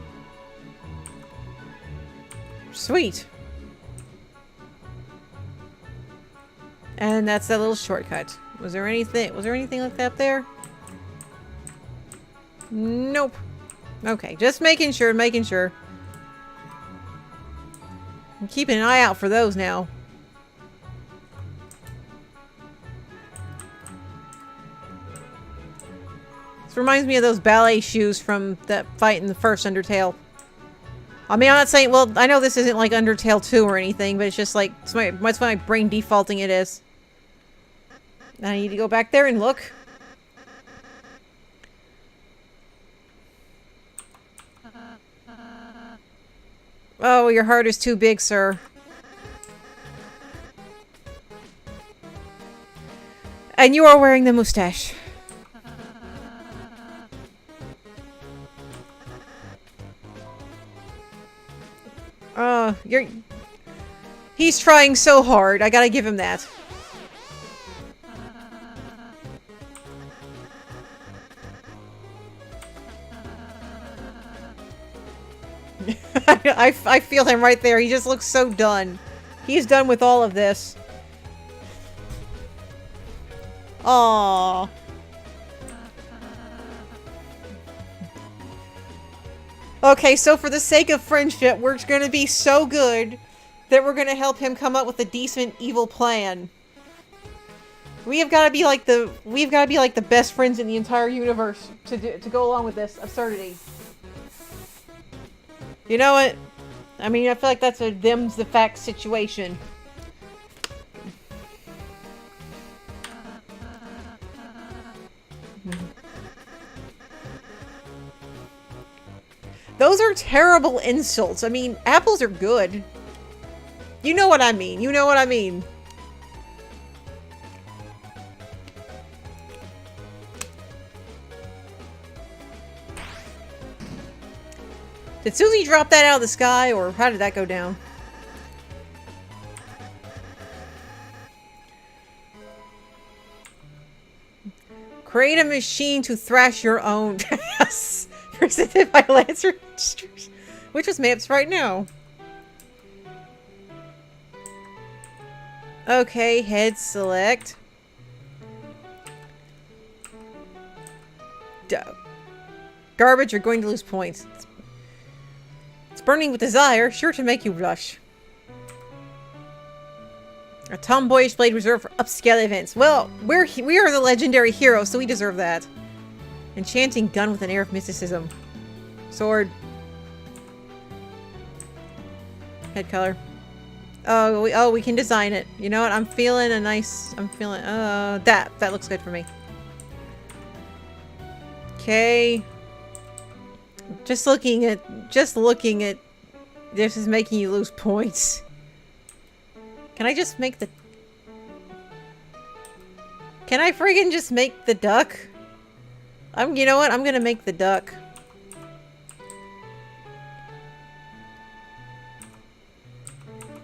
And that's that little shortcut. Was there anything like that there? Nope. Okay, just making sure. I'm keeping an eye out for those now. This reminds me of those ballet shoes from that fight in the first Undertale. I mean, I'm not saying, well, I know this isn't like Undertale 2 or anything, but it's just like, it's my brain defaulting it is. I need to go back there and look. Oh, your heart is too big, sir. And you are wearing the mustache. He's trying so hard. I gotta give him that. I feel him right there. He just looks so done. He's done with all of this. Aww. Okay, so for the sake of friendship, we're gonna be so good that we're gonna help him come up with a decent evil plan. We've gotta be like the best friends in the entire universe to go along with this absurdity. You know what? I mean, I feel like that's a them's the facts situation. Those are terrible insults. I mean, apples are good. You know what I mean. You know what I mean. Did Susie drop that out of the sky, or how did that go down? Create a machine to thrash your own. Yes. Presented by Lancer, which is maps right now. Okay, head select. Garbage, you're going to lose points. It's burning with desire, sure to make you blush. A tomboyish blade reserved for upscale events. Well, we are the legendary heroes, so we deserve that. Enchanting gun with an air of mysticism. Sword. Head color. Oh, we can design it. You know what? I'm feeling that looks good for me. Okay. Just looking at this is making you lose points. Can I just make the... Can I friggin' just make the duck? You know what? I'm gonna make the duck.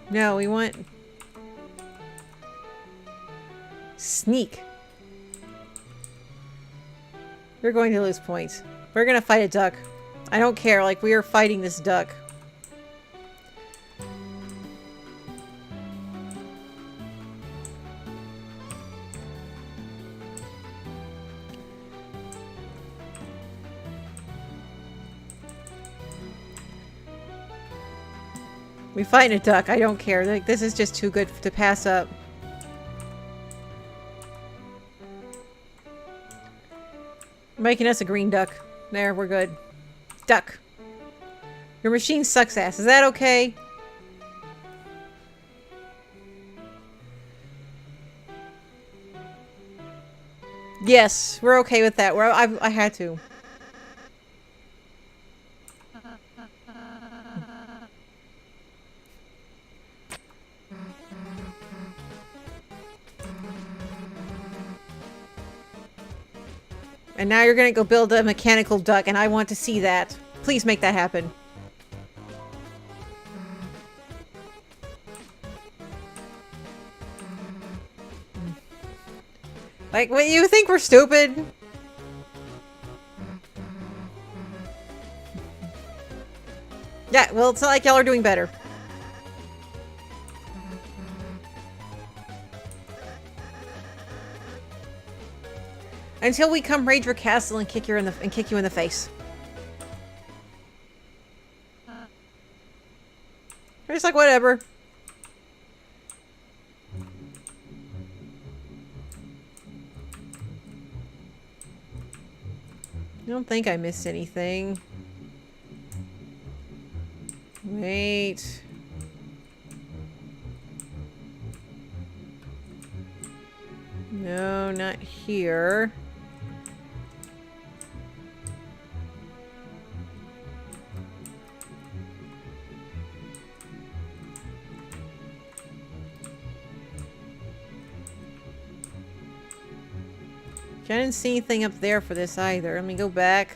No, we want... Sneak. We're going to lose points. We're gonna fight a duck. I don't care, like, we are fighting this duck. We fight a duck. I don't care. Like, this is just too good to pass up. Making us a green duck. There, we're good. Duck. Your machine sucks ass. Is that okay? Yes, we're okay with that. I had to. And now you're gonna go build a mechanical duck, and I want to see that. Please make that happen. Like, what, you think we're stupid? Yeah, well, it's not like y'all are doing better. Until we come raid your castle and kick you in the face. We're just like, whatever. I don't think I missed anything. Wait. No, not here. I didn't see anything up there for this either. Let me go back.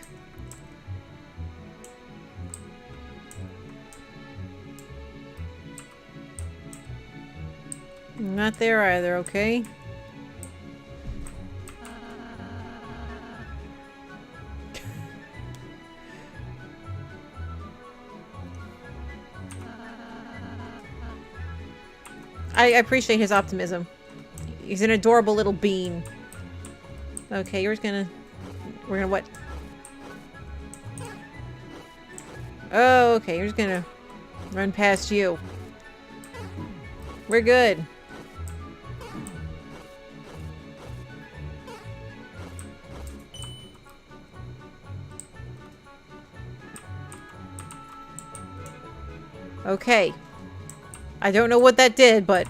Not there either, okay. I appreciate his optimism. He's an adorable little bean. Okay, we're gonna what? Oh, okay, you're just gonna run past you. We're good. Okay. I don't know what that did, but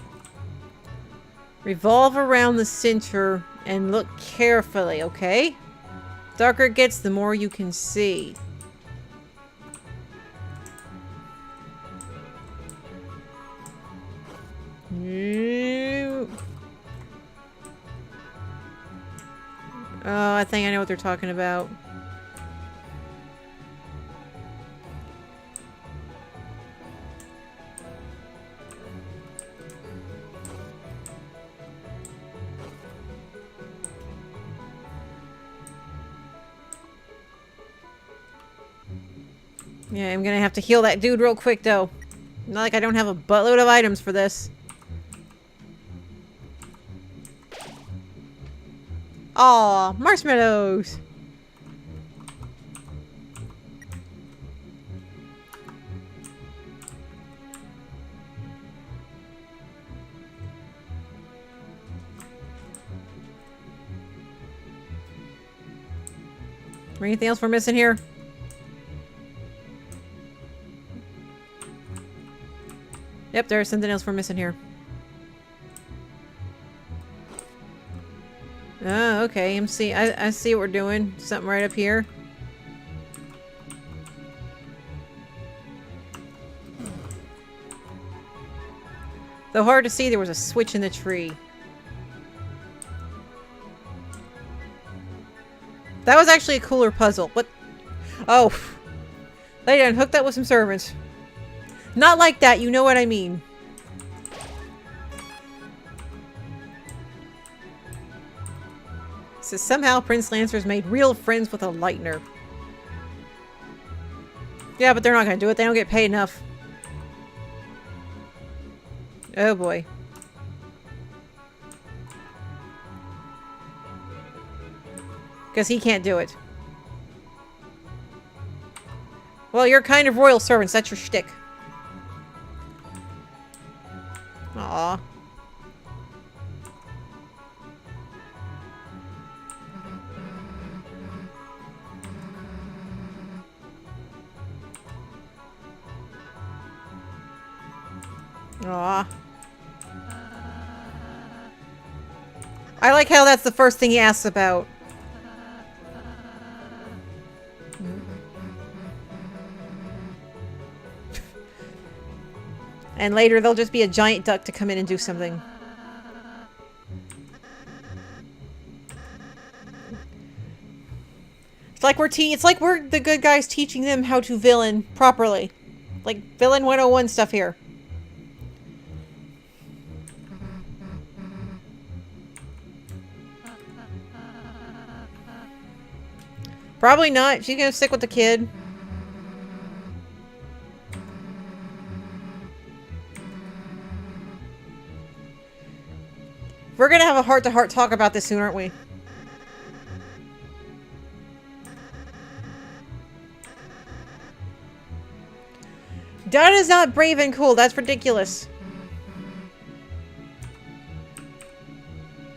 revolve around the center and look carefully, okay? Darker it gets, the more you can see. Oh, I think I know what they're talking about. Yeah, I'm gonna have to heal that dude real quick, though. Not like I don't have a buttload of items for this. Aw, marshmallows! Anything else we're missing here? Yep, there's something else we're missing here. Oh, okay. I see what we're doing. Something right up here. Though hard to see, there was a switch in the tree. That was actually a cooler puzzle. What? Oh. They done hooked up with some servants. Not like that, you know what I mean. So somehow Prince Lancer's made real friends with a lightener. Yeah, but they're not gonna do it. They don't get paid enough. Oh boy. Because he can't do it. Well, you're kind of royal servants. That's your shtick. Aww. Aw. I like how that's the first thing he asks about. And later there'll just be a giant duck to come in and do something. It's like we're the good guys teaching them how to villain properly. Like villain 101 stuff here. Probably not. She's gonna stick with the kid. We're gonna have a heart-to-heart talk about this soon, aren't we? That is not brave and cool. That's ridiculous.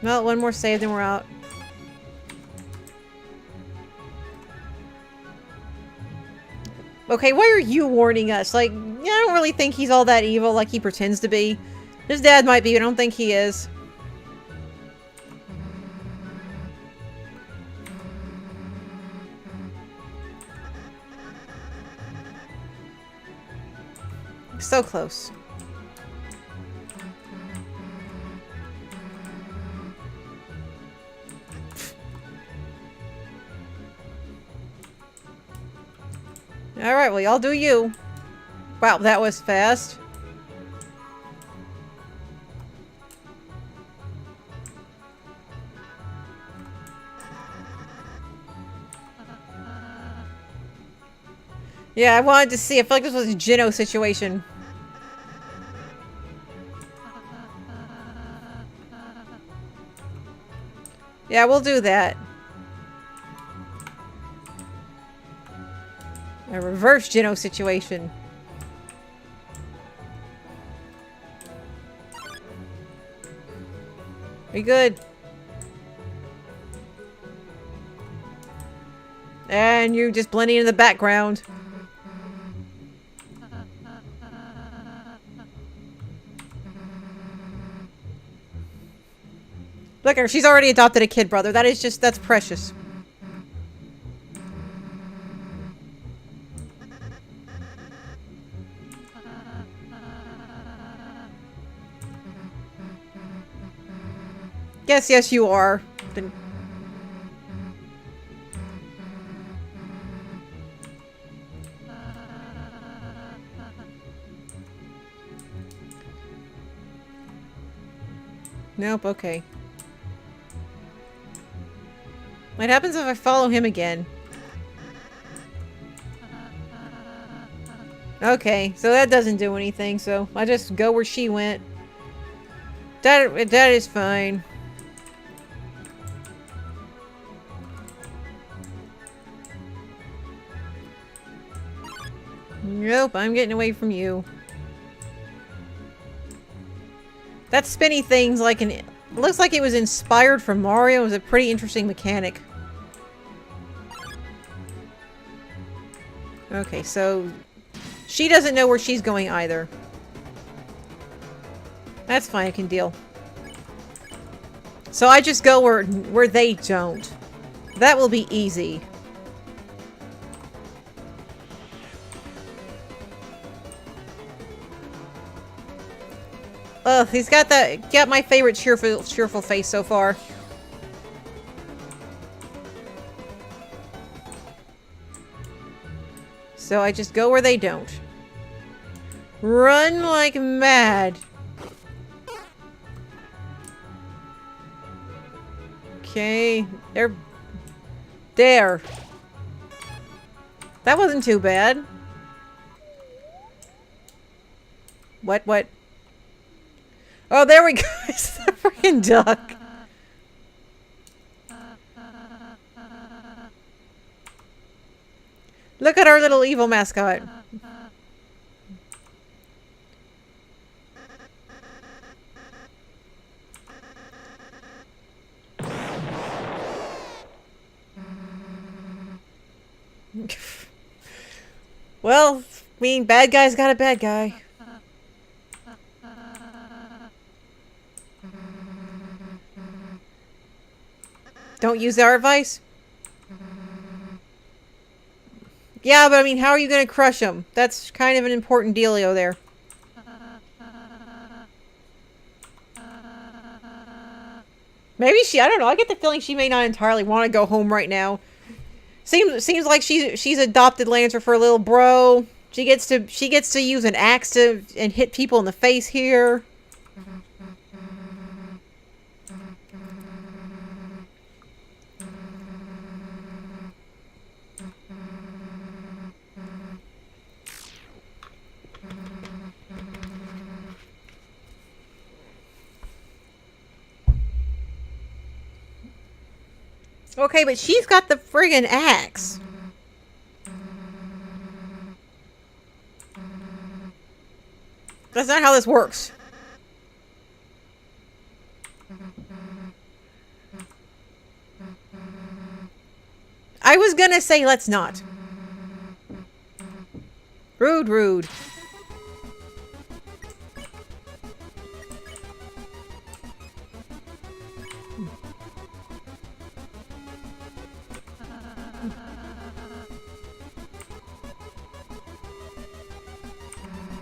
Well, one more save, then we're out. Okay, why are you warning us? Like, yeah, I don't really think he's all that evil like he pretends to be. His dad might be, but I don't think he is. So close. Alright, well, y'all do you. Wow, that was fast. Yeah, I wanted to see. I feel like this was a Gino situation. Yeah, we'll do that. A reverse Gino situation. We good? And you just blending in the background. Look at her. She's already adopted a kid brother. That is just, that's precious. Yes, you are. Then nope, okay. What happens if I follow him again? Okay, so that doesn't do anything, so I just go where she went. That is fine. Nope, I'm getting away from you. That spinny thing's like an... Looks like it was inspired from Mario. It was a pretty interesting mechanic. Okay, so... She doesn't know where she's going either. That's fine, I can deal. So I just go where they don't. That will be easy. Ugh, he's got my favorite cheerful face so far. So I just go where they don't. Run like mad. Okay, they're there. That wasn't too bad. What? Oh, there we go. It's the freaking duck. Look at our little evil mascot. Well, I mean, bad guy's got a bad guy. Don't use our advice? Yeah, but I mean, how are you going to crush him? That's kind of an important dealio there. Maybe I don't know, I get the feeling she may not entirely want to go home right now. Seems like she's adopted Lancer for a little bro. She gets to use an axe and hit people in the face here. Okay, but she's got the friggin' axe. That's not how this works. I was gonna say let's not. Rude, rude.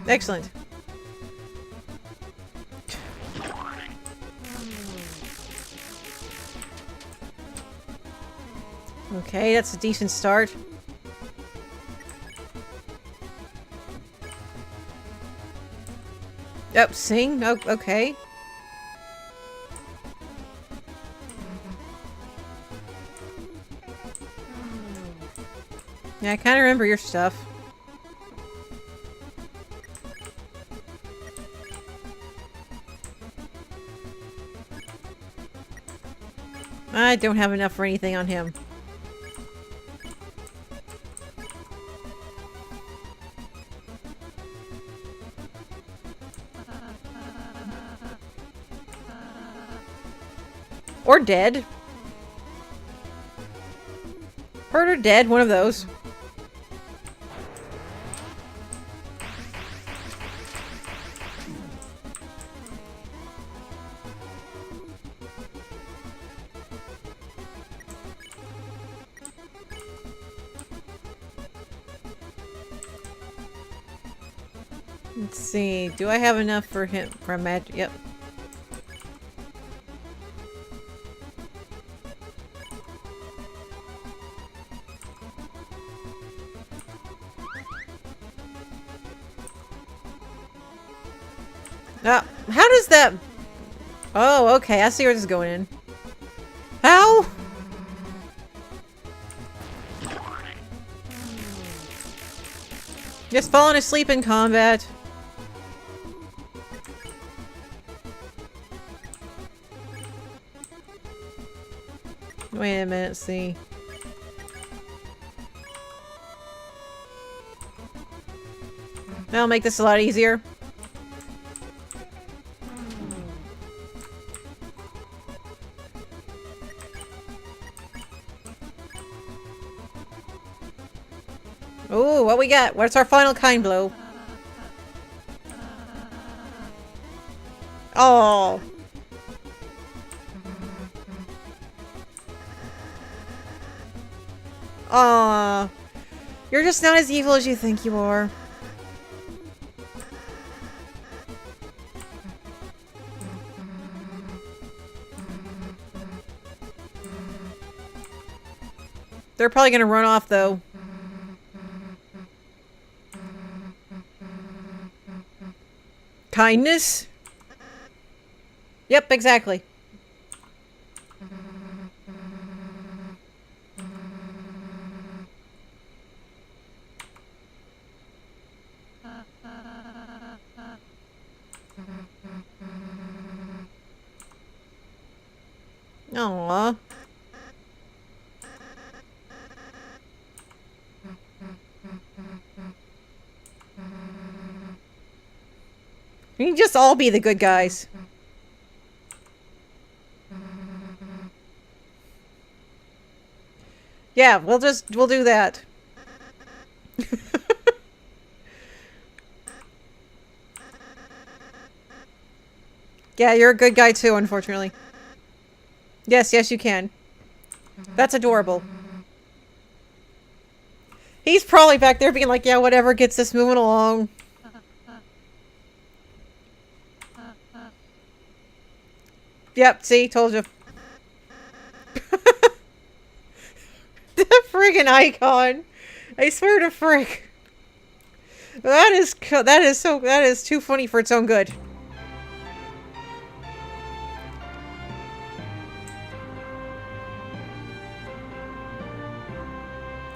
Excellent. Okay, that's a decent start. Oh, sing? Oh, okay. Yeah, I kind of remember your stuff. I don't have enough for anything on him. Or dead. Hurt or dead, one of those. Let's see. Do I have enough for him? For magic? Yep. How does that... Oh, okay. I see where this is going in. How? Just falling asleep in combat. Wait a minute, see. That'll make this a lot easier. Ooh, what we got? What's our final kind blow? Oh. Aw. You're just not as evil as you think you are. They're probably gonna run off, though. Kindness? Yep, exactly. Aww. We can just all be the good guys. Yeah, we'll do that. Yeah, you're a good guy too, unfortunately. Yes, yes you can. That's adorable. He's probably back there being like, yeah, whatever, gets this moving along. Yep, see, told you. The friggin' icon. I swear to frick. That is too funny for its own good.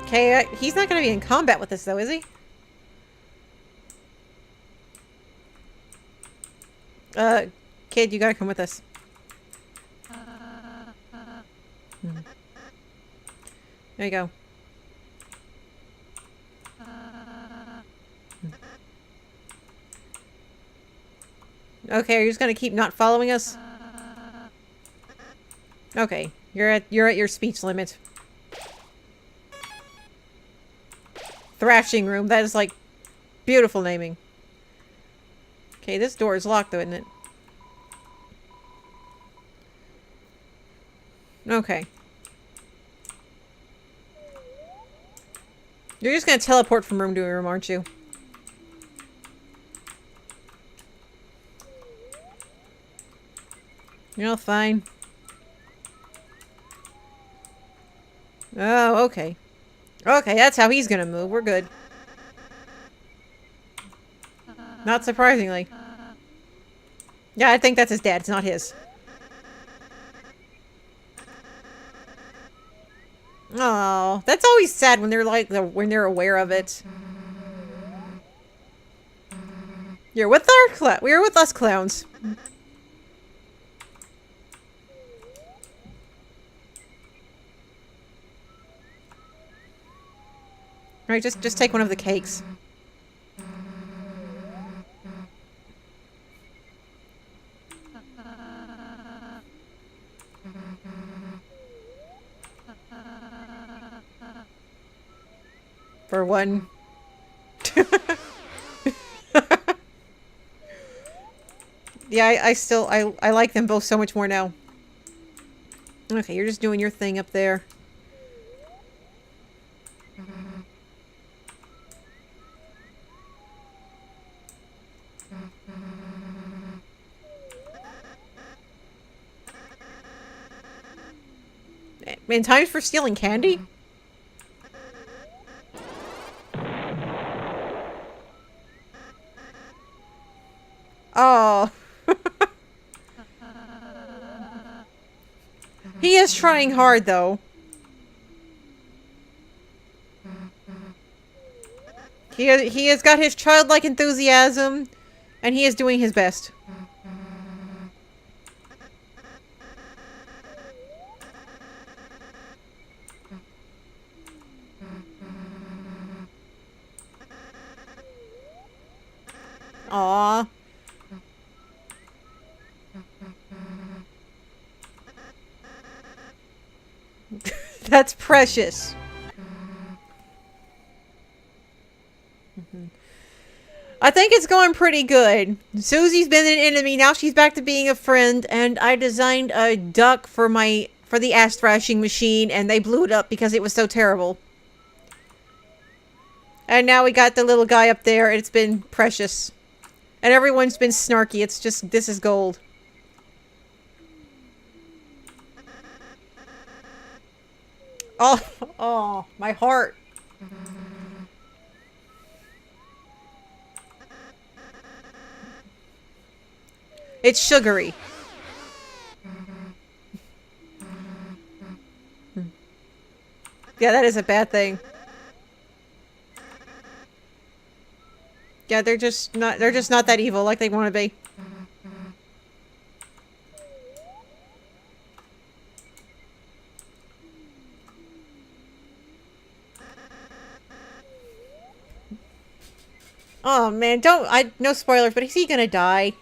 Okay, he's not gonna be in combat with us though, is he? Kid, you gotta come with us. There you go. Okay, are you just gonna keep not following us? Okay, you're at your speech limit. Thrashing room. That is like beautiful naming. Okay, this door is locked though, isn't it? Okay. You're just gonna teleport from room to room, aren't you? You know, fine. Oh, okay. Okay, that's how he's gonna move. We're good. Not surprisingly. Yeah, I think that's his dad. It's not his. Oh, that's always sad when they're like when they're aware of it. You're with we're with us clowns. Alright, just take one of the cakes. For one. Yeah, I like them both so much more now. Okay, you're just doing your thing up there. Man, times for stealing candy? Oh. He is trying hard, though. He has got his childlike enthusiasm, and he is doing his best. Aww. That's precious. I think it's going pretty good. Susie's been an enemy, now she's back to being a friend, and I designed a duck for the ass thrashing machine, and they blew it up because it was so terrible. And now we got the little guy up there, it's been precious. And everyone's been snarky, it's just, this is gold. Oh, my heart. It's sugary. Yeah, that is a bad thing. Yeah, they're just not that evil like they want to be. Oh man, no spoilers, but is he gonna die?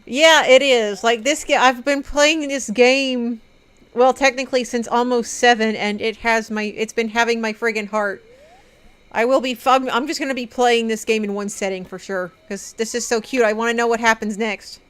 Yeah, it is. Like this game, I've been playing this game, well, technically since almost 7, and it's been having my friggin' heart. I'm just gonna be playing this game in one setting for sure, because this is so cute. I want to know what happens next.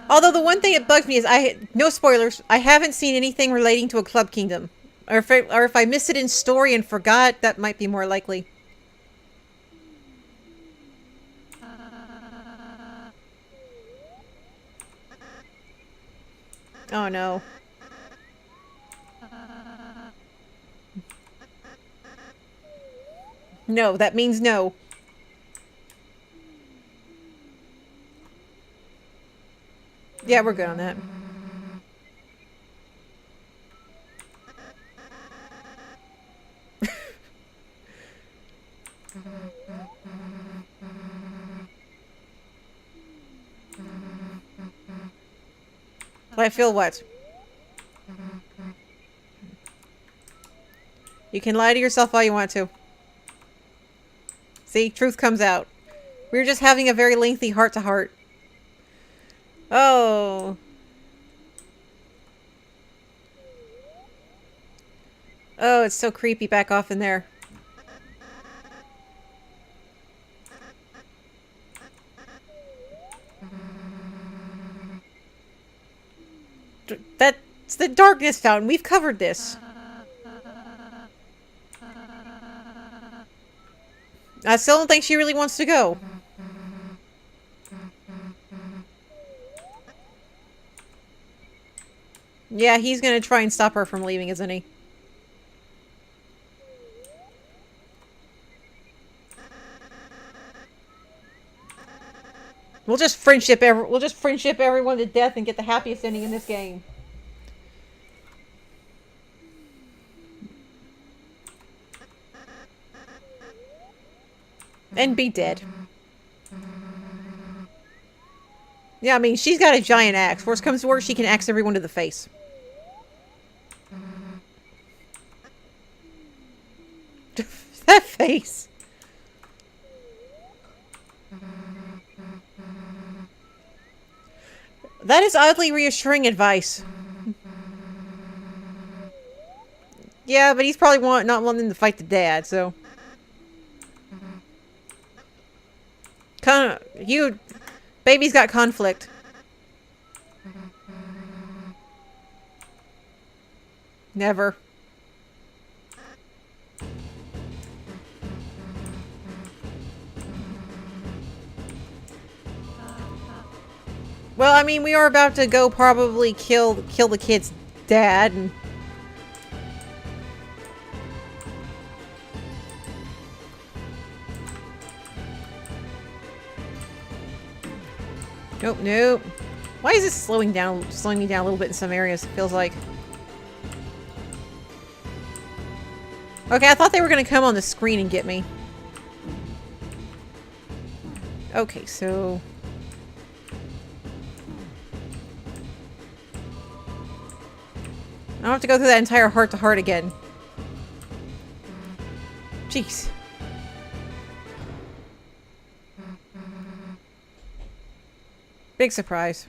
Although the one thing that bugs me is no spoilers, I haven't seen anything relating to a Club Kingdom. Or if I missed it in story and forgot, that might be more likely. Oh no. No, that means no. Yeah, we're good on that. I feel what? You can lie to yourself all you want to. See? Truth comes out. We were just having a very lengthy heart-to-heart. Oh. Oh, it's so creepy back off in there. That's the darkness fountain. We've covered this. I still don't think she really wants to go. Yeah, he's gonna try and stop her from leaving, isn't he? We'll just friendship everyone to death and get the happiest ending in this game. And be dead. Yeah, I mean, she's got a giant axe. Worst comes to worst, she can axe everyone to the face. That face. That is oddly reassuring advice. Yeah, but he's probably not wanting to fight the dad, so... Baby's got conflict. Never. Well, I mean, we are about to go probably kill the kid's dad, and... Nope, nope. Why is this slowing me down a little bit in some areas, it feels like? Okay, I thought they were gonna come on the screen and get me. Okay, so... I don't have to go through that entire heart-to-heart again. Jeez. Big surprise.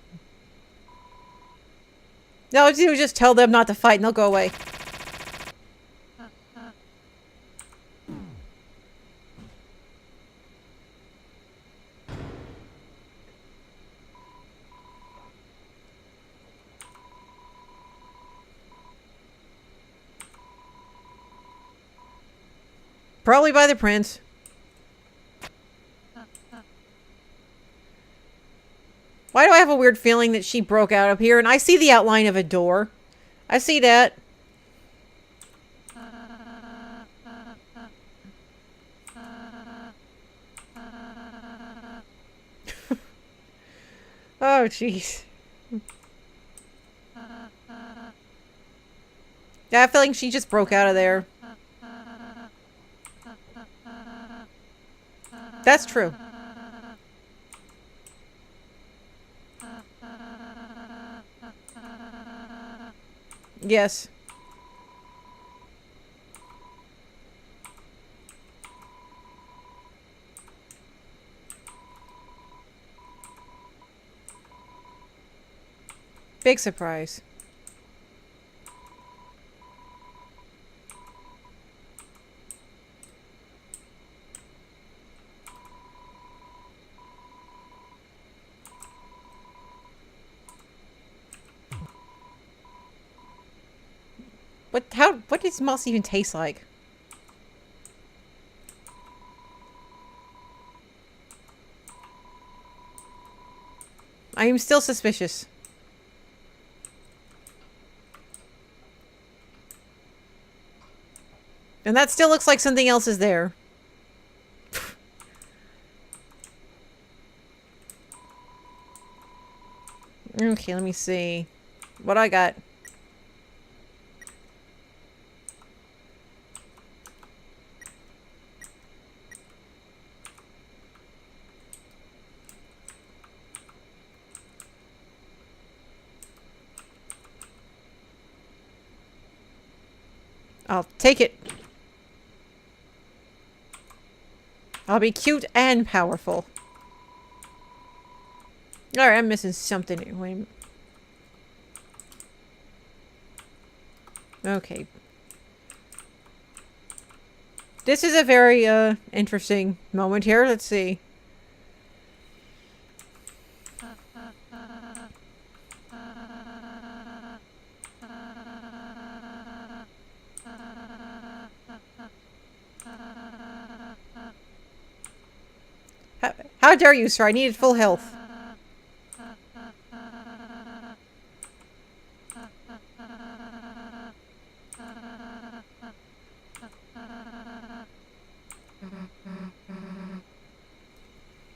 No, you just tell them not to fight and they'll go away. Probably by the prince. Why do I have a weird feeling that she broke out up here? And I see the outline of a door. I see that. Oh, jeez. Yeah, I have a feeling she just broke out of there. That's true. Yes. Big surprise. What does moss even taste like? I am still suspicious. And that still looks like something else is there. Okay, let me see. What I got? I'll take it. I'll be cute and powerful. Alright, I'm missing something. Wait. Okay. This is a very, interesting moment here. Let's see. How dare you, sir? I needed full health.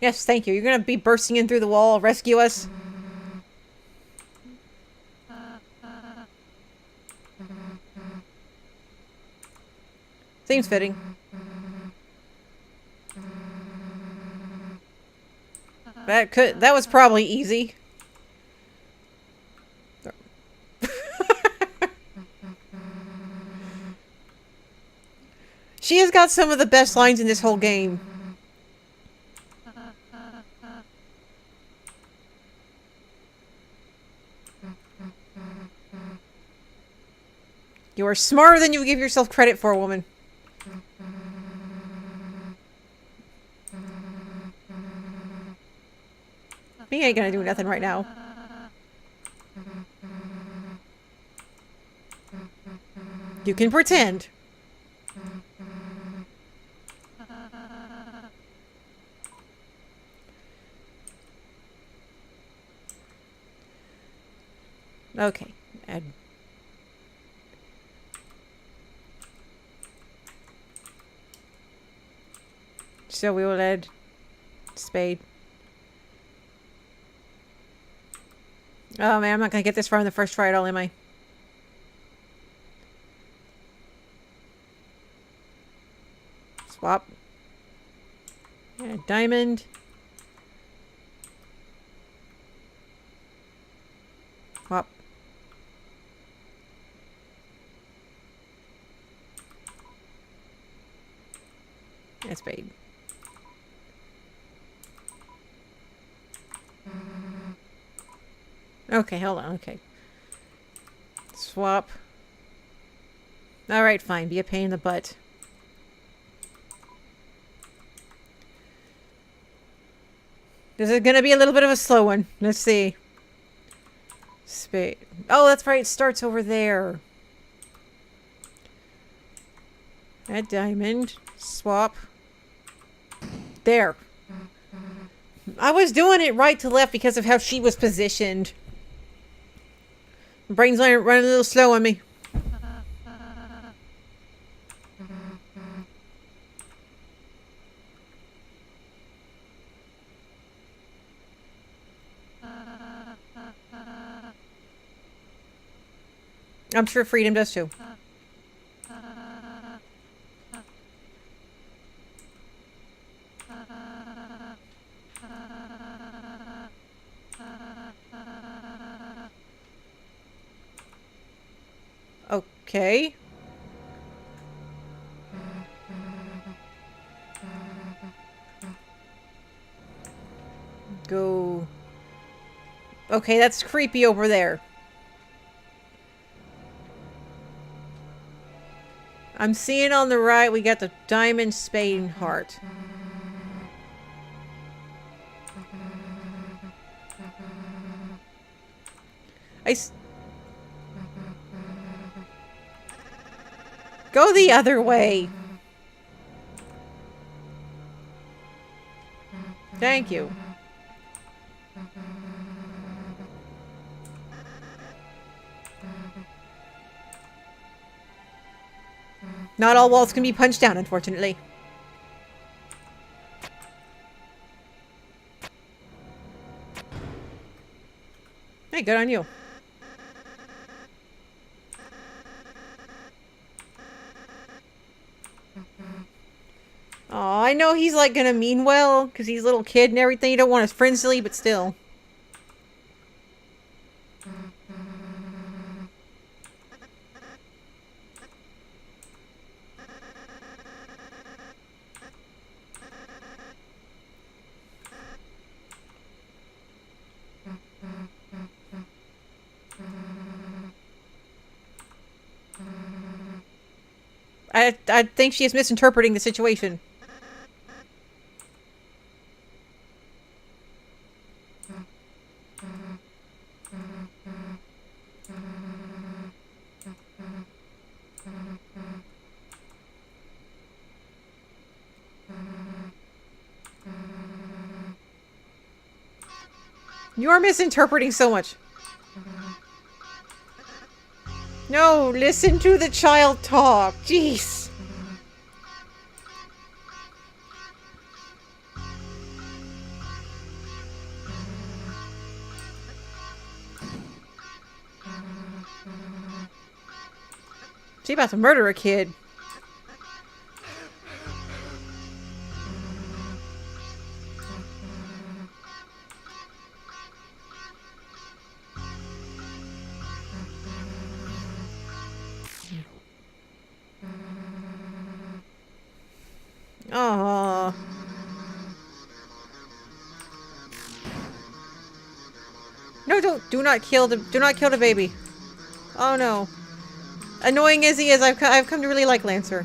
Yes, thank you. You're gonna be bursting in through the wall, rescue us. Seems fitting. That was probably easy. She has got some of the best lines in this whole game. You are smarter than you give yourself credit for, woman. He ain't gonna do nothing right now. You can pretend. Okay. So we will add spade. Oh man, I'm not gonna get this far in the first try at all, am I? Swap. And diamond. Swap. And spade. Okay, hold on, okay. Swap. Alright, fine. Be a pain in the butt. This is gonna be a little bit of a slow one. Let's see. Spade. Oh, that's right. It starts over there. Add diamond. Swap. There. I was doing it right to left because of how she was positioned. Brain's running a little slow on me. I'm sure Freedom does too. Okay. Go. Okay, that's creepy over there. I'm seeing on the right we got the diamond, spade, and heart. Go the other way. Thank you. Not all walls can be punched down, unfortunately. Hey, good on you. Aw, I know he's like gonna mean well, because he's a little kid and everything. You don't want his friends to leave, but still. I think she is misinterpreting the situation. You are misinterpreting so much. No, listen to the child talk. Jeez. She about to murder a kid. Aww. No, do not kill the baby. Oh no. Annoying as he is, I've come to really like Lancer.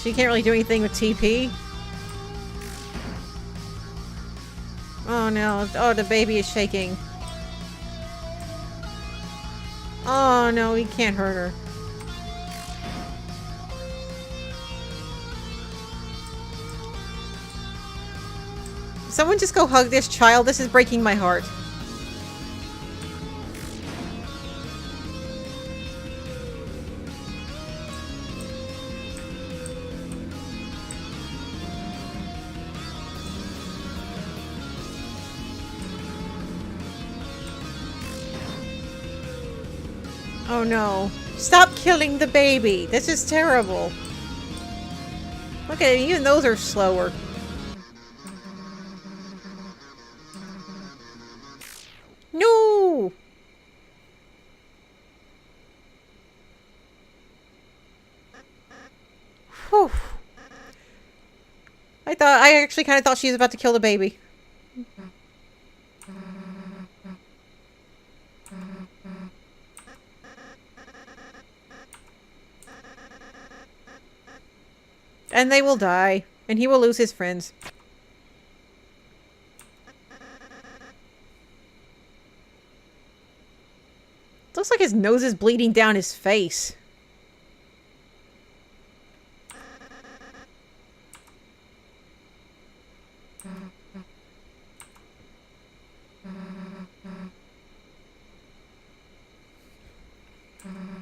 She can't really do anything with TP. Oh no. Oh, the baby is shaking. Oh no, he can't hurt her. Someone just go hug this child. This is breaking my heart. Oh no. Stop killing the baby. This is terrible. Look at it. Even those are slower. No! Whew. I actually kind of thought she was about to kill the baby. And they will die. And he will lose his friends. Looks like his nose is bleeding down his face.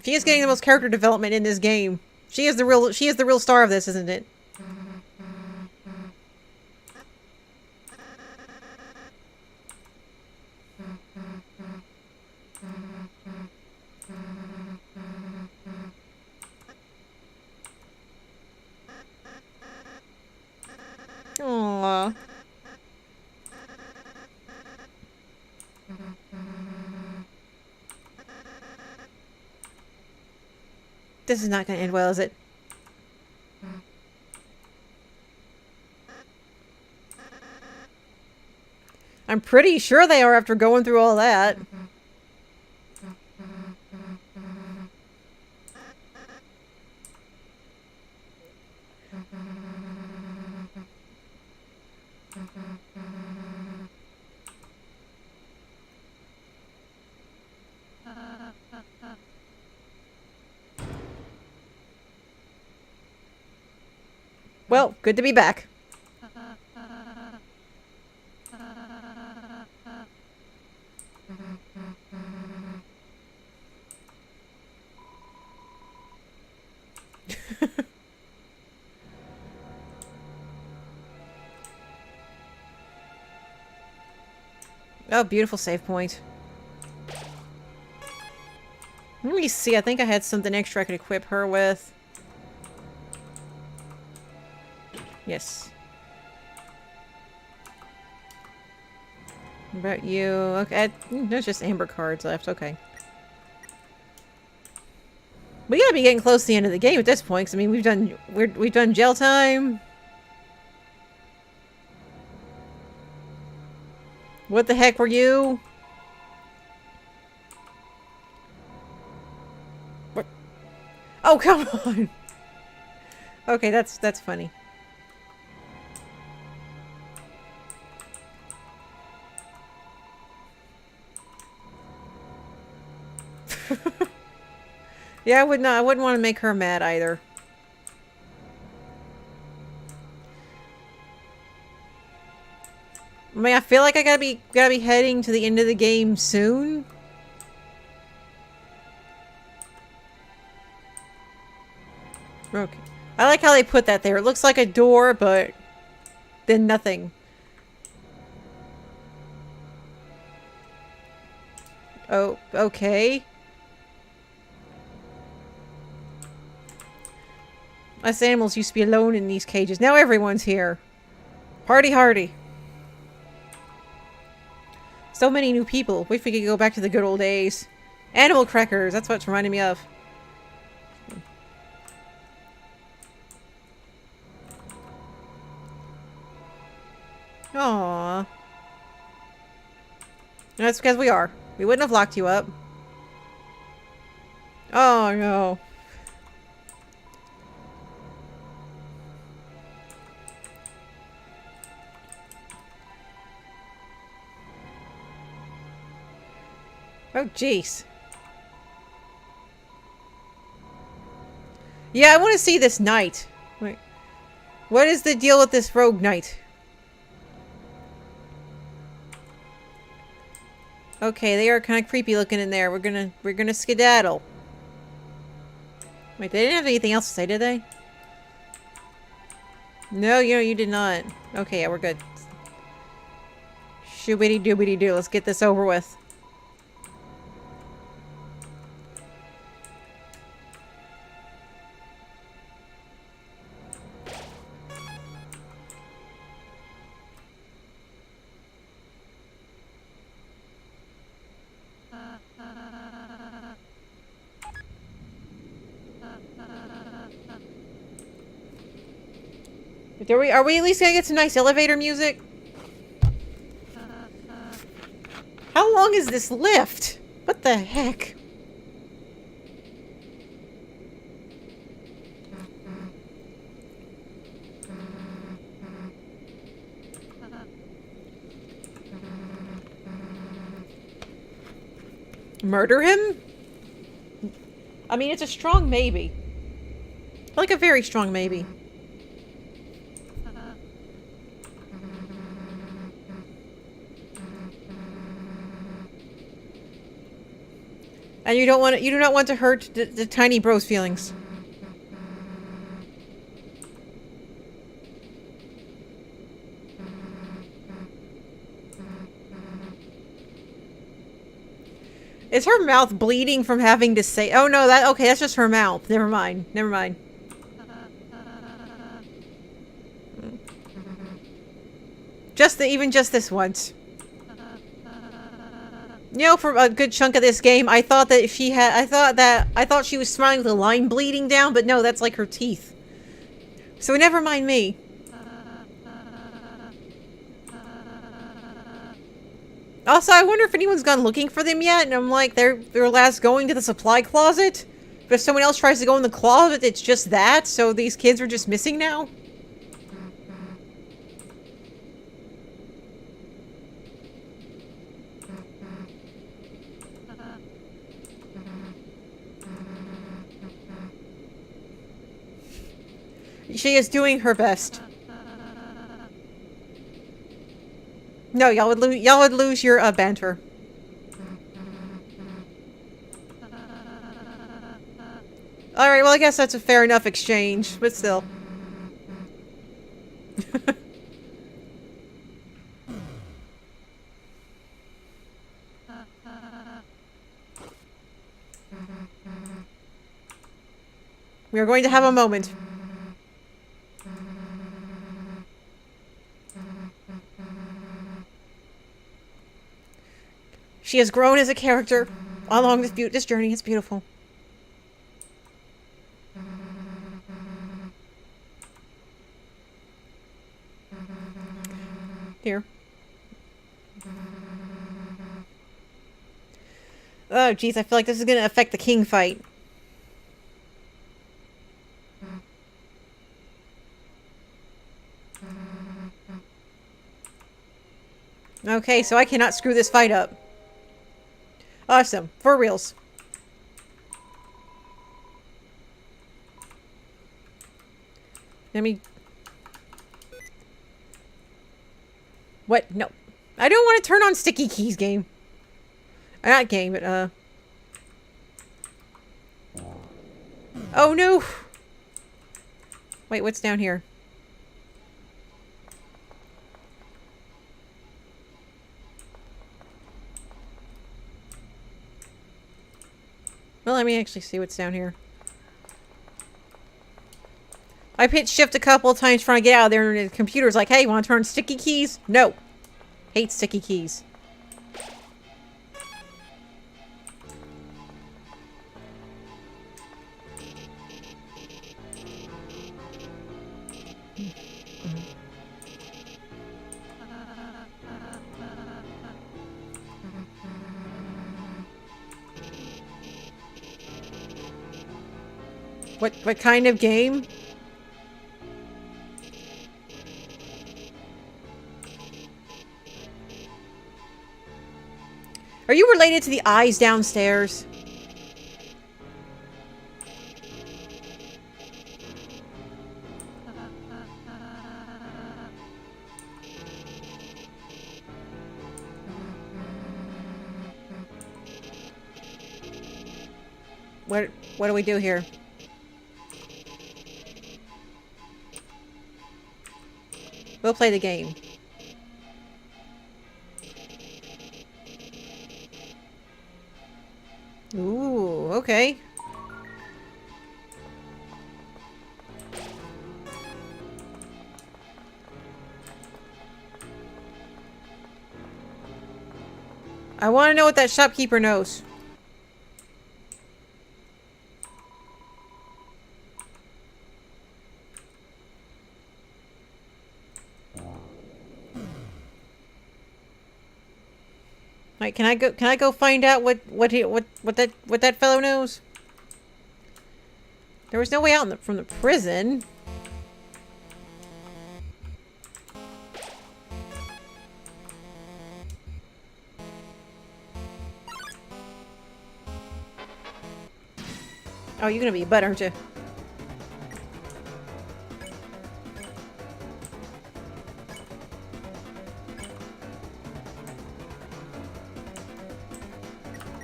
She is getting the most character development in this game. She is the real star of this, isn't it? Aww. This is not going to end well, is it? I'm pretty sure they are after going through all that. Well, good to be back. Oh, beautiful save point. Let me see, I think I had something extra I could equip her with. Yes. About you. Okay, there's just amber cards left. Okay. We gotta be getting close to the end of the game at this point. 'Cause, I mean, we've done jail time. What the heck were you? What? Oh, come on. Okay, that's funny. Yeah, I wouldn't want to make her mad either. I mean, I feel like I gotta be heading to the end of the game soon. Okay. I like how they put that there. It looks like a door, but then nothing. Oh, okay. Us animals used to be alone in these cages. Now everyone's here. Hardy hardy. So many new people. Wish we could go back to the good old days. Animal crackers. That's what it's reminding me of. Aww. That's because we are. We wouldn't have locked you up. Oh no. Oh jeez. Yeah, I want to see this knight. Wait. What is the deal with this rogue knight? Okay, they are kind of creepy looking in there. We're gonna skedaddle. Wait, they didn't have anything else to say, did they? No, you did not. Okay, yeah, we're good. Shoobity doobity doo. Let's get this over with. Are we at least gonna get some nice elevator music? How long is this lift? What the heck? Murder him? I mean, it's a strong maybe. Like a very strong maybe. And you do not want to hurt the tiny bro's feelings. Is her mouth bleeding from having to say? Oh no, okay, that's just her mouth. Never mind. Never mind. Even just this once. You know, for a good chunk of this game, I thought that I thought she was smiling with a line bleeding down, but no, that's like her teeth. So never mind me. Also, I wonder if anyone's gone looking for them yet, and I'm like, they're last going to the supply closet. But if someone else tries to go in the closet, it's just that, so these kids are just missing now? She is doing her best. No, y'all would lose your banter. All right, well, I guess that's a fair enough exchange, but still. We are going to have a moment. She has grown as a character along this journey. It's beautiful. Here. Oh, jeez, I feel like this is going to affect the king fight. Okay, so I cannot screw this fight up. Awesome. For reals. Let me... What? No. I don't want to turn on sticky keys game. Not game, but, Oh, no! Wait, what's down here? Well, let me actually see what's down here. I've hit shift a couple of times trying to get out of there, and the computer's like, hey, you want to turn on sticky keys? No. Hate sticky keys. What kind of game? Are you related to the eyes downstairs? What do we do here? We'll play the game. Ooh, okay. I want to know what that shopkeeper knows. Right, can I go find out what that fellow knows? There was no way out from the prison. Oh, you're gonna be a butt, aren't you?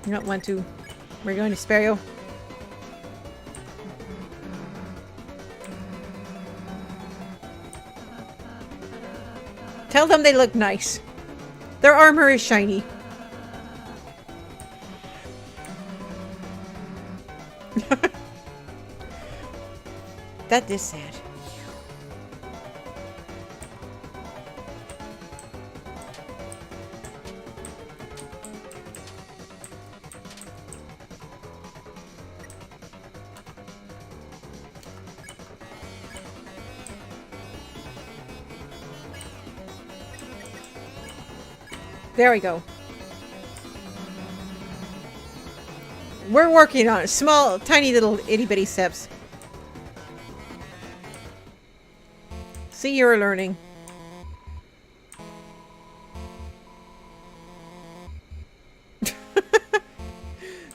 You don't want to. We're going to spare you. Tell them they look nice. Their armor is shiny. That is sad. There we go. We're working on it. Small, tiny little itty-bitty steps. See, you're learning.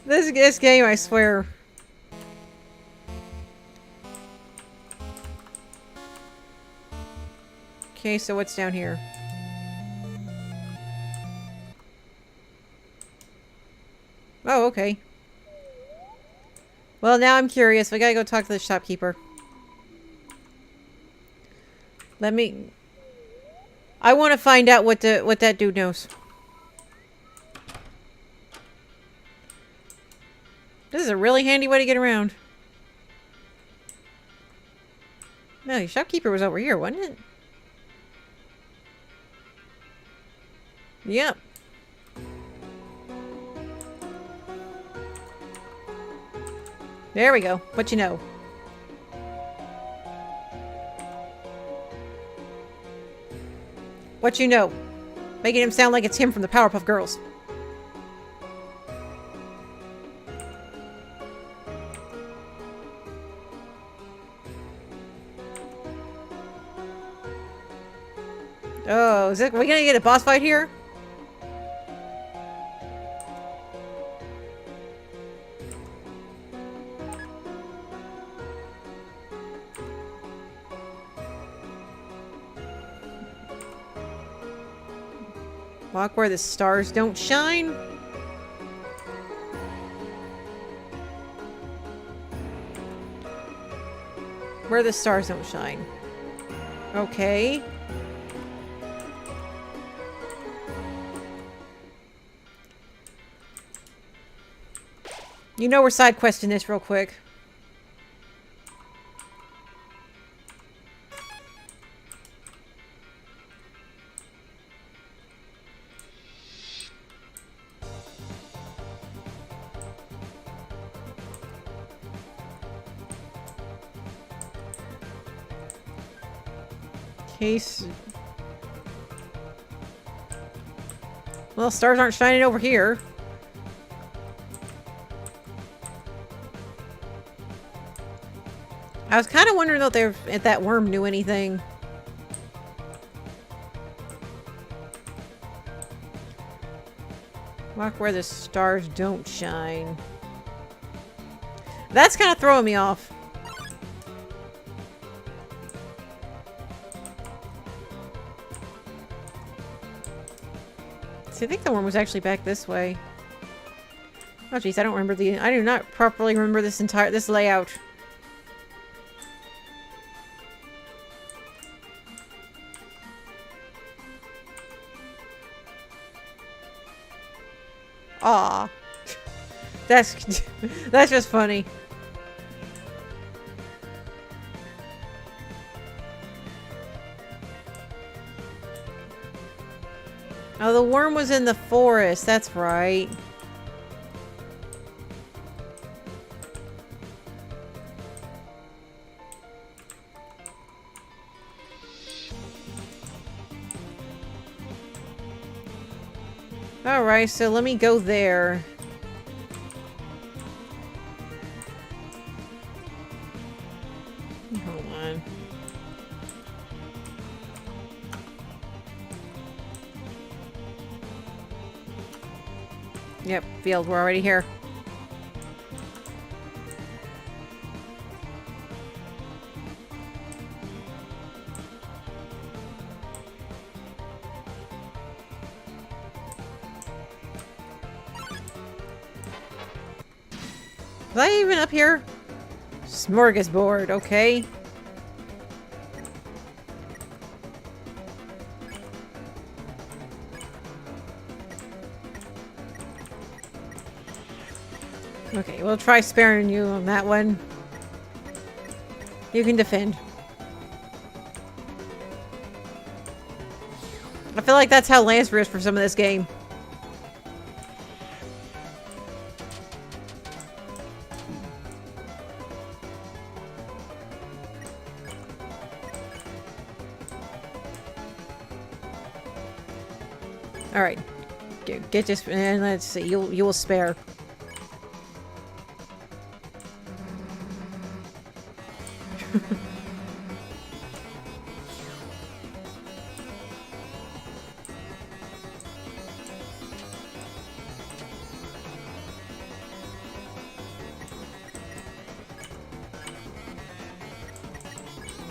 This game, I swear. Okay, so what's down here? Oh, okay. Well, now I'm curious. We gotta go talk to the shopkeeper. Let me... I want to find out what that dude knows. This is a really handy way to get around. No, the shopkeeper was over here, wasn't it? There we go. What you know? What you know? Making him sound like it's him from the Powerpuff Girls. Oh, are we gonna get a boss fight here? Walk where the stars don't shine. Where the stars don't shine. Okay. You know we're side questing this real quick. Case. Well, stars aren't shining over here. I was kind of wondering though if that worm knew anything. Walk where the stars don't shine. That's kind of throwing me off. See, I think the worm was actually back this way. Oh jeez, I do not properly remember this layout. Aw. That's just funny. Oh, the worm was in the forest. That's right. Alright, so let me go there. Hold on. Yep, field, we're already here. Was I even up here? Smorgasbord, okay. Okay, we'll try sparing you on that one. You can defend. I feel like that's how Lancer is for some of this game. All right, get this, and let's see. You will spare.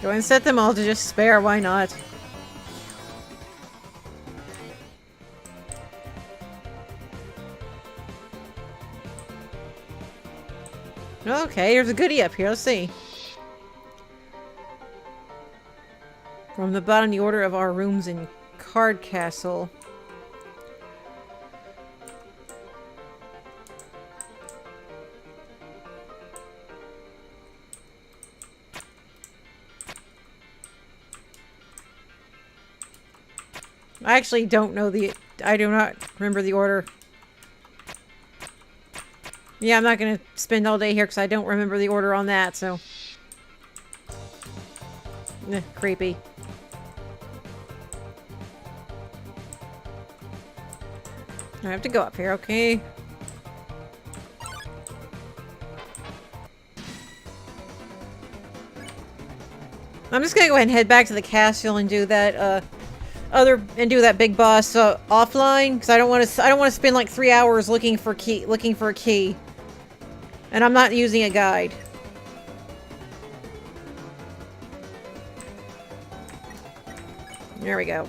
Go and set them all to just spare. Why not? Okay, there's a goodie up here. Let's see. From the bottom, the order of our rooms in Card Castle. I actually don't know I do not remember the order. Yeah, I'm not gonna spend all day here because I don't remember the order on that, so... creepy. I have to go up here, okay? I'm just gonna go ahead and head back to the castle and do that, do that big boss offline because I don't want to spend like 3 hours looking for a key, and I'm not using a guide. There we go.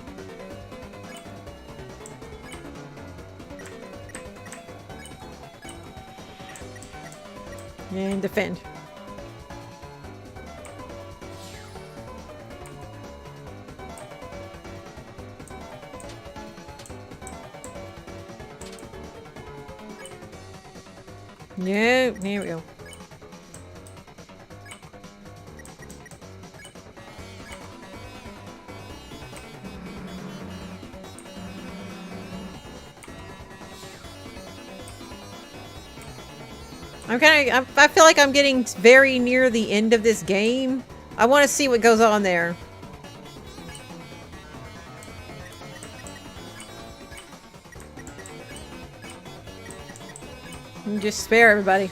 And defend. Yeah, here we go. I feel like I'm getting very near the end of this game. I want to see what goes on there. Just spare everybody.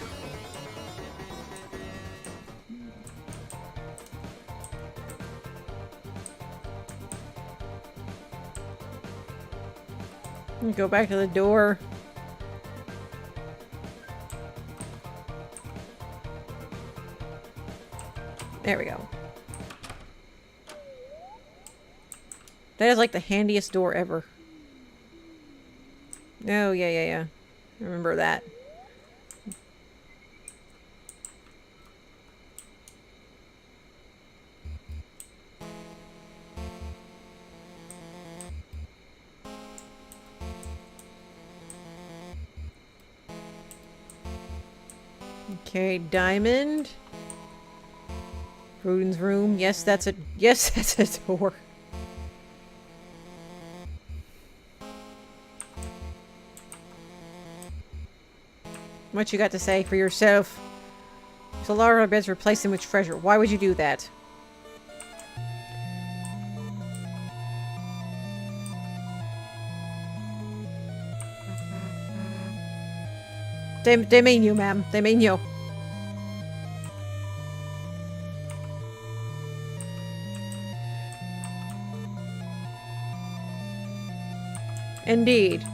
Go back to the door. There we go. That is like the handiest door ever. Oh, yeah. Remember that. Okay, diamond. Rune's room. Yes, that's a door. What you got to say for yourself? So Lara beds replace them with treasure. Why would you do that? They mean you, ma'am. They mean you. Indeed.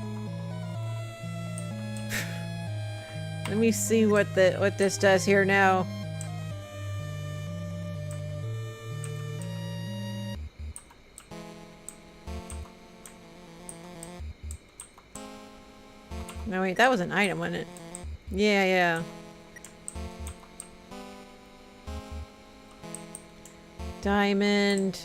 Let me see what this does here now. No, wait, that was an item, wasn't it? Yeah. Diamond.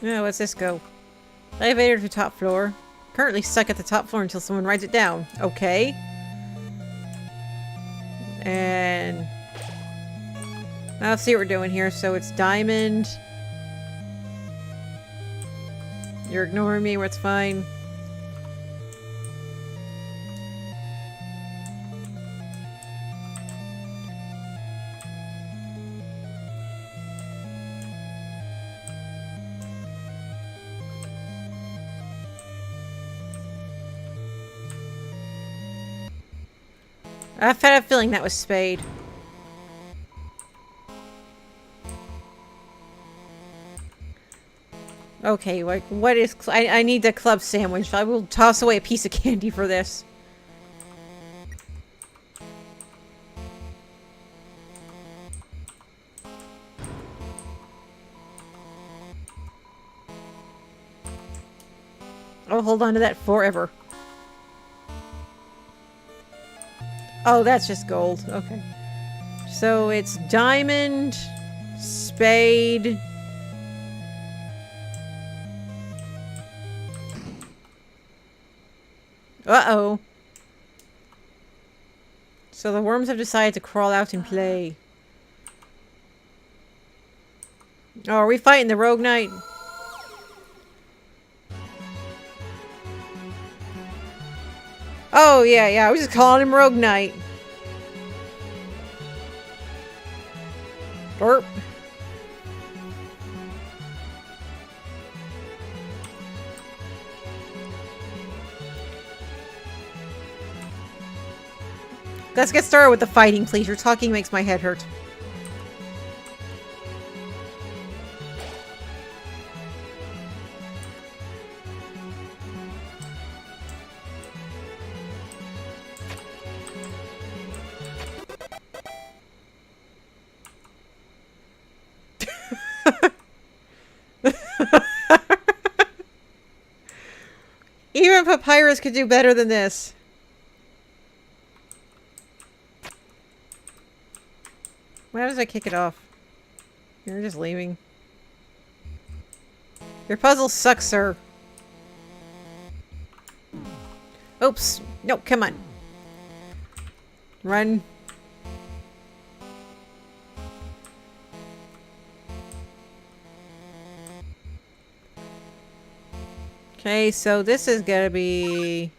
No, what's this go? Elevator to top floor. Currently stuck at the top floor until someone writes it down. Okay. And... now let's see what we're doing here. So it's diamond. You're ignoring me, what's fine. I've had a feeling that was Spade. Okay, like, what is... I need the club sandwich. I will toss away a piece of candy for this. I'll hold on to that forever. Oh, that's just gold. Okay. So it's diamond, spade... Uh-oh. So the worms have decided to crawl out and play. Oh, are we fighting the Rogue Knight? Oh, yeah, yeah. I was just calling him Rogue Knight. Burp. Let's get started with the fighting, please. Your talking makes my head hurt. Even Papyrus could do better than this. Why does I kick it off? You're just leaving. Your puzzle sucks, sir. Oops. No, come on. Run. Okay, so this is gonna be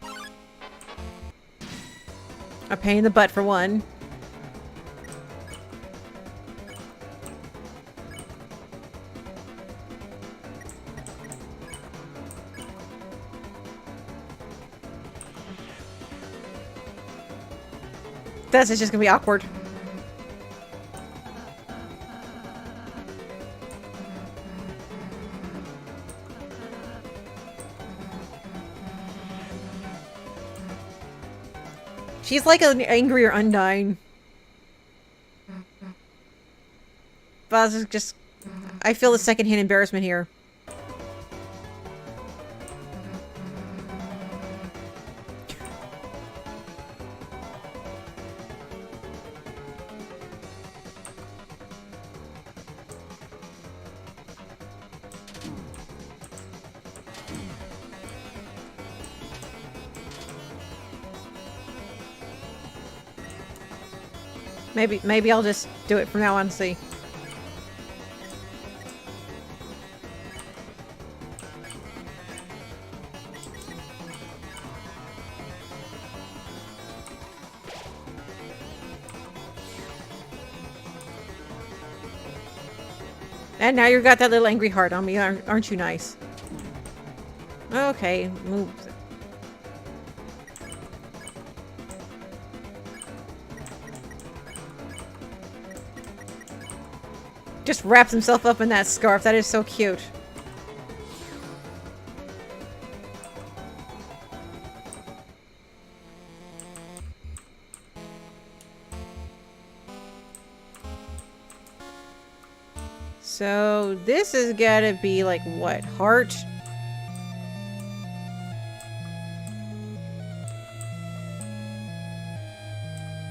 a pain in the butt for one. This is just gonna be awkward. She's like an angrier Undyne. But this is just... I feel the secondhand embarrassment here. Maybe I'll just do it from now on and see. And now you've got that little angry heart on me, aren't you nice? Okay, move. Just wraps himself up in that scarf. That is so cute. So this has got to be like what? Heart?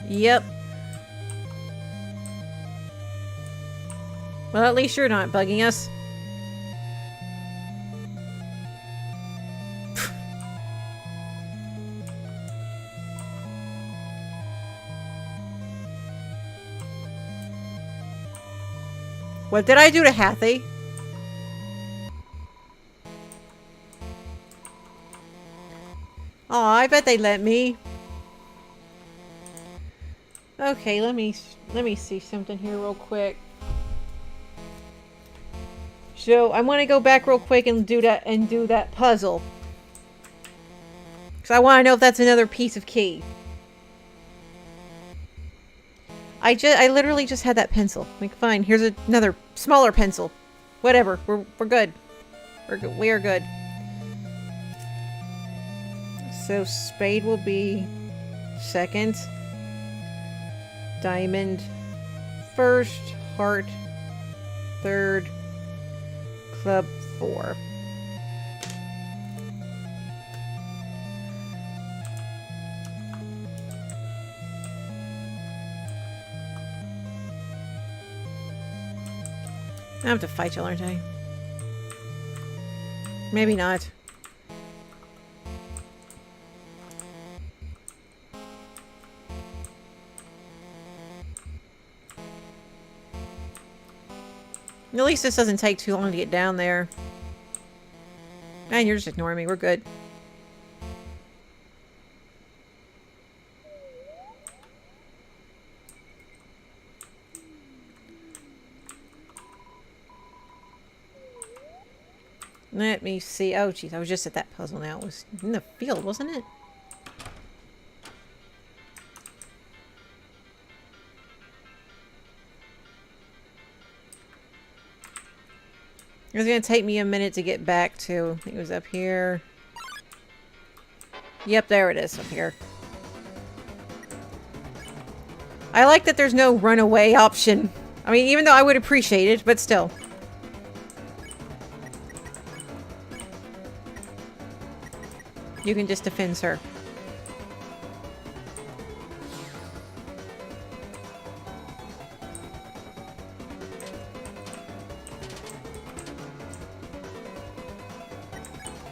Yep. Well, at least you're not bugging us. What did I do to Hathy? Oh, I bet they let me. Okay, let me see something here real quick. So I want to go back real quick and do that puzzle. Because I want to know if that's another piece of key. I literally just had that pencil. Like, fine, here's another smaller pencil. Whatever, we're good. We are good. So spade will be second. Diamond first. Heart third. Club 4. I have to fight you, aren't I? Maybe not. At least this doesn't take too long to get down there. Man, you're just ignoring me. We're good. Let me see. Oh, jeez. I was just at that puzzle now. It was in the field, wasn't it? It was going to take me a minute to get back to. I think it was up here. Yep, there it is. Up here. I like that there's no runaway option. I mean, even though I would appreciate it, but still. You can just defend her.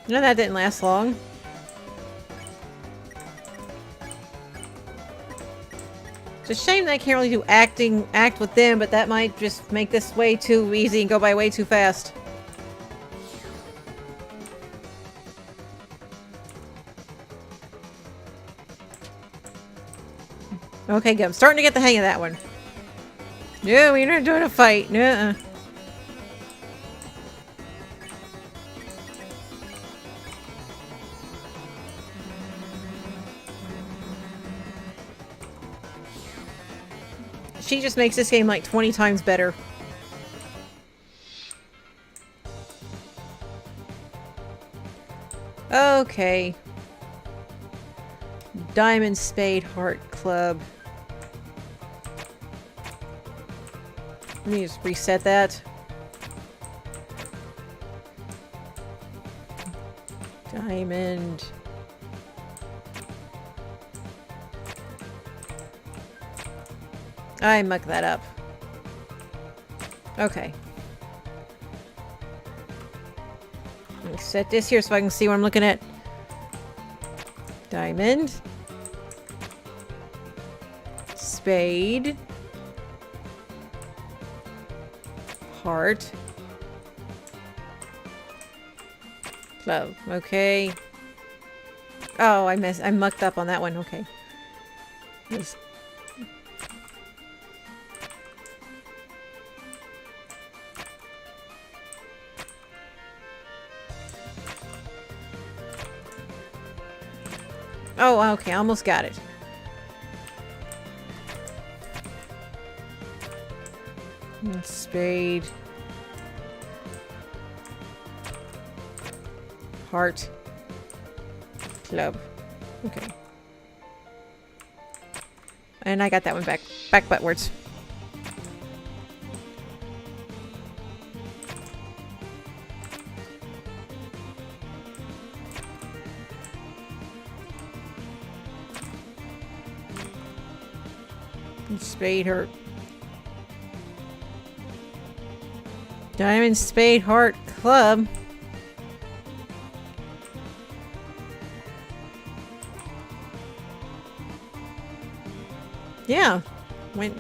No, that didn't last long. It's a shame that I can't really do act with them, but that might just make this way too easy and go by way too fast. Okay, good. I'm starting to get the hang of that one. No, we're not doing a fight. Nuh-uh. She just makes this game like 20 times better. Okay. Diamond, Spade, Heart, Club. Let me just reset that. Diamond. I mucked that up. Okay. Let me set this here so I can see what I'm looking at. Diamond. Spade. Heart. Club. Okay. Oh, I mucked up on that one. Okay. Just oh, okay. I almost got it. Spade. Heart. Club. Okay. And I got that one back buttwards. Spade, heart. Diamond, spade, heart, club. Yeah. Went.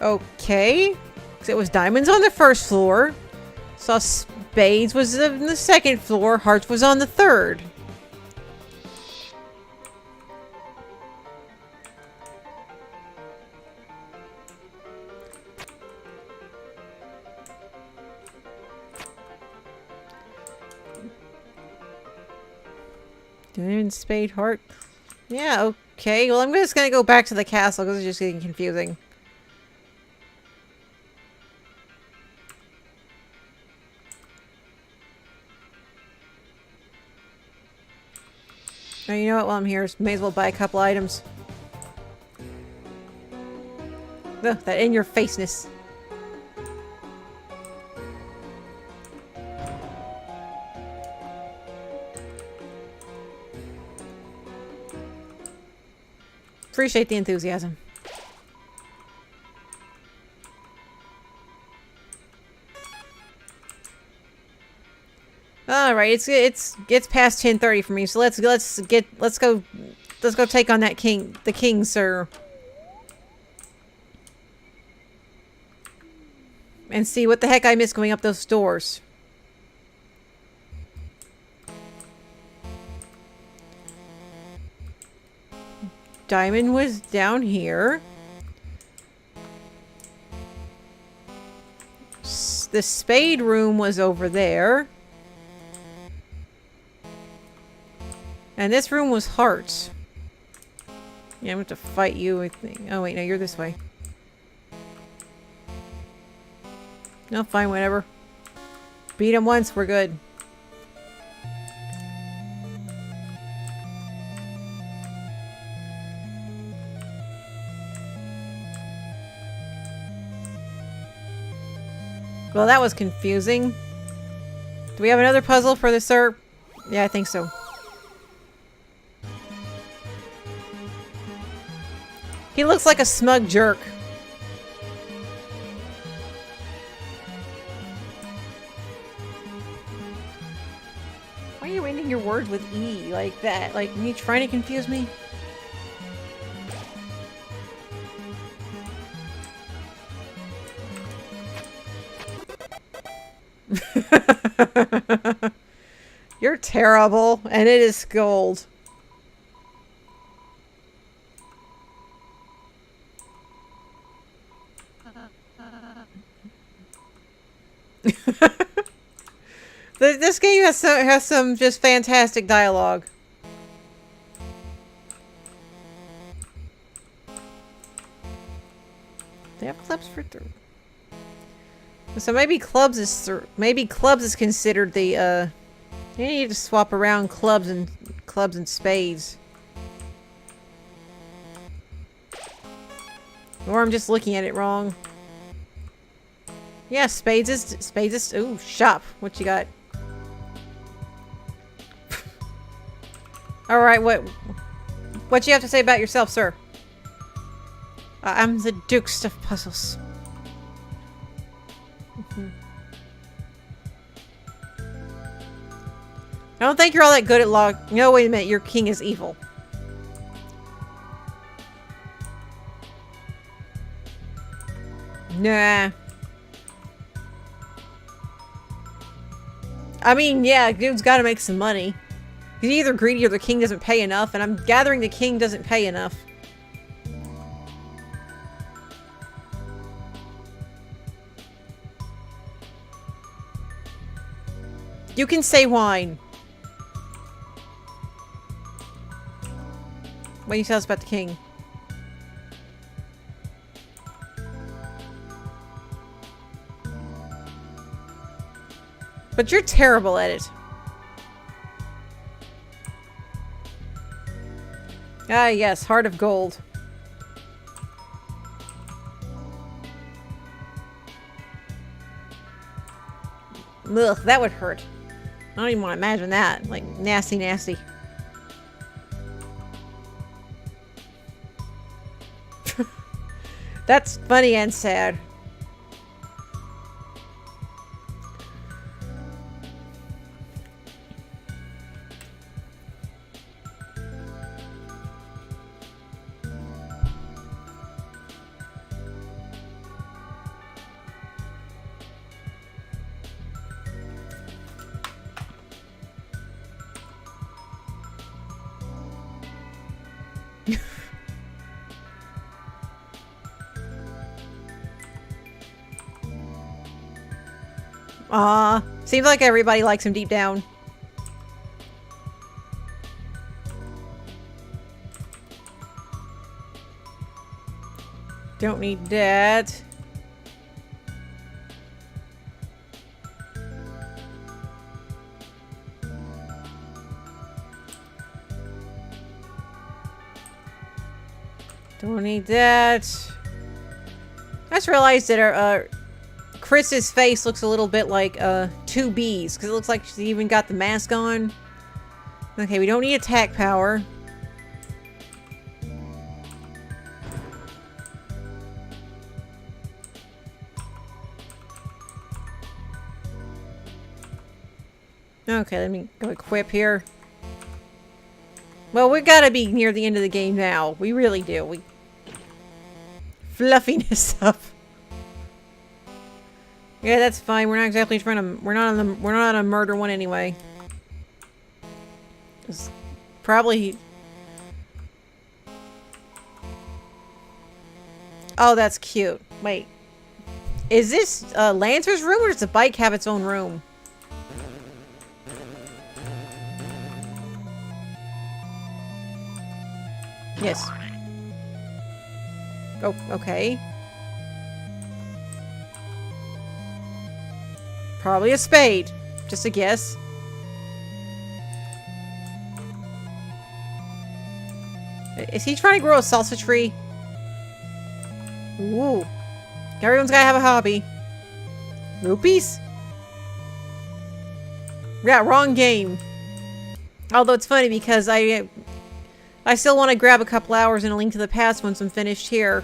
Okay. Because it was diamonds on the first floor. Saw spades was on the second floor. Hearts was on the third. Diamond, spade, heart. Yeah, okay. Well, I'm just gonna go back to the castle because it's just getting confusing. Oh, you know what? While I'm here, may as well buy a couple items. Ugh, that in-your-faceness. Appreciate the enthusiasm. All right, it's past 10:30 for me, so let's go let's go take on that king, the king, sir. And see what the heck I missed going up those doors. Diamond was down here. The spade room was over there. And this room was hearts. Yeah, I'm going to fight you, I think. Oh, wait, no, you're this way. No, fine, whatever. Beat him once, we're good. Well, that was confusing. Do we have another puzzle for the sir? Yeah, I think so. He looks like a smug jerk. Why are you ending your words with E like that? Like, are you trying to confuse me? You're terrible, and it is gold. This game has some just fantastic dialogue. They have clubs for three. So maybe clubs is considered the you need to swap around clubs and spades. Or I'm just looking at it wrong. Yeah, spades is ooh, shop. What you got? All right, what you have to say about yourself, sir? I'm the Dukes of Puzzles. I don't think you're all that good at log. No, wait a minute. Your king is evil. Nah. I mean, yeah, dude's got to make some money. He's either greedy or the king doesn't pay enough, and I'm gathering the king doesn't pay enough. You can say wine. What do you tell us about the king? But you're terrible at it. Ah, yes, heart of gold. Ugh, that would hurt. I don't even want to imagine that. Like, nasty, nasty. That's funny and sad. Aw, seems like everybody likes him deep down. Don't need that. Don't need that. I just realized that Chris's face looks a little bit like two bees, because it looks like she even got the mask on. Okay, we don't need attack power. Okay, let me go equip here. Well, we gotta be near the end of the game now. We really do. We fluffiness up. Yeah, that's fine. We're not exactly trying to. We're not on a murder one anyway. It's probably. Oh, that's cute. Wait, is this Lancer's room, or does the bike have its own room? Yes. Oh, okay. Probably a spade. Just a guess. Is he trying to grow a salsa tree? Ooh. Everyone's gotta have a hobby. Rupees? Yeah, wrong game. Although it's funny because I still want to grab a couple hours in A Link to the Past once I'm finished here.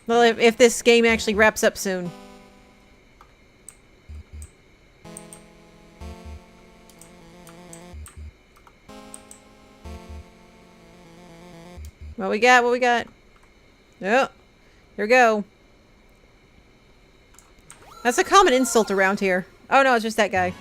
Well, if this game actually wraps up soon. What we got? What we got? Oh, here we go. That's a common insult around here. Oh no, it's just that guy.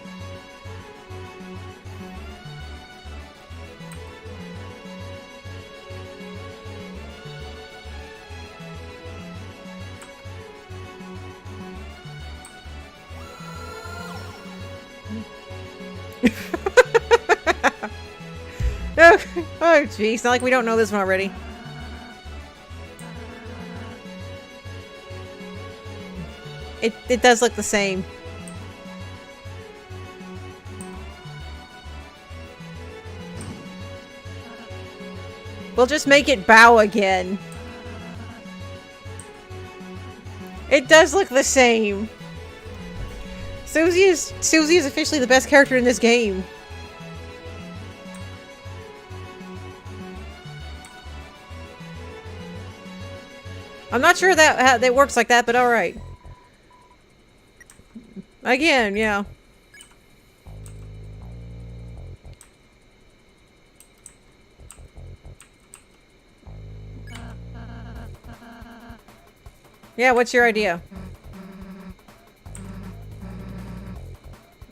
Oh, geez. Not like we don't know this one already. It does look the same. We'll just make it bow again. It does look the same. Susie is officially the best character in this game. I'm not sure that that works like that, but all right. Again, yeah. Yeah, what's your idea?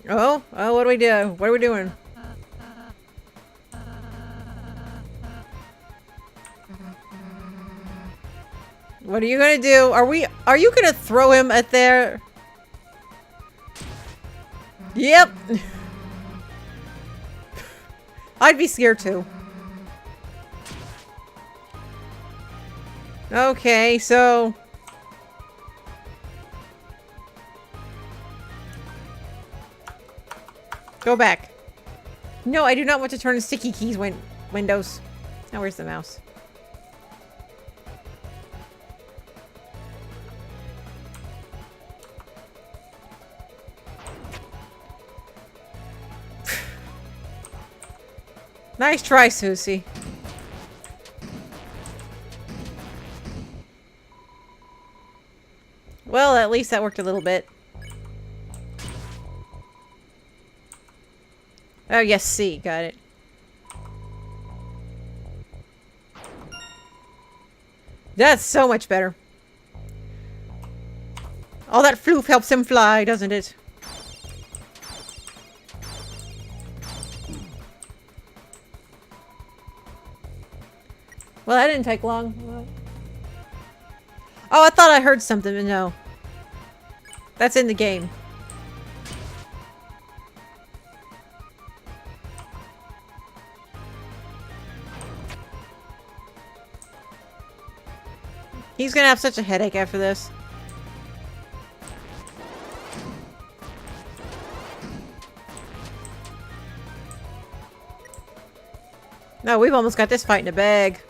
Oh, what do we do? What are we doing? What are you gonna do? Are you gonna throw him at there? Yep. I'd be scared too. Okay, so go back. No, I do not want to turn sticky keys windows. Now where's the mouse? Nice try, Susie. Well, at least that worked a little bit. Oh, yes, C. Got it. That's so much better. All that floof helps him fly, doesn't it? Well, that didn't take long. Oh, I thought I heard something, but no. That's in the game. He's gonna have such a headache after this. No, we've almost got this fight in a bag.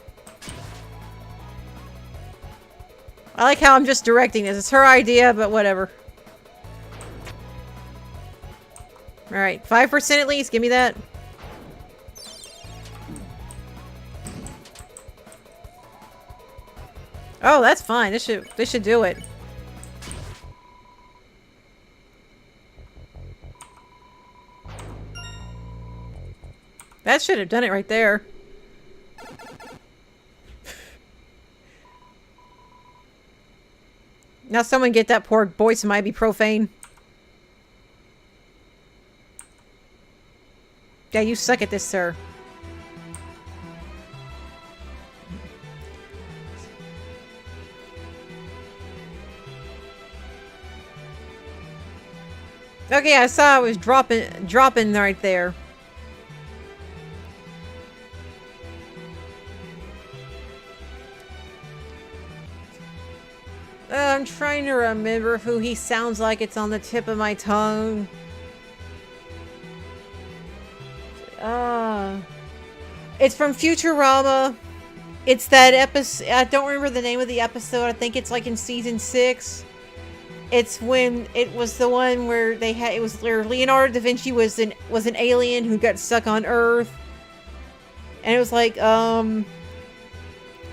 I like how I'm just directing this. It's her idea, but whatever. Alright, 5% at least. Give me that. Oh, that's fine. This should do it. That should have done it right there. Now someone get that poor boy some ibuprofen. Yeah, you suck at this, sir. Okay, I saw it was dropping right there. I'm trying to remember who he sounds like. It's on the tip of my tongue. It's from Futurama. It's that episode. I don't remember the name of the episode. I think it's like in season 6. It's when it was the one where they had. It was where Leonardo da Vinci was an alien who got stuck on Earth, and it was like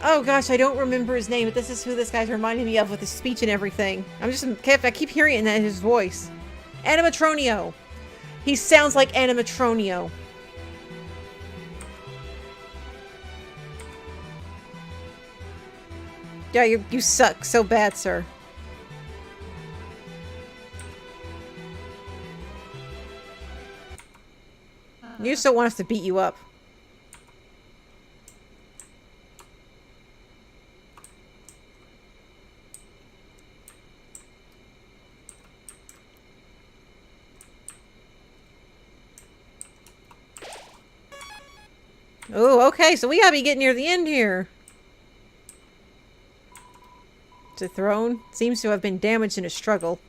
oh gosh, I don't remember his name, but this is who this guy's reminding me of with his speech and everything. I keep hearing it in his voice. Animatronio. He sounds like Animatronio. Yeah, you suck so bad, sir. You just don't want us to beat you up. Oh, okay, so we gotta be getting near the end here. The throne seems to have been damaged in a struggle.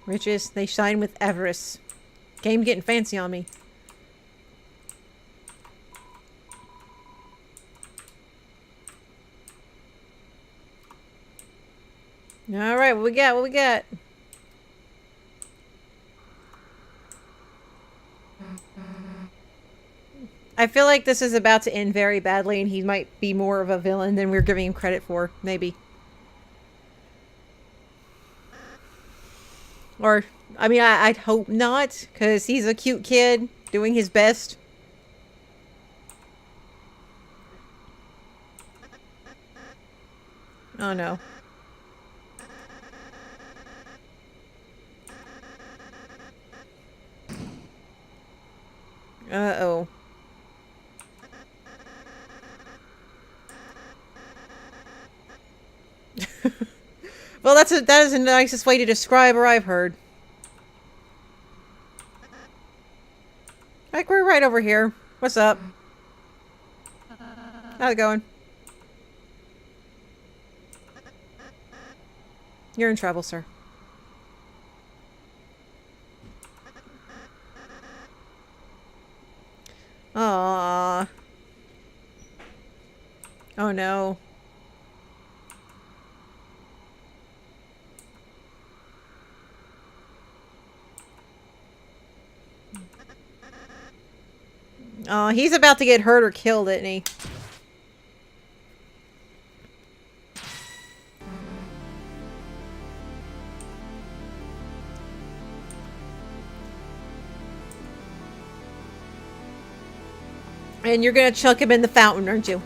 Riches, they shine with avarice. Game getting fancy on me. Alright, what we got? What we got? I feel like this is about to end very badly and he might be more of a villain than we're giving him credit for. Maybe. Or, I mean, I'd hope not, because he's a cute kid doing his best. Oh no. Uh-oh. Well, that is the nicest way to describe her I've heard. Like, we're right over here. What's up? How's it going? You're in trouble, sir. Aww. Oh no. Oh, he's about to get hurt or killed, isn't he? And you're gonna chuck him in the fountain, aren't you?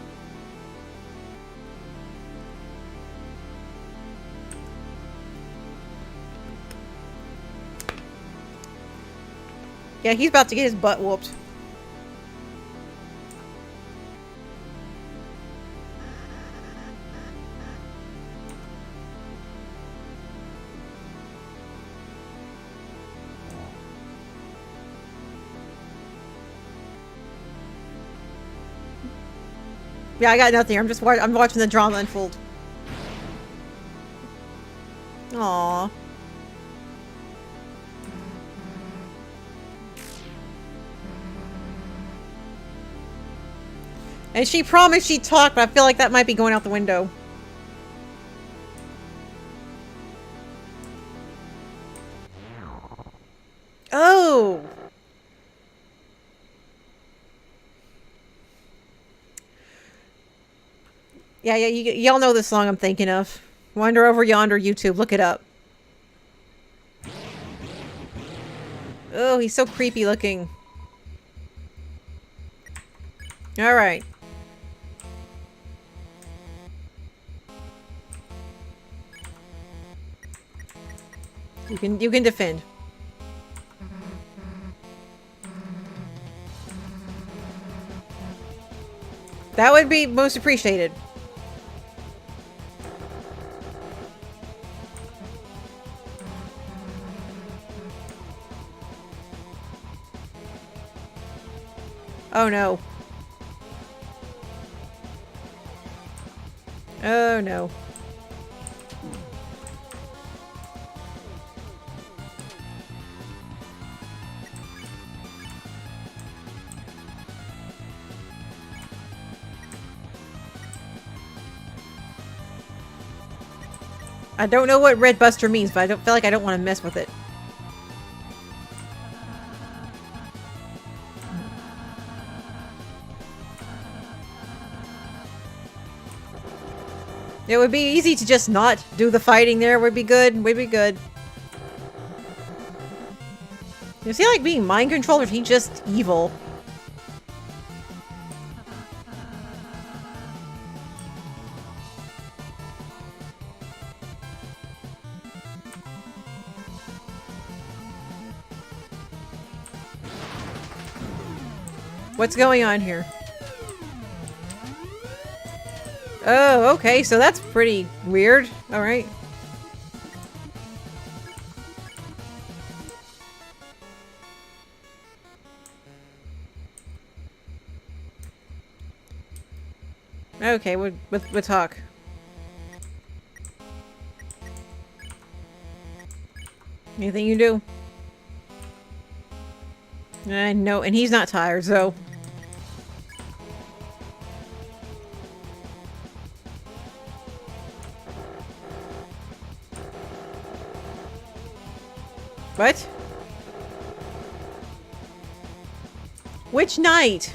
Yeah, he's about to get his butt whooped. Yeah, I got nothing. I'm watching the drama unfold. Aww. And she promised she'd talk, but I feel like that might be going out the window. Oh! Yeah, y'all know the song I'm thinking of. Wander over yonder, YouTube. Look it up. Oh, he's so creepy looking. Alright. You can defend. That would be most appreciated. Oh no. Oh no. I don't know what Red Buster means, but I don't feel like I don't want to mess with it. It would be easy to just not do the fighting there. Would be good. Would be good. Is he like being mind controlled or is he just evil? What's going on here? Oh, okay, so that's pretty weird. Alright. Okay, we'll talk. Anything you do? No, and he's not tired, so... What? Which night?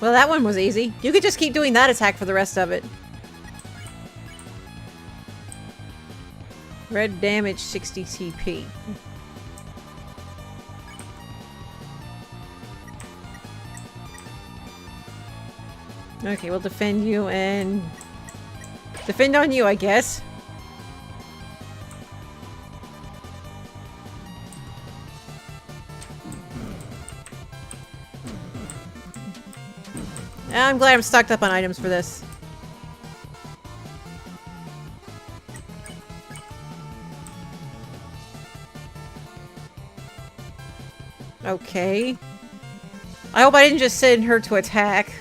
Well, that one was easy. You could just keep doing that attack for the rest of it. Red damage 60 TP. Okay, we'll defend you and... defend on you, I guess. I'm glad I'm stocked up on items for this. Okay. I hope I didn't just send her to attack.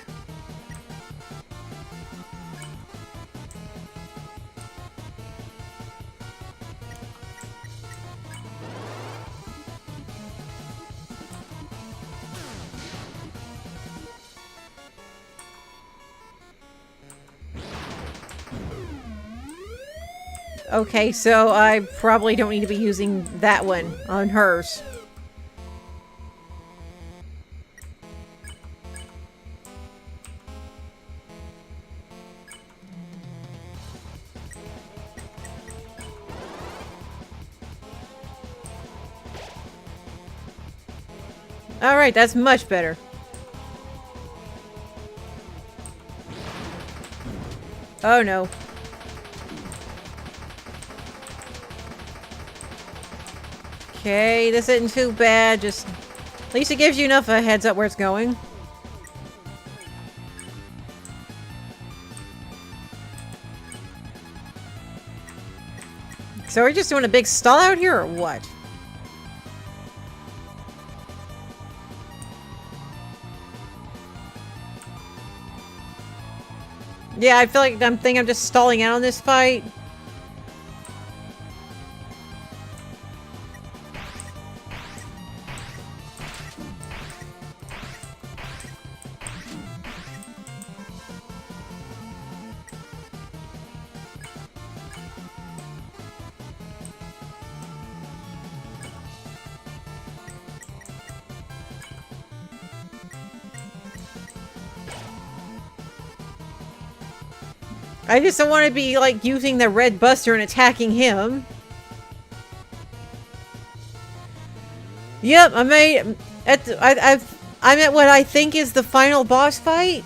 Okay, so I probably don't need to be using that one on hers. Alright, that's much better. Oh no. Okay, this isn't too bad, just... at least it gives you enough a heads up where it's going. So we're just doing a big stall out here, or what? Yeah, I feel like I'm just stalling out on this fight. I just don't want to be, like, using the red buster and attacking him. Yep, I'm at what I think is the final boss fight.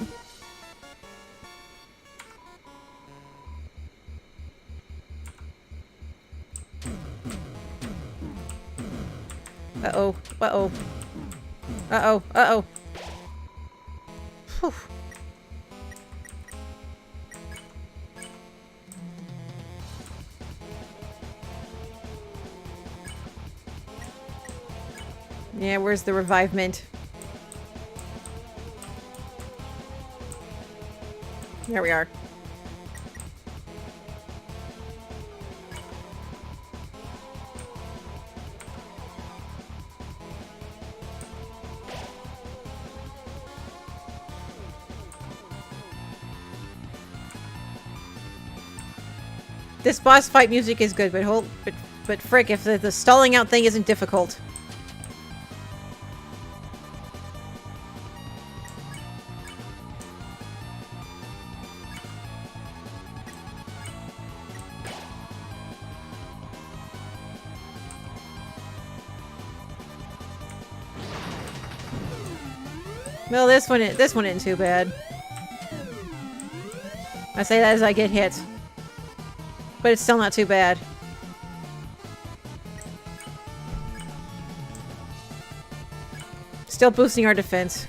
Uh-oh. Uh-oh. Uh-oh. Uh-oh. Whew. Yeah, where's the revivement? There we are. This boss fight music is good, but frick, if the stalling out thing isn't difficult. Well, this one isn't too bad. I say that as I get hit. But it's still not too bad. Still boosting our defense.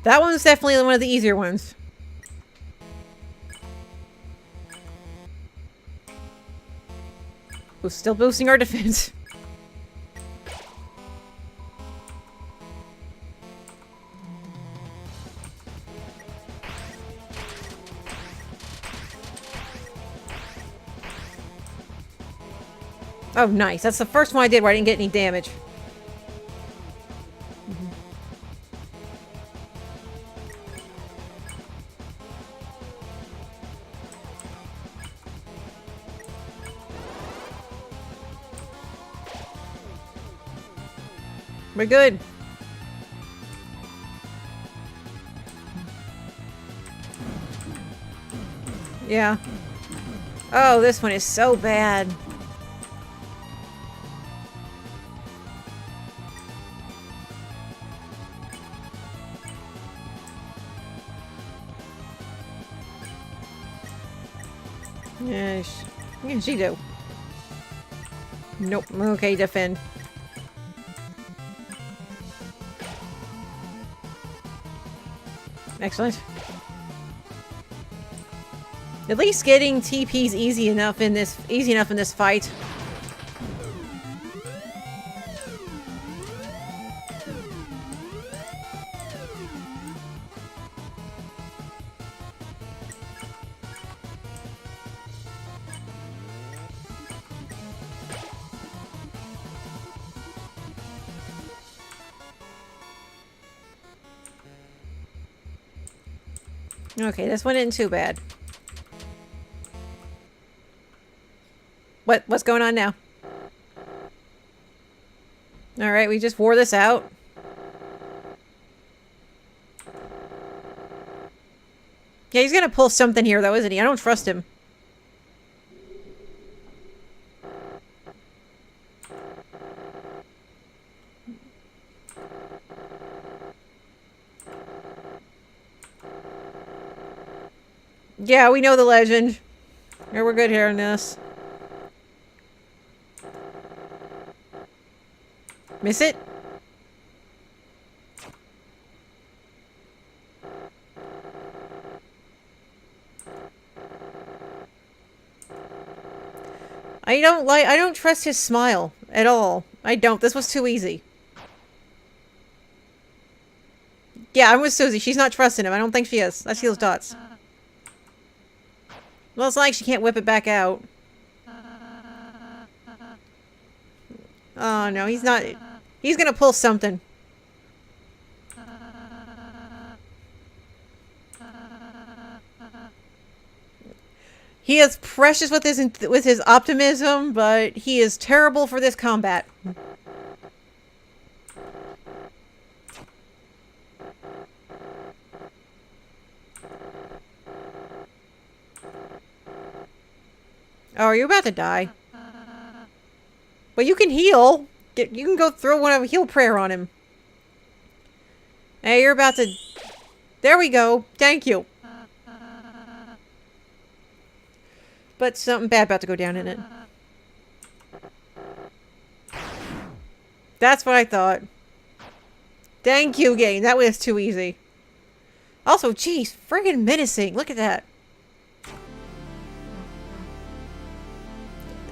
That one's definitely one of the easier ones. We're still boosting our defense. Oh, nice. That's the first one I did where I didn't get any damage. We're good. Yeah. Oh, this one is so bad. Yeah, she do. Nope. Okay, defend. Excellent. At least getting TP's easy enough in this fight. Okay, this one isn't too bad. What's going on now? Alright, we just wore this out. Yeah, he's gonna pull something here though, isn't he? I don't trust him. Yeah, we know the legend. Yeah, we're good here on this. Miss it? I don't trust his smile at all. I don't. This was too easy. Yeah, I'm with Susie. She's not trusting him. I don't think she is. I see those dots. Well, it's like she can't whip it back out. Oh, no. He's not... He's gonna pull something. He is precious with his optimism, but he is terrible for this combat. Oh, are you about to die? Well, you can heal. You can go throw one of a heal prayer on him. Hey, you're about to... There we go. Thank you. But something bad about to go down in it. That's what I thought. Thank you, game. That was too easy. Also, geez, friggin' menacing. Look at that.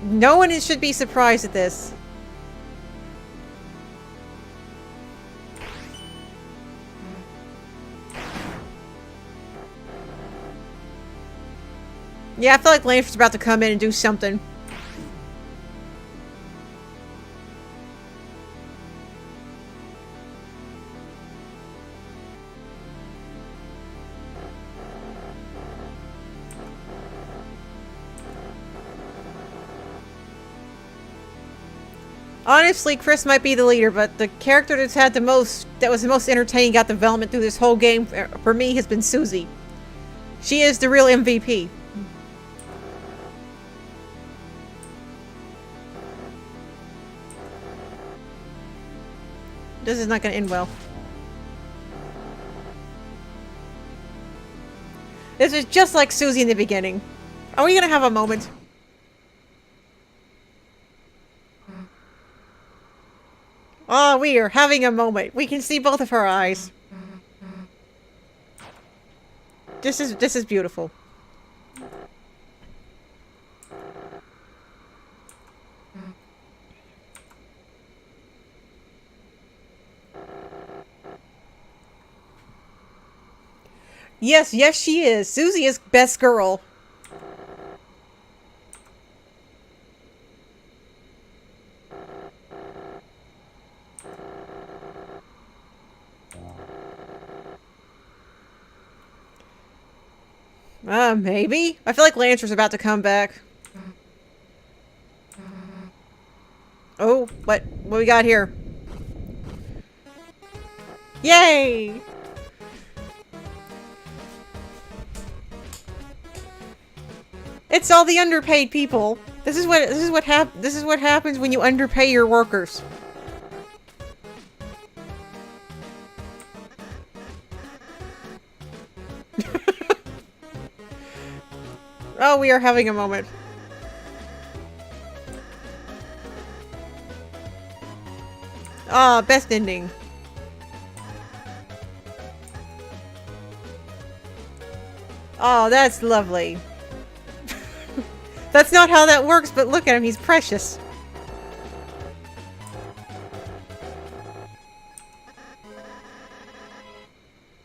No one should be surprised at this. Yeah, I feel like Lanford's about to come in and do something. Honestly, Chris might be the leader, but the character that's had the most, that was the most entertaining, got development through this whole game, for me, has been Susie. She is the real MVP. This is not going to end well. This is just like Susie in the beginning. Are we going to have a moment? Oh, we are having a moment. We can see both of her eyes. This is beautiful. Yes, yes she is. Susie is best girl. Maybe? I feel like Lancer's about to come back. Oh, what we got here? Yay! It's all the underpaid people. This is what happens when you underpay your workers. Oh, we are having a moment. Ah, best ending. Oh, that's lovely. That's not how that works, but look at him, he's precious.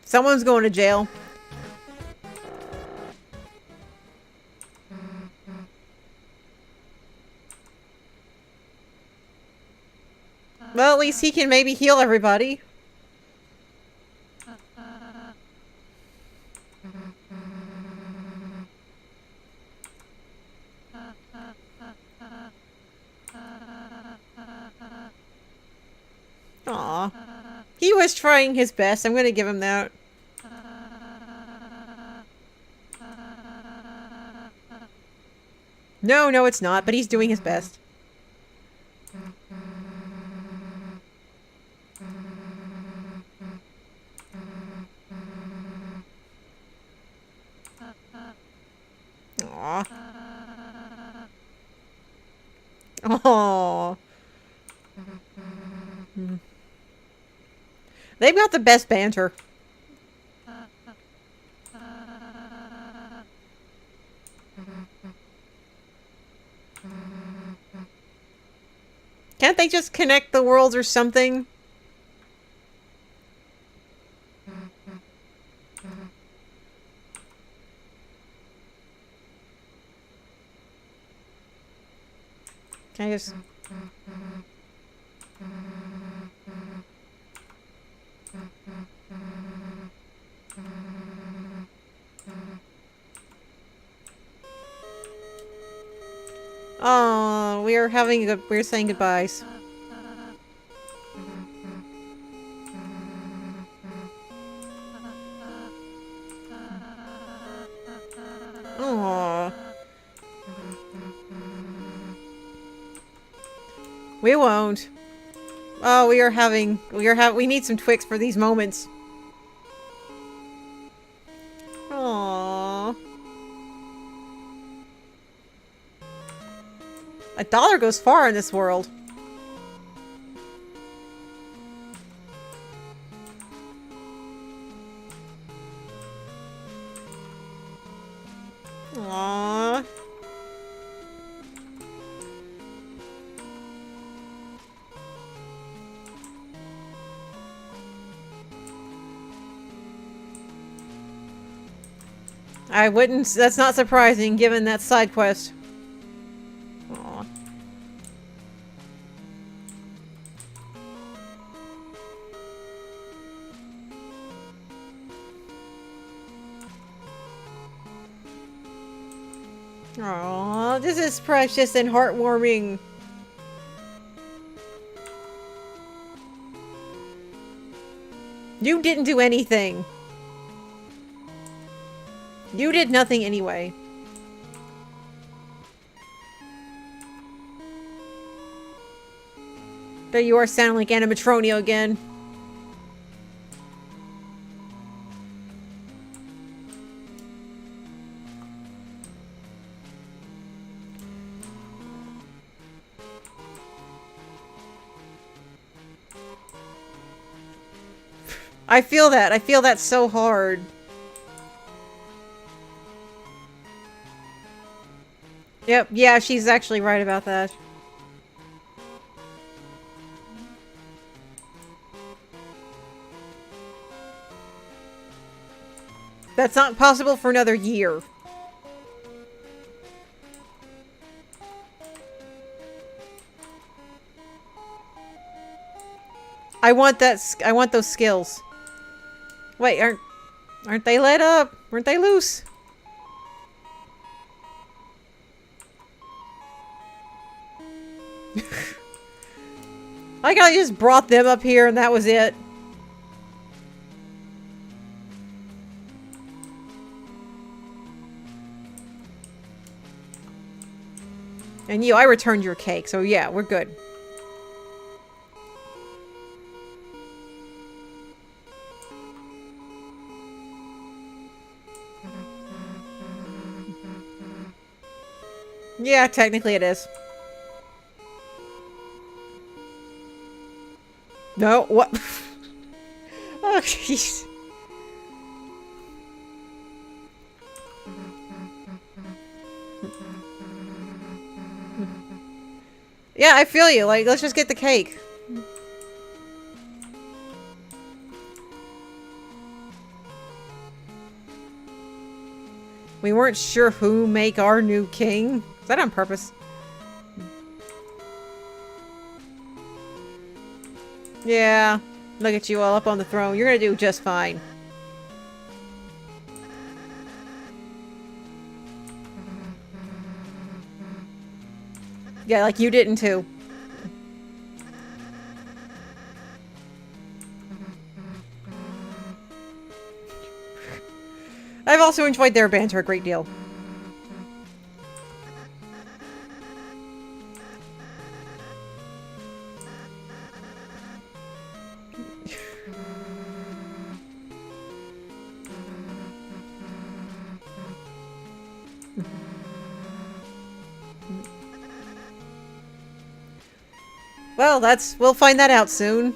Someone's going to jail. Well, at least he can maybe heal everybody. Aw. He was trying his best. I'm going to give him that. No, no, it's not, but he's doing his best. Aw. Aww. They've got the best banter. Can't they just connect the worlds or something? Can I just... Oh, we're saying goodbyes. Oh. We won't. Oh, we need some Twix for these moments. Aww. $1 goes far in this world. Aww. I wouldn't. That's not surprising given that side quest. Aww. Aww, this is precious and heartwarming. You didn't do anything. You did nothing anyway. There you are sounding like Animatronio again. I feel that. I feel that so hard. Yep, yeah, she's actually right about that. That's not possible for another year. I want those skills. Wait, aren't they let up? Weren't they loose? I just brought them up here and that was it. And I returned your cake, so yeah, we're good. Yeah, technically it is. No, what? Oh, jeez. Yeah, I feel you. Like, let's just get the cake. We weren't sure who make our new king. Is that on purpose? Yeah. Look at you all up on the throne. You're gonna do just fine. Yeah, like you didn't too. I've also enjoyed their banter a great deal. Well, we'll find that out soon.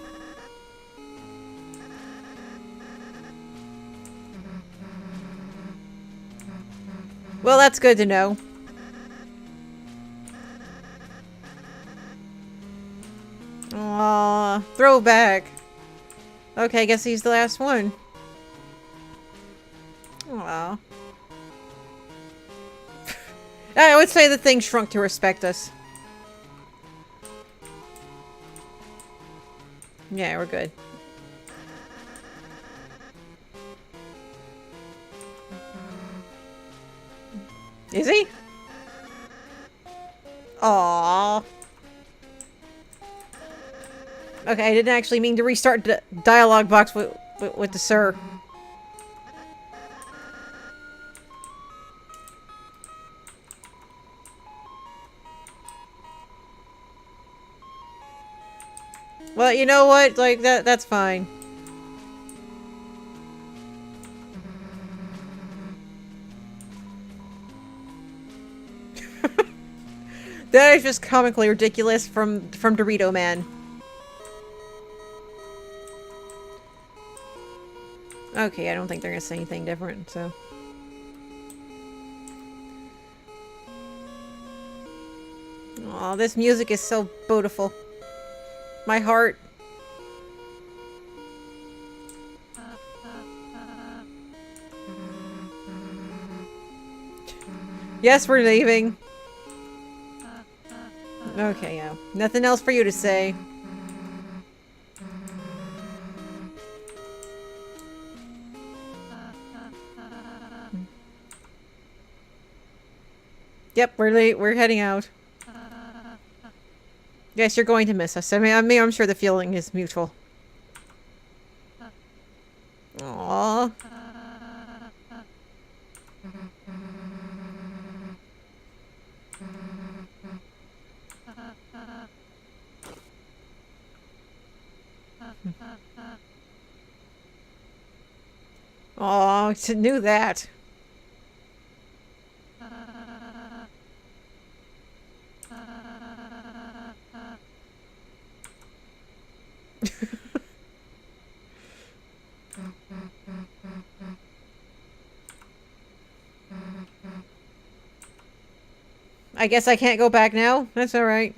Well, that's good to know. Aww, throwback. Okay, I guess he's the last one. Aww. I would say the thing shrunk to respect us. Yeah, we're good. Is he? Aww. Okay, I didn't actually mean to restart the dialogue box with the sir. Well, you know what? Like, that's fine. That is just comically ridiculous from Dorito Man. Okay, I don't think they're gonna say anything different, so... Aw, this music is so beautiful. My heart. Yes, we're leaving. Okay, yeah. Nothing else for you to say. Yep, we're heading out. Yes, you're going to miss us. I'm sure the feeling is mutual. Aww. Aw, I knew that. I guess I can't go back now? That's alright.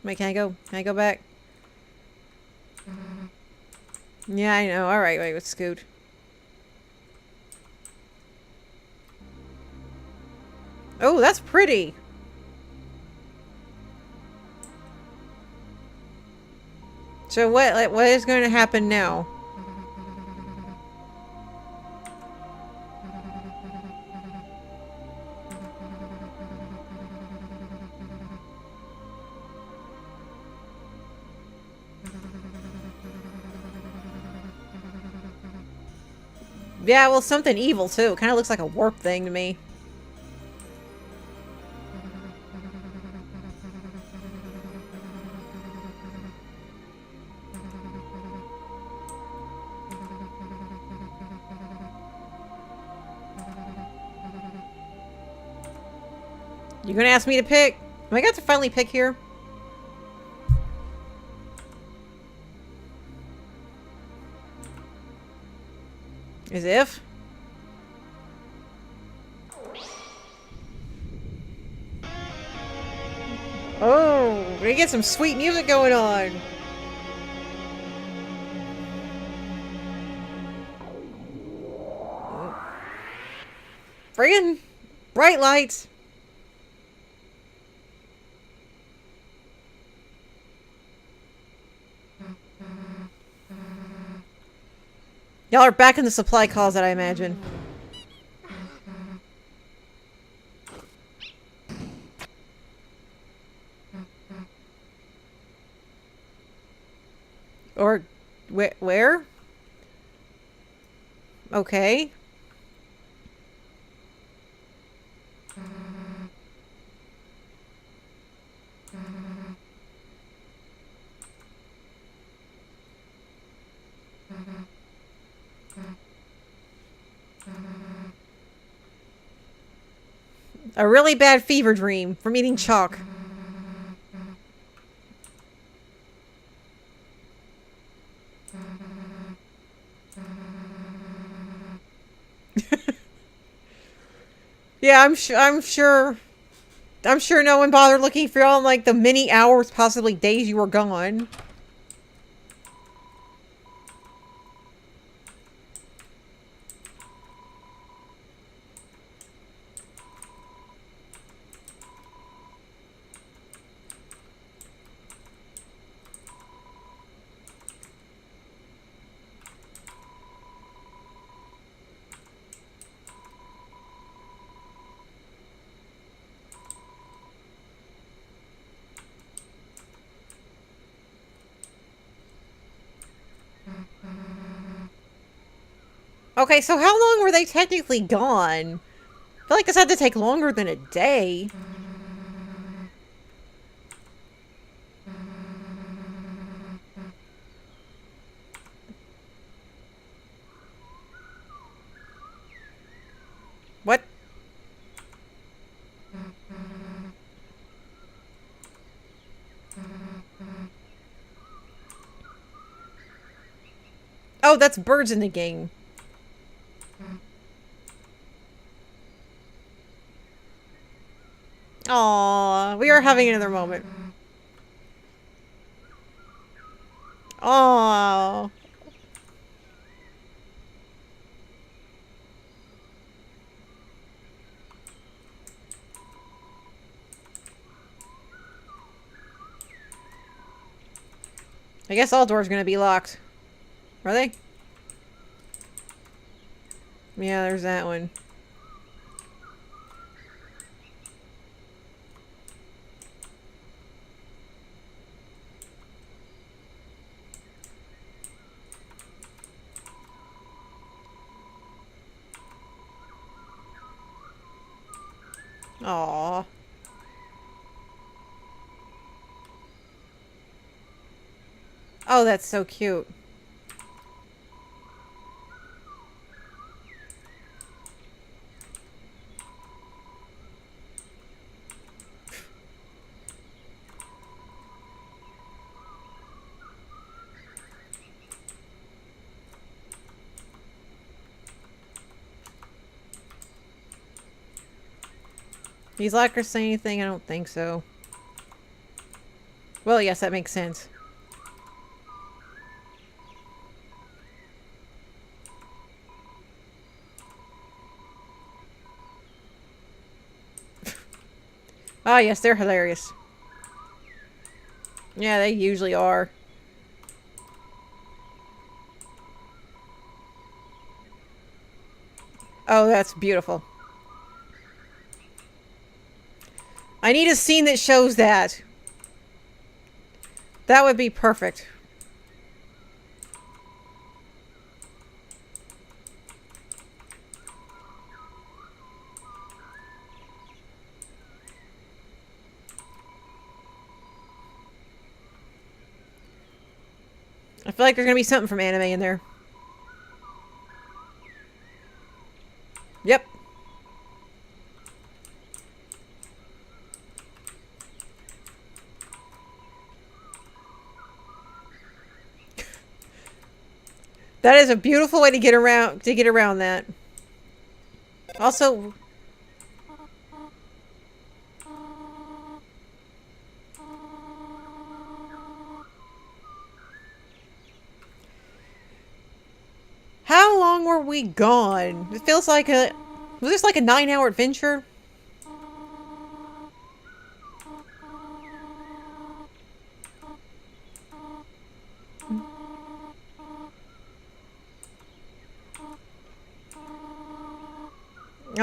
Wait, can I go back? Yeah, I know. Alright, wait, let's scoot. Oh, that's pretty! So what is going to happen now? Yeah, well, something evil, too. Kind of looks like a warp thing to me. You gonna ask me to pick? Am I got to finally pick here? As if? Oh, we get some sweet music going on. Friggin' bright lights. Y'all are back in the supply closet, I imagine. Or where? Okay. A really bad fever dream from eating chalk. Yeah, I'm sure no one bothered looking for y'all in like the many hours, possibly days you were gone. Okay, so how long were they technically gone? I feel like this had to take longer than a day. What? Oh, that's birds in the game. Aww, we are having another moment. Aww. I guess all doors are gonna be locked. Are they? Yeah, there's that one. Aww. Oh, that's so cute. These lockers say anything? I don't think so. Well, yes, that makes sense. Ah, yes, they're hilarious. Yeah, they usually are. Oh, that's beautiful. I need a scene that shows that. That would be perfect. I feel like there's gonna be something from anime in there. Yep. That is a beautiful way to get around that. Also, how long were we gone? It feels like a... Was this like a 9-hour adventure?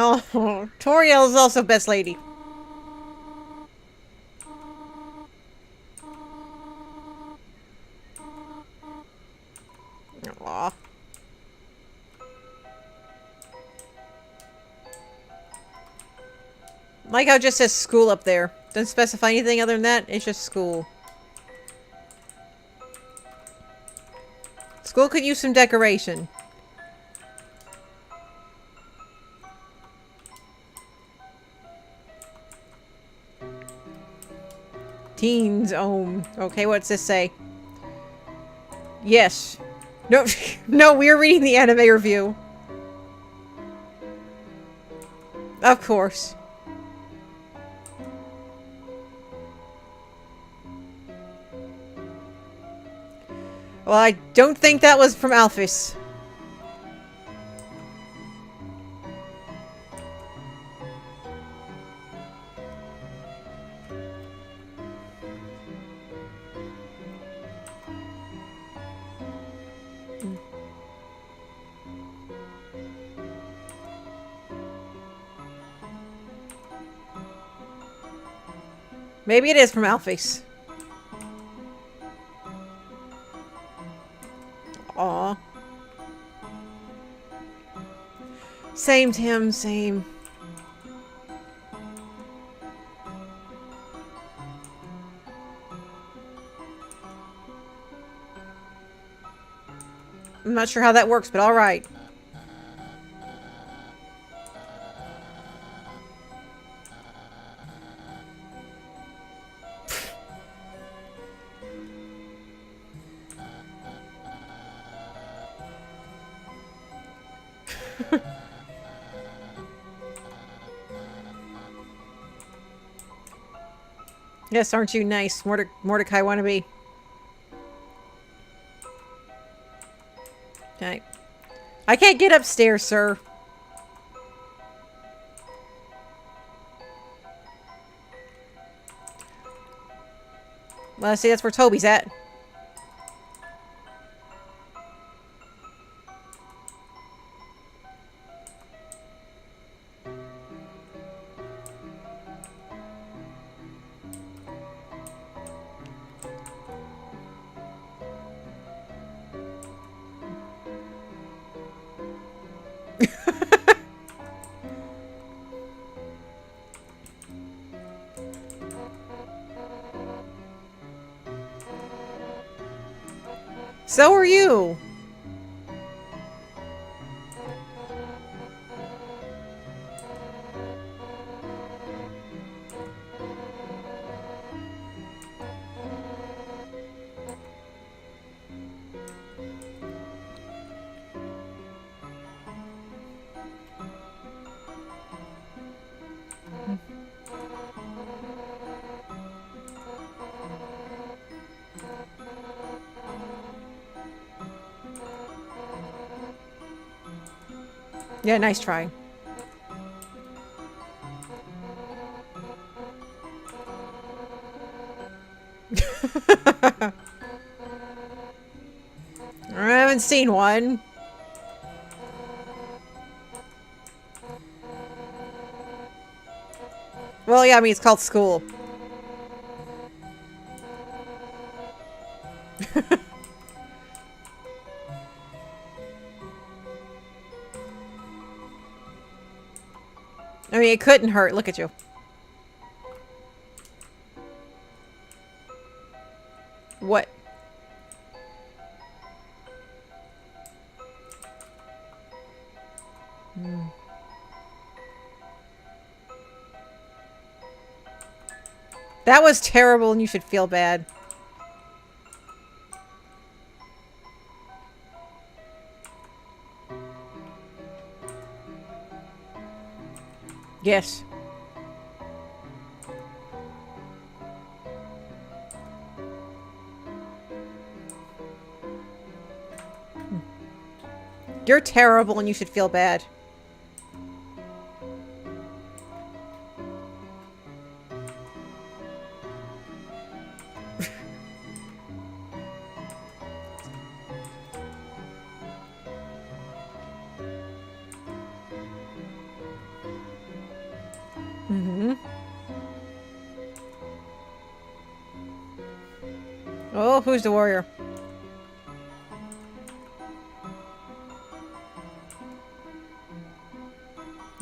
Oh, Toriel is also best lady. Aw. Like how it just says school up there. Doesn't specify anything other than that. It's just school. School could use some decoration. Teens own. Okay, what's this say? Yes. No, no, we are reading the anime review. Of course. Well, I don't think that was from Alphys. Maybe it is from Alphys. Aw. Same, Tim, same. I'm not sure how that works, but alright. Yes, aren't you nice, Mordecai wannabe? Okay. I can't get upstairs, sir. Well, see, that's where Toby's at. So are you. Yeah, nice try. I haven't seen one. Well, yeah, I mean, it's called school. I mean, it couldn't hurt. Look at you. What? That was terrible and you should feel bad. Yes. You're terrible and you should feel bad. Mm-hmm. Oh, who's the warrior?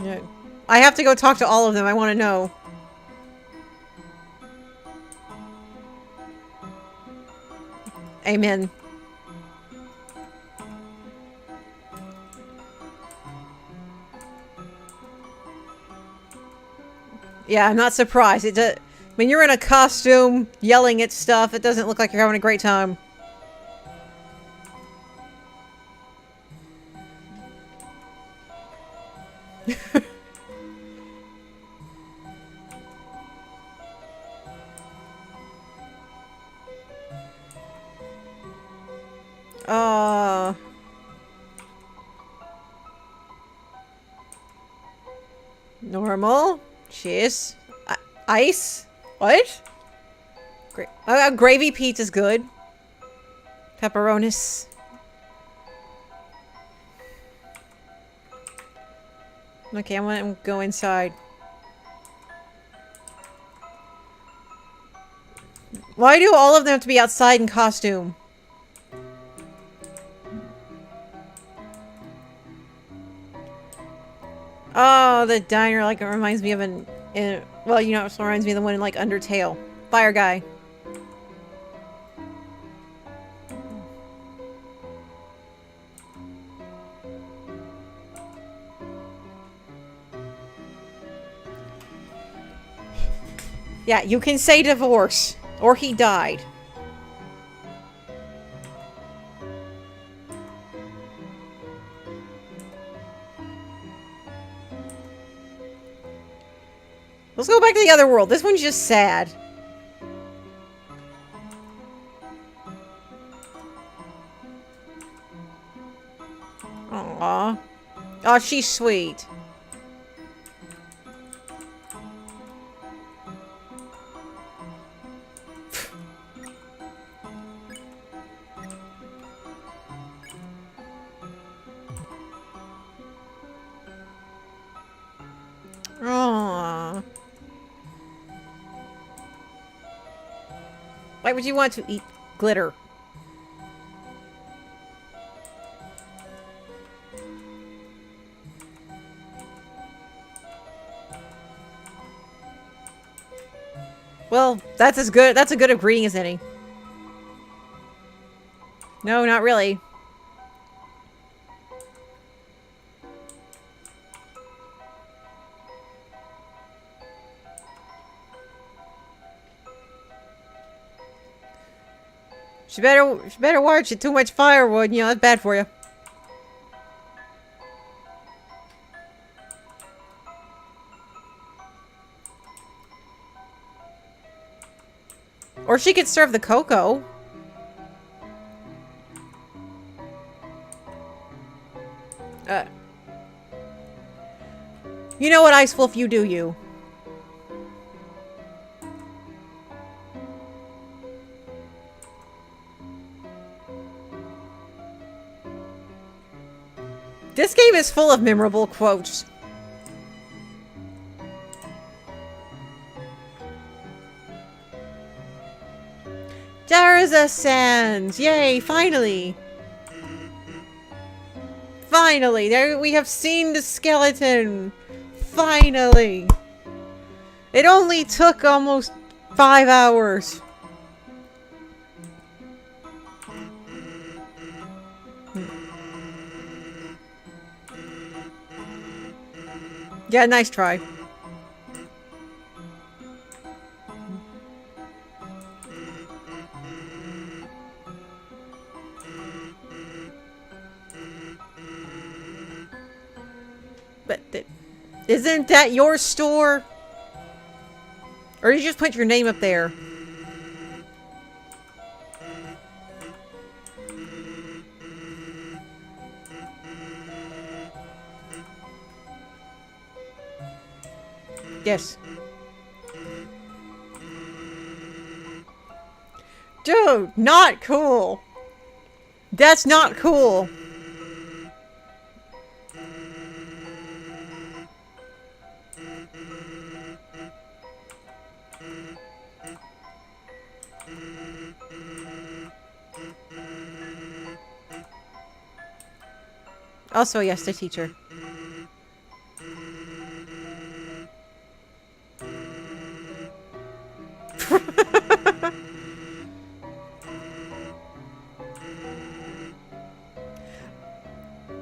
Yeah. I have to go talk to all of them. I want to know. Amen. Yeah, I'm not surprised. When you're in a costume, yelling at stuff, it doesn't look like you're having a great time. Normal. Cheers. Ice. What? Gravy pizza's good. Pepperonis. Okay, I'm gonna go inside. Why do all of them have to be outside in costume? Oh, the diner, like, it reminds me of well, you know, it reminds me of the one in, like, Undertale. Fire guy. Yeah, you can say divorce. Or he died. Let's go back to the other world. This one's just sad. Aww. Oh, she's sweet. Aww. Why would you want to eat glitter? Well, that's as good. That's a good of greeting as any. No, not really. She better watch it. Too much firewood, you know, that's bad for you. Or she could serve the cocoa. You know what, Ice Wolf, you do you. This game is full of memorable quotes. Darza Sands! Yay, finally! Finally! There we have seen the skeleton! Finally! It only took almost 5 hours. Yeah, nice try. But isn't that your store? Or did you just put your name up there? Yes. Dude, not cool. That's not cool. Also, yes, the teacher.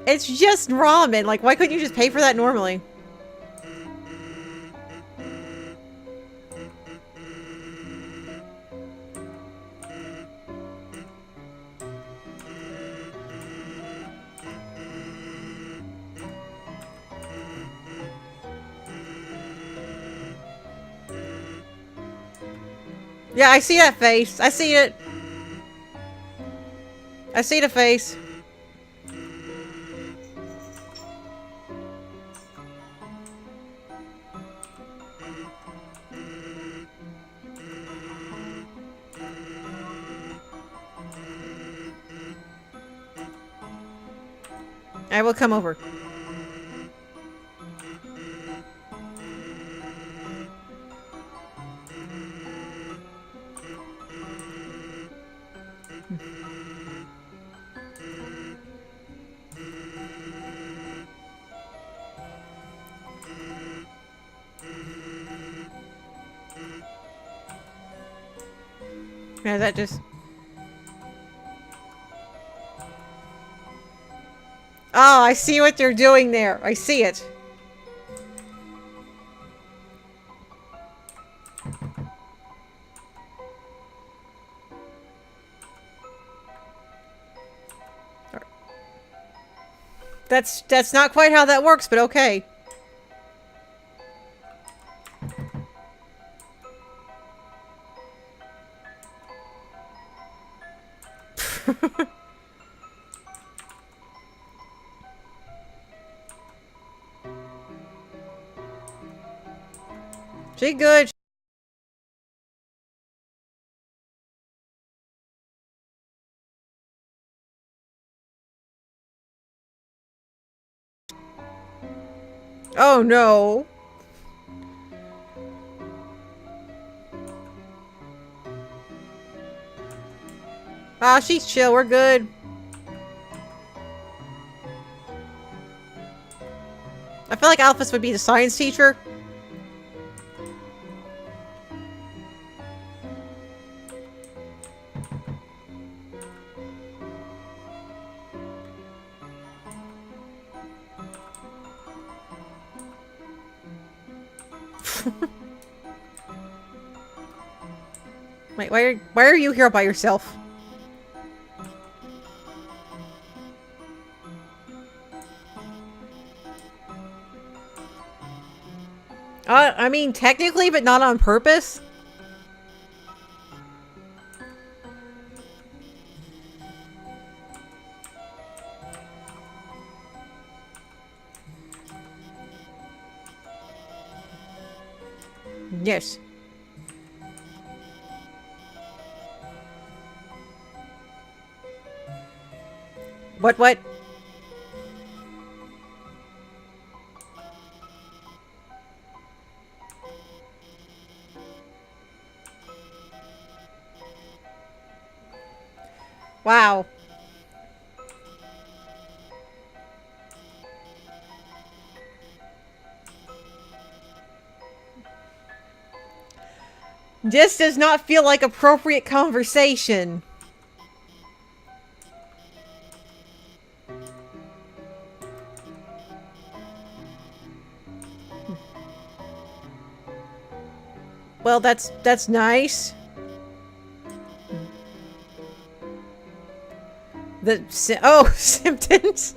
It's just ramen. Like, why couldn't you just pay for that normally? Yeah, I see that face. I see it. I see the face. I will come over. Yeah, that just... Oh, I see what they're doing there. I see it. That's not quite how that works, but okay. She good. Oh no. Ah, she's chill. We're good. I feel like Alphys would be the science teacher. Wait, why are you here by yourself? I mean, technically, but not on purpose. Yes. What? Wow. This does not feel like appropriate conversation. Well, that's nice. Oh, symptoms.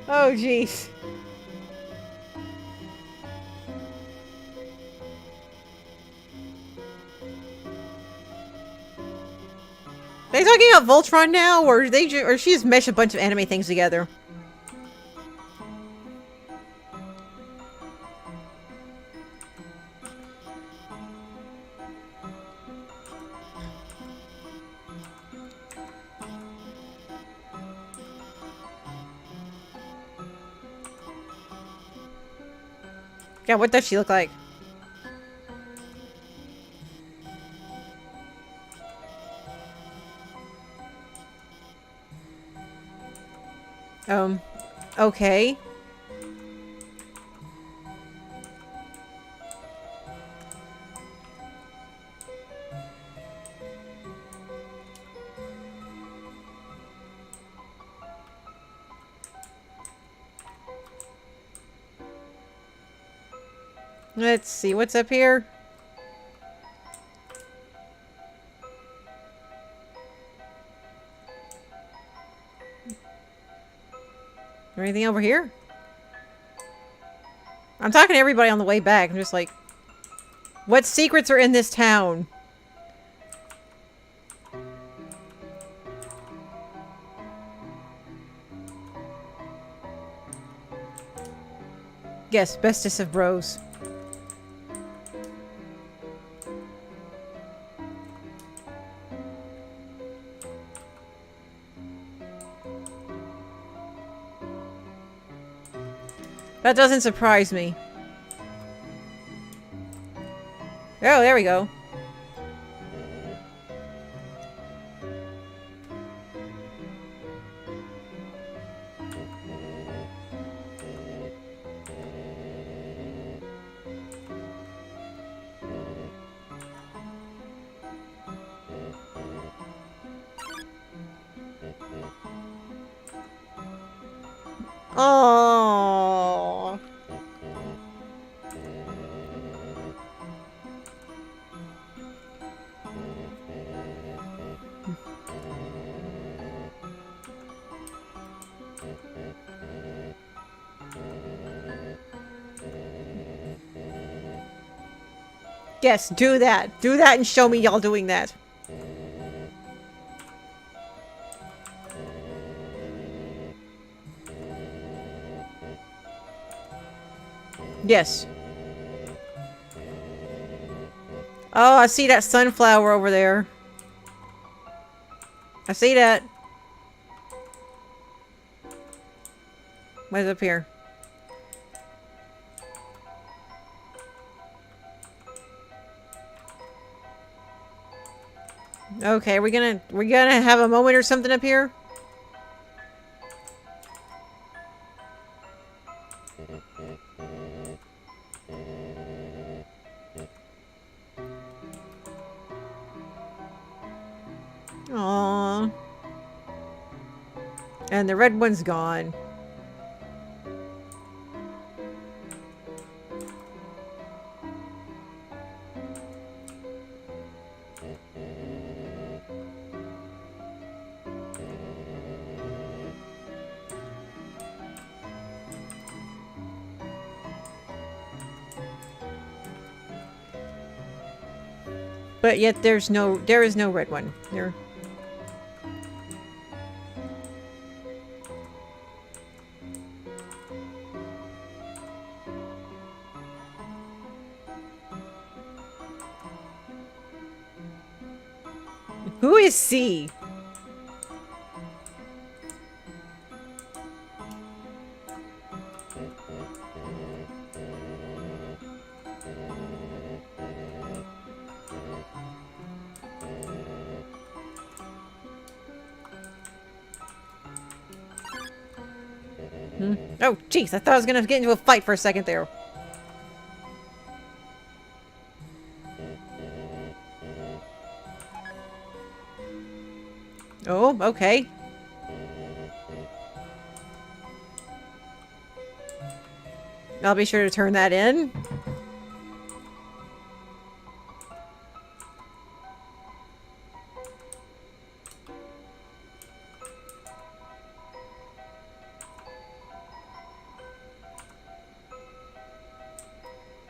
Oh, jeez. Are they talking about Voltron now, or or she just meshed a bunch of anime things together? Yeah, what does she look like? Okay. Let's see, what's up here? Or anything over here? I'm talking to everybody on the way back. I'm just like, what secrets are in this town? Yes, bestest of bros. That doesn't surprise me. Oh, there we go. Oh. Yes, do that. Do that and show me y'all doing that. Yes. Oh, I see that sunflower over there. I see that. What's up here? Okay, we're gonna have a moment or something up here? Aww. And the red one's gone. But yet there is no red one. There. Who is C? Oh, jeez, I thought I was gonna get into a fight for a second there. Oh, okay. I'll be sure to turn that in.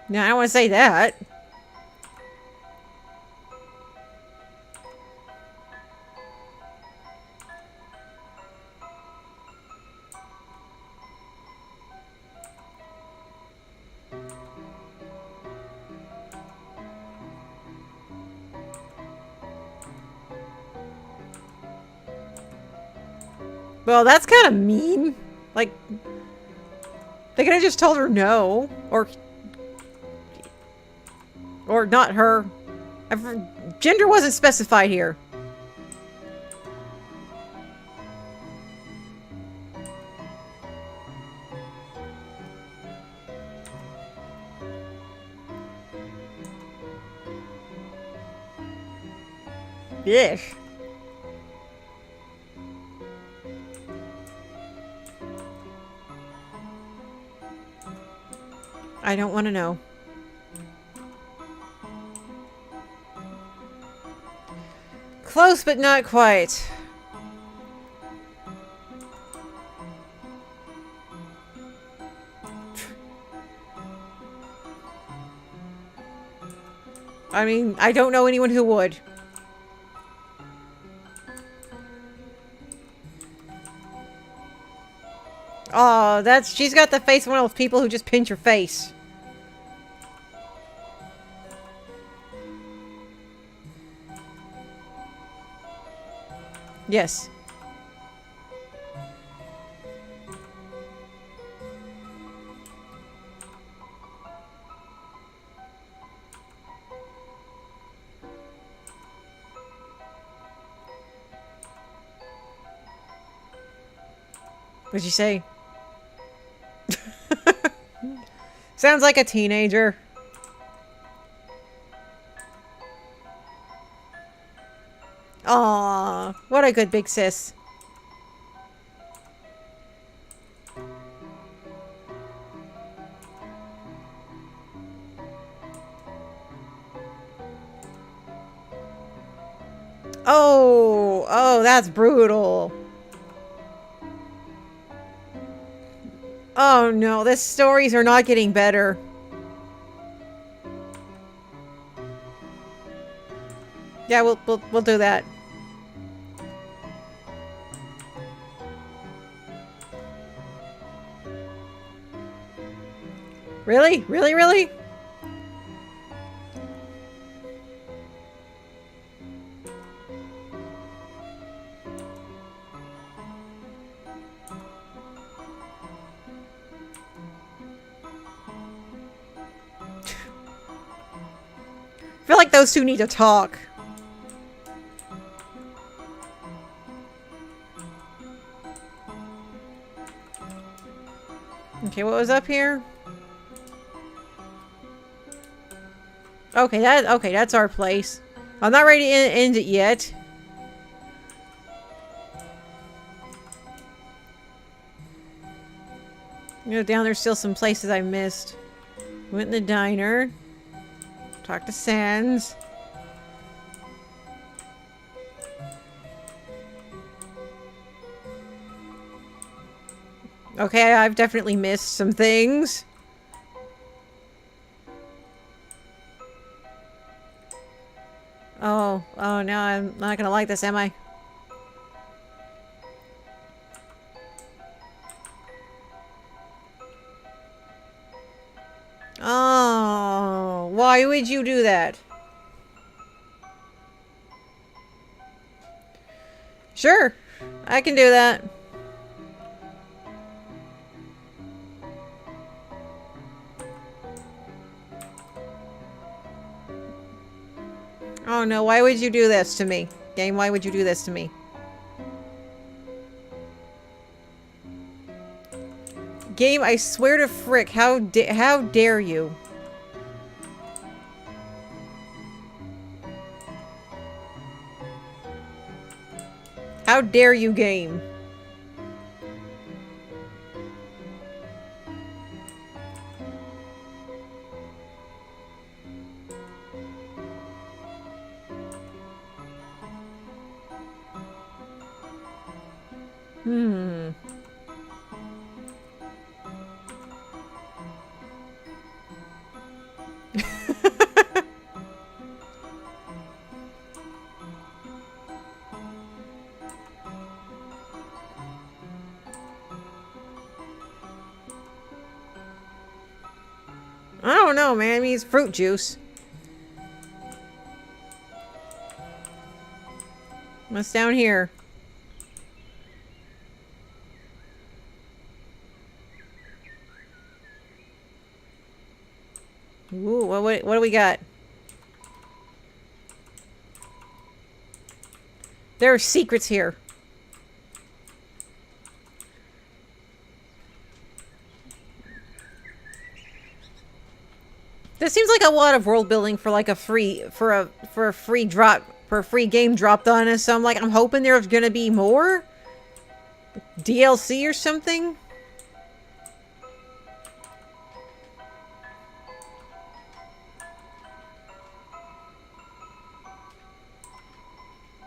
No, I don't want to say that. Well, that's kind of mean. Like, they could have just told her no. Or not her. Gender wasn't specified here. Yes. I don't want to know. Close, but not quite. I mean, I don't know anyone who would. Oh, she's got the face of one of those people who just pinch your face. Yes. What'd you say? Sounds like a teenager. Aw, what a good big sis. Oh, oh, that's brutal. Oh no, the stories are not getting better. Yeah, we'll do that. Really? Really, really? I feel like those two need to talk. Okay, what was up here? Okay, that's our place. I'm not ready to end it yet. You know, down there's still some places I missed. Went in the diner. Talked to Sans. Okay, I've definitely missed some things. Oh, no, I'm not gonna like this, am I? Oh, why would you do that? Sure, I can do that. Oh no, why would you do this to me? Game, why would you do this to me? Game, I swear to frick, how dare you? How dare you, game? I don't know, man. I mean, it's fruit juice. What's down here? Ooh, what do we got? There are secrets here. This seems like a lot of world building for like a free game dropped on us. So I'm hoping there's gonna be more DLC or something.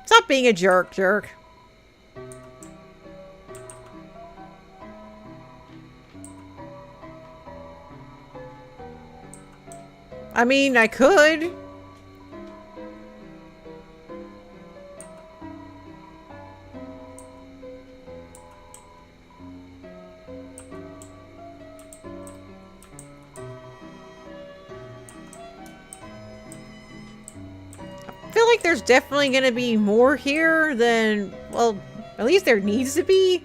Stop being a jerk. I mean, I could. I feel like there's definitely gonna be more here than, well, at least there needs to be.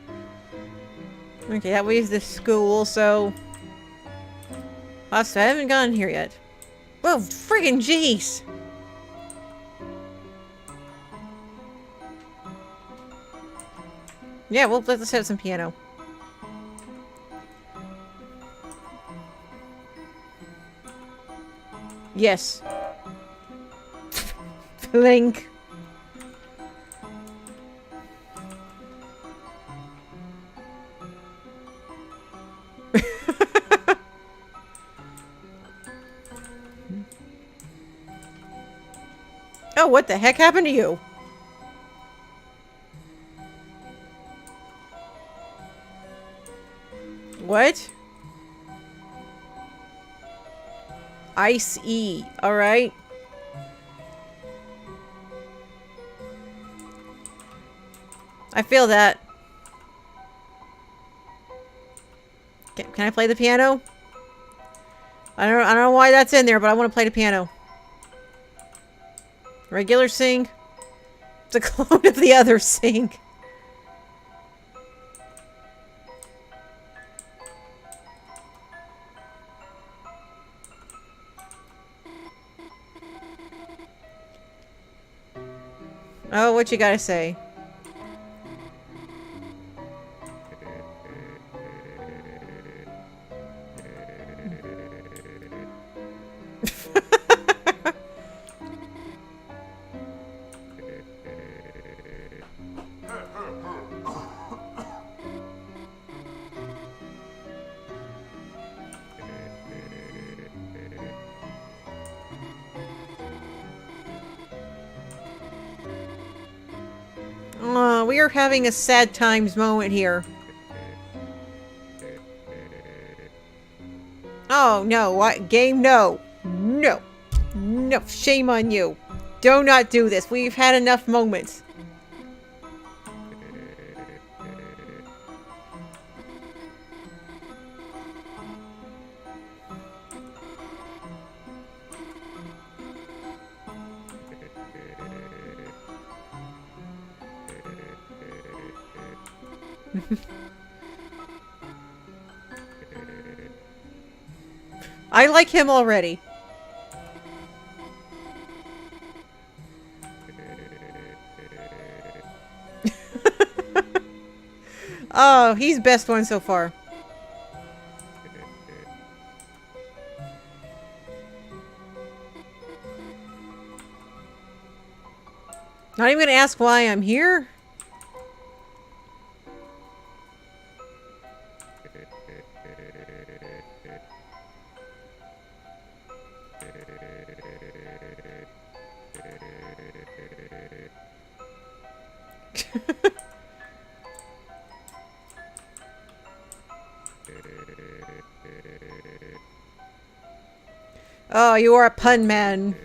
Okay, that way is the school, so... I haven't gone here yet. Whoa, friggin' jeez! Yeah, well, let's set some piano. Yes. Link. Oh, what the heck happened to you? What? Ice E. Alright. I feel that. Can I play the piano? I don't know why that's in there, but I want to play the piano. Regular sing. It's a clone of the other sing. Oh, what you gotta say? We are having a sad times moment here. Oh, no. What? Game? No. No. No. Shame on you. Do not do this. We've had enough moments. I like him already. Oh, he's best one so far. Not even gonna ask why I'm here? Oh, you are a pun man.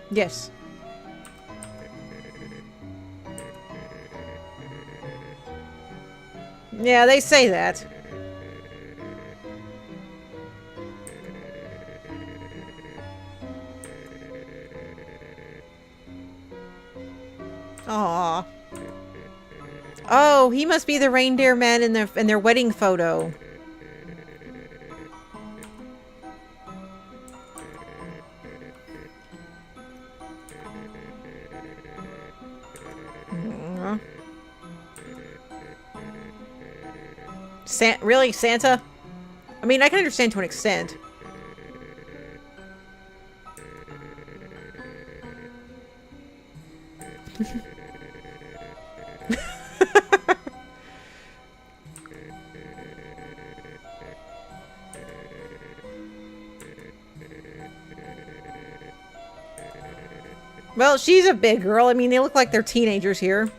Yes. Yeah, they say that. Aww. Oh, he must be the reindeer man in their wedding photo. Really, Santa? I mean, I can understand to an extent. Well, she's a big girl. I mean, they look like they're teenagers here.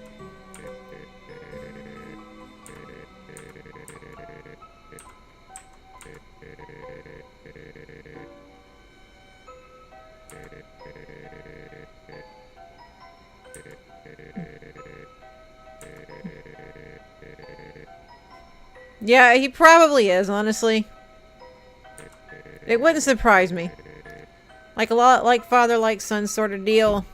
Yeah, he probably is, honestly. It wouldn't surprise me. Like a lot like father, like son sort of deal.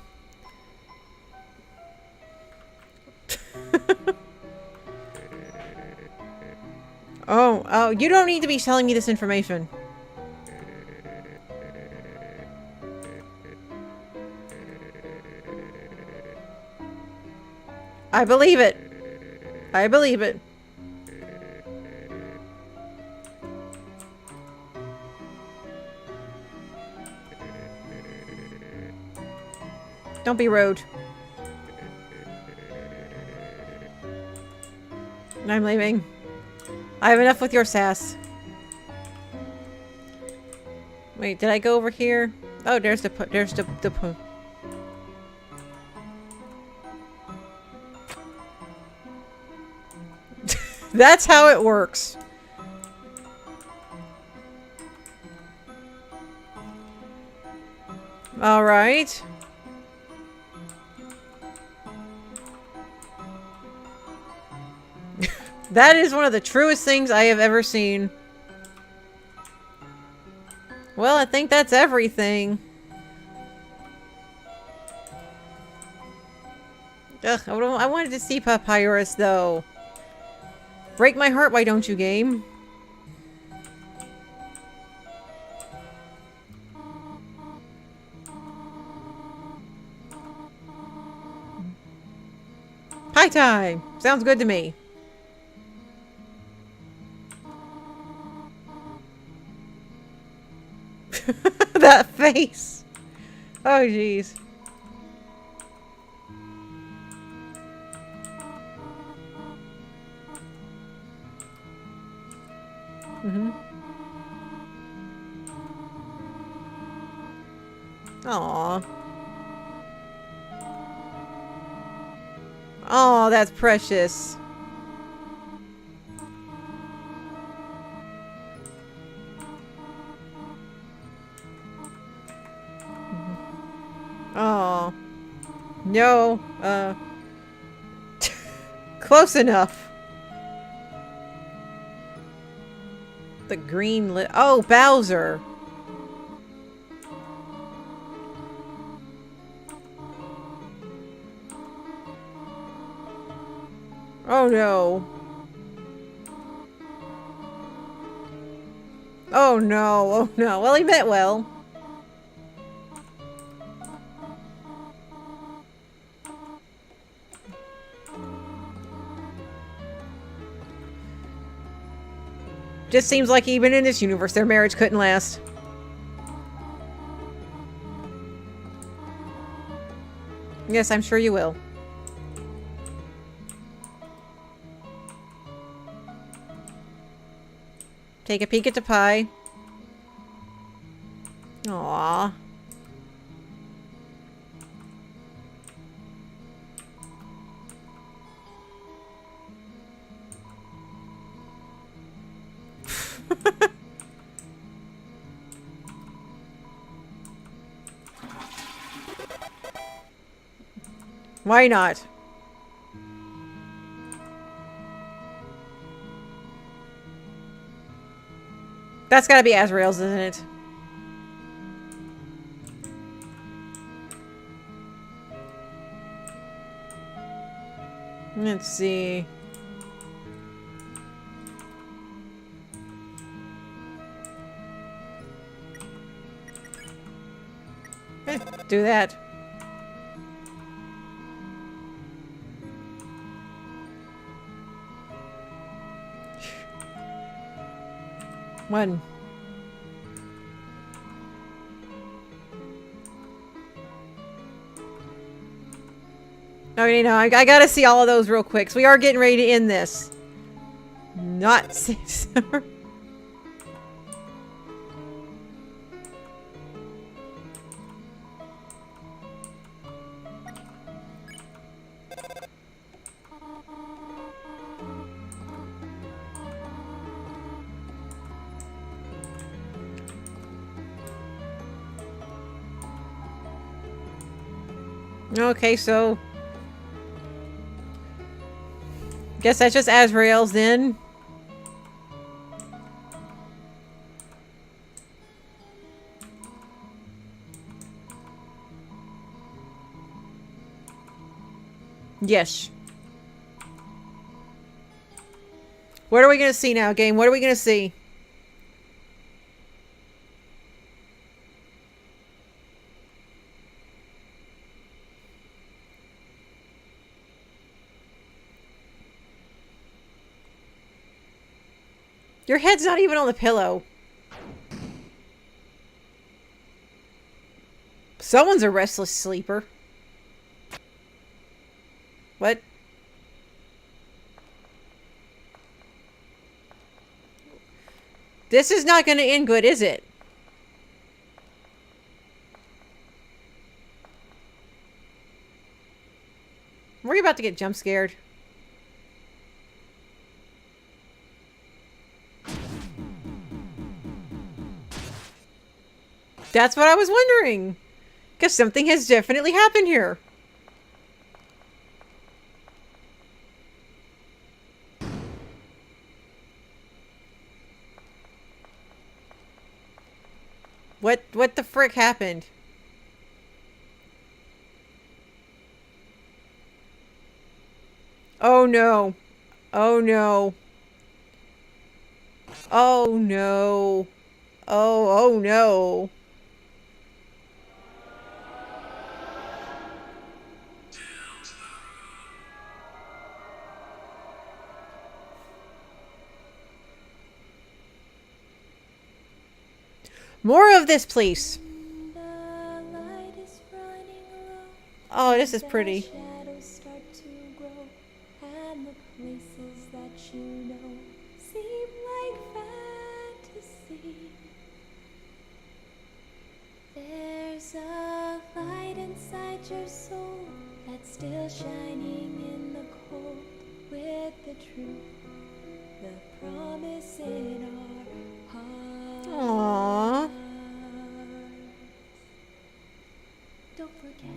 Oh, you don't need to be telling me this information. I believe it. I believe it. Don't be rude. I'm leaving. I have enough with your sass. Wait, did I go over here? Oh, there's the That's how it works. All right. That is one of the truest things I have ever seen. Well, I think that's everything. Ugh, I wanted to see Papyrus, though. Break my heart, why don't you, game? Pie time! Sounds good to me. That face! Oh, jeez. Mm-hmm. Aww. Oh, that's precious. Oh. No. Close enough. The green lit. Oh, Bowser. Oh no. Oh no. Oh no. Well, he meant well. Just seems like even in this universe, their marriage couldn't last. Yes, I'm sure you will. Take a peek at the pie. Aww. Why not? That's gotta be Azrael's, isn't it? Let's see. Do that. One. Okay, no, I gotta see all of those real quick. So we are getting ready to end this. Not 6. Okay, so guess that's just Azrael's then. Yes. What are we gonna see now, game? What are we gonna see? Your head's not even on the pillow. Someone's a restless sleeper. What? This is not going to end good, is it? Were you about to get jump scared? That's what I was wondering. Because something has definitely happened here. What the frick happened? Oh no. Oh no. Oh no. Oh no. More of this, please. Oh, this is pretty. There's a light inside your soul that's still shining in the cold with the truth, the promise in our hearts. Aww. Don't forget,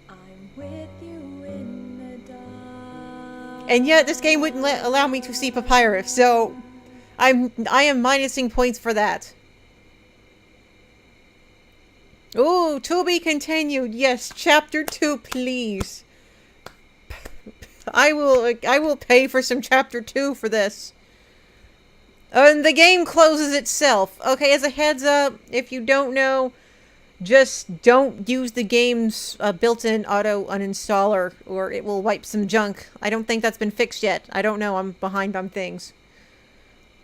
I'm with you in the dark. And yet, this game wouldn't allow me to see Papyrus, so I am minusing points for that. Oh, to be continued. Yes, chapter 2, please. I will pay for some chapter 2 for this. And the game closes itself. Okay, as a heads up, if you don't know, just don't use the game's built-in auto uninstaller or it will wipe some junk. I don't think that's been fixed yet. I don't know. I'm behind on things.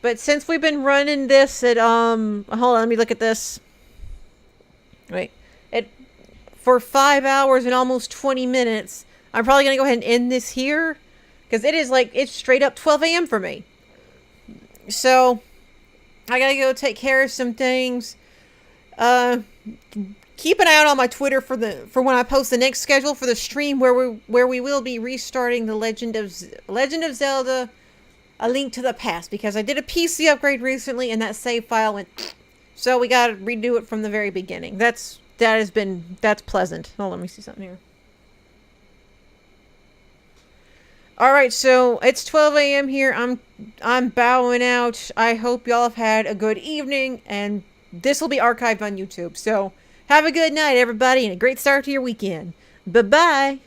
But since we've been running this at hold on, let me look at this. Right. For 5 hours and almost 20 minutes, I'm probably going to go ahead and end this here. Because it is like, it's straight up 12 a.m. for me. So, I got to go take care of some things. Keep an eye out on my Twitter for when I post the next schedule for the stream where we will be restarting the Legend of Zelda: A Link to the Past. Because I did a PC upgrade recently and that save file went... So we gotta redo it from the very beginning. That's pleasant. Oh, let me see something here. Alright, so it's 12 a.m. here. I'm bowing out. I hope y'all have had a good evening, and this will be archived on YouTube. So have a good night, everybody, and a great start to your weekend. Bye-bye.